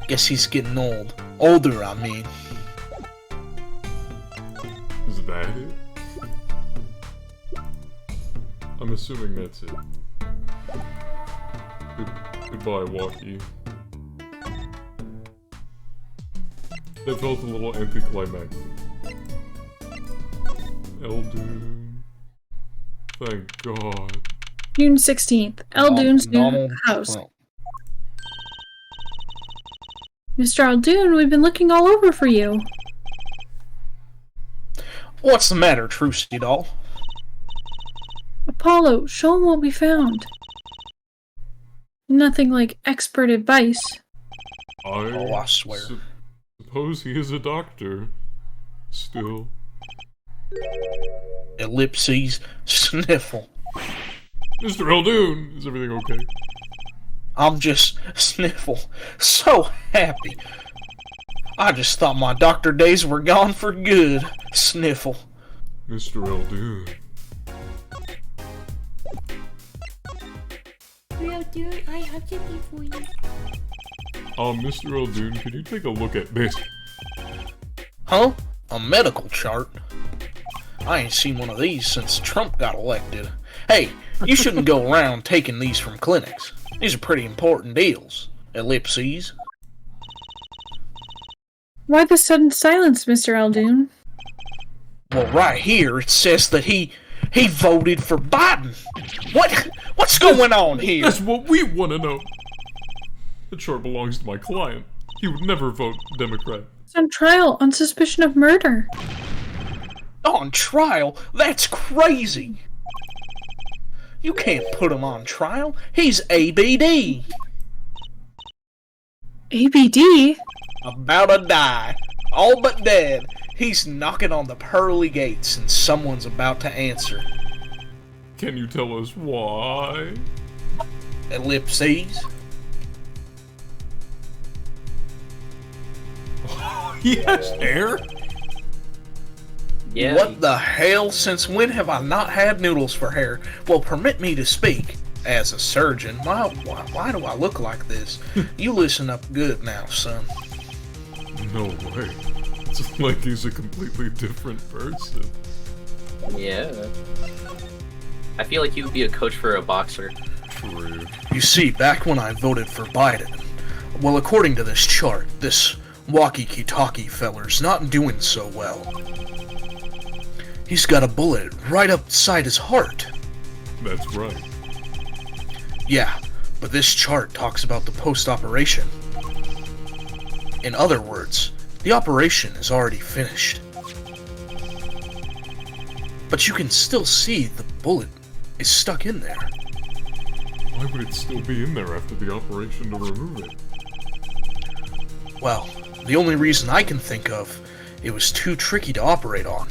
Guess he's getting old. Older, I mean. Is that it? I'm assuming that's it. Goodbye, Walkie. That felt a little anticlimactic. Eldoon. Thank God. June 16th. Eldoon's new Donald house. Trump. Mr. Eldoon, we've been looking all over for you. What's the matter, Trucy doll? Apollo, show him what we found. Nothing like expert advice. I swear. Suppose he is a doctor. Still. Ellipses, sniffle. Mr. Eldoon, is everything okay? I'm just sniffle. So happy. I just thought my doctor days were gone for good. Sniffle. Mr. Eldoon. Well, dude, I have something for you. Mr. Eldoon, could you take a look at this? Huh? A medical chart? I ain't seen one of these since Trump got elected. Hey, you shouldn't go around taking these from clinics. These are pretty important deals. Ellipses. Why the sudden silence, Mr. Eldoon? Well, right here it says that he voted for Biden. What's going on here? That's what we want to know. The chart belongs to my client. He would never vote Democrat. He's on trial on suspicion of murder. On trial? That's crazy. You can't put him on trial. He's ABD. ABD? About to die. All but dead. He's knocking on the pearly gates and someone's about to answer. Can you tell us why? Ellipses. He has hair? Yeah. What the hell? Since when have I not had noodles for hair? Well, permit me to speak. As a surgeon, why do I look like this? You listen up good now, son. No way. It's like he's a completely different person. Yeah. I feel like you would be a coach for a boxer. True. You see, back when I voted for Biden, well, according to this chart, this walkie-talkie feller's not doing so well. He's got a bullet right upside his heart. That's right. Yeah, but this chart talks about the post-operation. In other words, the operation is already finished. But you can still see the bullet is stuck in there. Why would it still be in there after the operation to remove it? Well, the only reason I can think of, it was too tricky to operate on.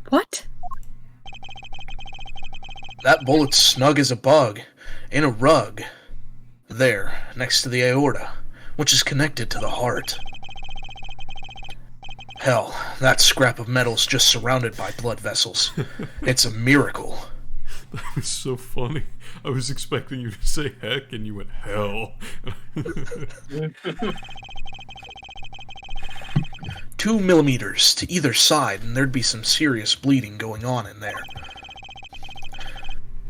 What? That bullet's snug as a bug, in a rug. There, next to the aorta, which is connected to the heart. Hell, that scrap of metal's just surrounded by blood vessels. It's a miracle. That was so funny. I was expecting you to say heck and you went hell. 2 millimeters to either side, and there'd be some serious bleeding going on in there.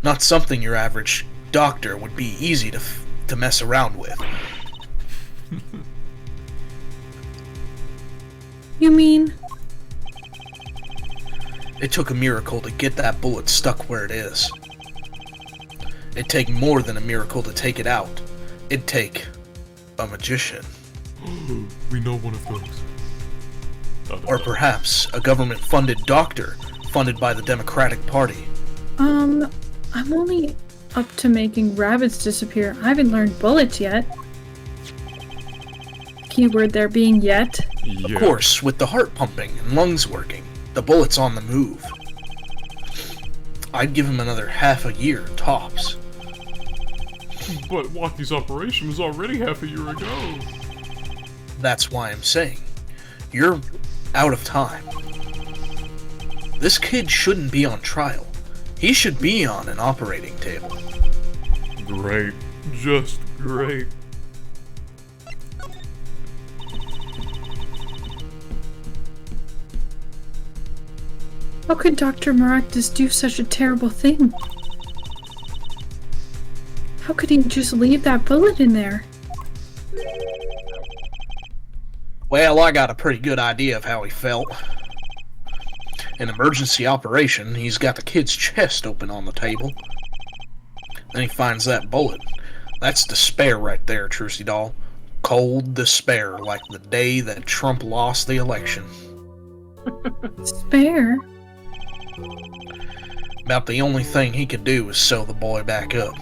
Not something your average doctor would be easy to mess around with. You mean? It took a miracle to get that bullet stuck where it is. It'd take more than a miracle to take it out. It'd take a magician. We know one of those. Or perhaps a government-funded doctor, funded by the Democratic Party. I'm only up to making rabbits disappear. I haven't learned bullets yet. Keyword there being yet. Of course, with the heart pumping and lungs working, the bullet's on the move. I'd give him another half a year, tops. But Walkie's operation was already half a year ago. That's why I'm saying, you're out of time. This kid shouldn't be on trial. He should be on an operating table. Great. Just great. How could Dr. Maractus do such a terrible thing? How could he just leave that bullet in there? Well, I got a pretty good idea of how he felt. In emergency operation, he's got the kid's chest open on the table. Then he finds that bullet. That's despair right there, Trucy Doll. Cold despair, like the day that Trump lost the election. Spare? About the only thing he could do was sew the boy back up.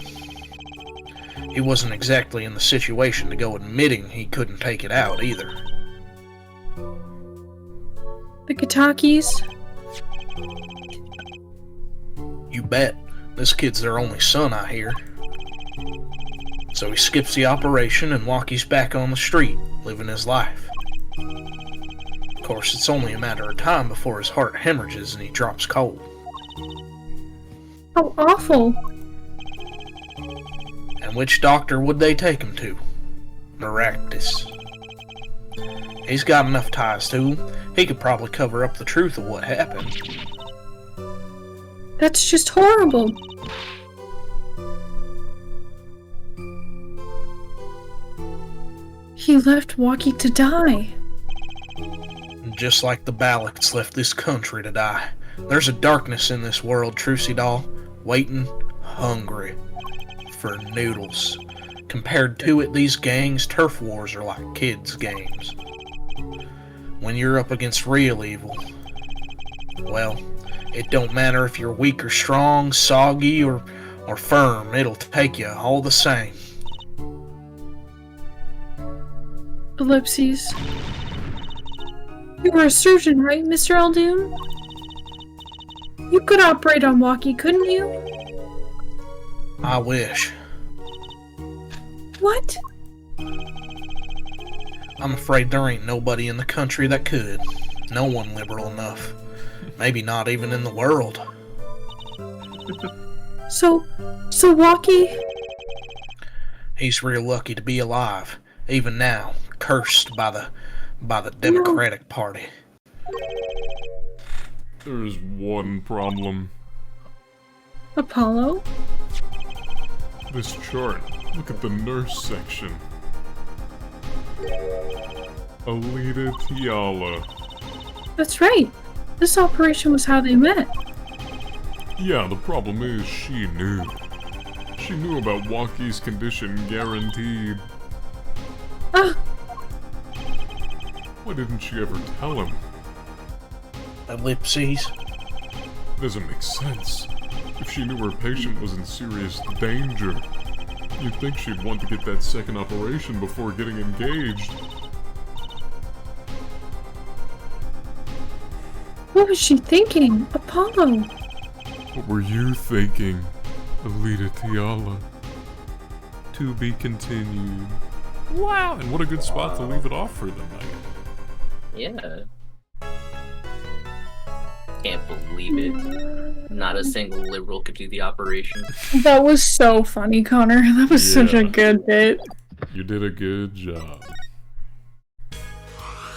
He wasn't exactly in the situation to go admitting he couldn't take it out either. The Katakis? You bet. This kid's their only son, I hear. So he skips the operation and Walkie's back on the street, living his life. Of course, it's only a matter of time before his heart hemorrhages and he drops cold. How awful! And which doctor would they take him to? Maractus. He's got enough ties to him, he could probably cover up the truth of what happened. That's just horrible! He left Walkie to die. Just like the Balaks left this country to die. There's a darkness in this world, Trucy Doll, waiting, hungry, for noodles. Compared to it, these gangs' turf wars are like kids' games. When you're up against real evil, well, it don't matter if you're weak or strong, soggy or firm, it'll take you all the same. Ellipses. You were a surgeon, right, Mr. Aldoon? You could operate on Walkie, couldn't you? I wish. What? I'm afraid there ain't nobody in the country that could. No one liberal enough. Maybe not even in the world. So Walkie? He's real lucky to be alive, even now, cursed by the Democratic Party. There's one problem. Apollo? This chart. Look at the nurse section. Alita Tiala. That's right. This operation was how they met. Yeah, the problem is she knew. She knew about Walkie's condition, guaranteed. Ah, Why didn't she ever tell him? Ellipses. Doesn't make sense. If she knew her patient was in serious danger, you'd think she'd want to get that second operation before getting engaged. what was she thinking? Apollo. What were you thinking, Alita Tiala? To be continued. Wow, and what a good spot to leave it off for the night. Yeah. Can't believe it. Not a single liberal could do the operation. That was so funny, Connor. That was such a Yeah. good bit. You did a good job.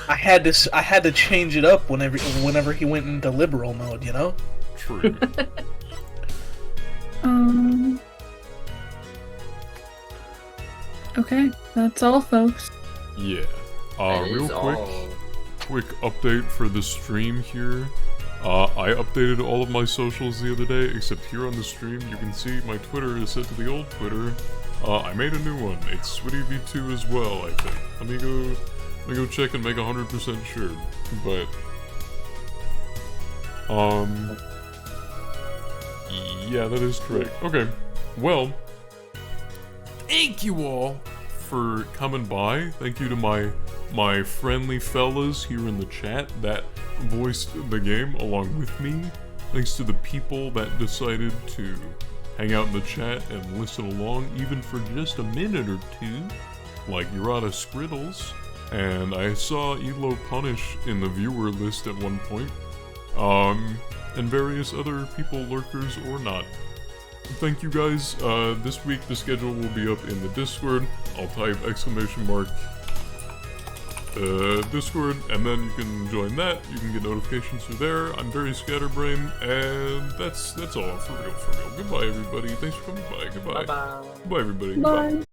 I had to change it up whenever he went into liberal mode, you know? True. Okay, that's all, folks. Yeah. That Real is quick, all. quick update for the stream here. I updated all of my socials the other day, except here on the stream, you can see my Twitter is set to the old Twitter. I made a new one. It's SwittyV2 as well, I think. Let me go check and make 100% sure. But, yeah, that is correct. Okay, well, thank you all for coming by. Thank you to my friendly fellas here in the chat that voiced the game along with me. Thanks to the people that decided to hang out in the chat and listen along even for just a minute or two, like Urata Scriddles, and I saw Elo Punish in the viewer list at one point, and various other people, lurkers or not. Thank you guys. This week the schedule will be up in the Discord. I'll type !! Discord, and then you can join that. You can get notifications through there. I'm very scatterbrained, and that's all for real. Goodbye, everybody. Thanks for coming by. Goodbye. Bye-bye. Goodbye, everybody. Bye. Goodbye.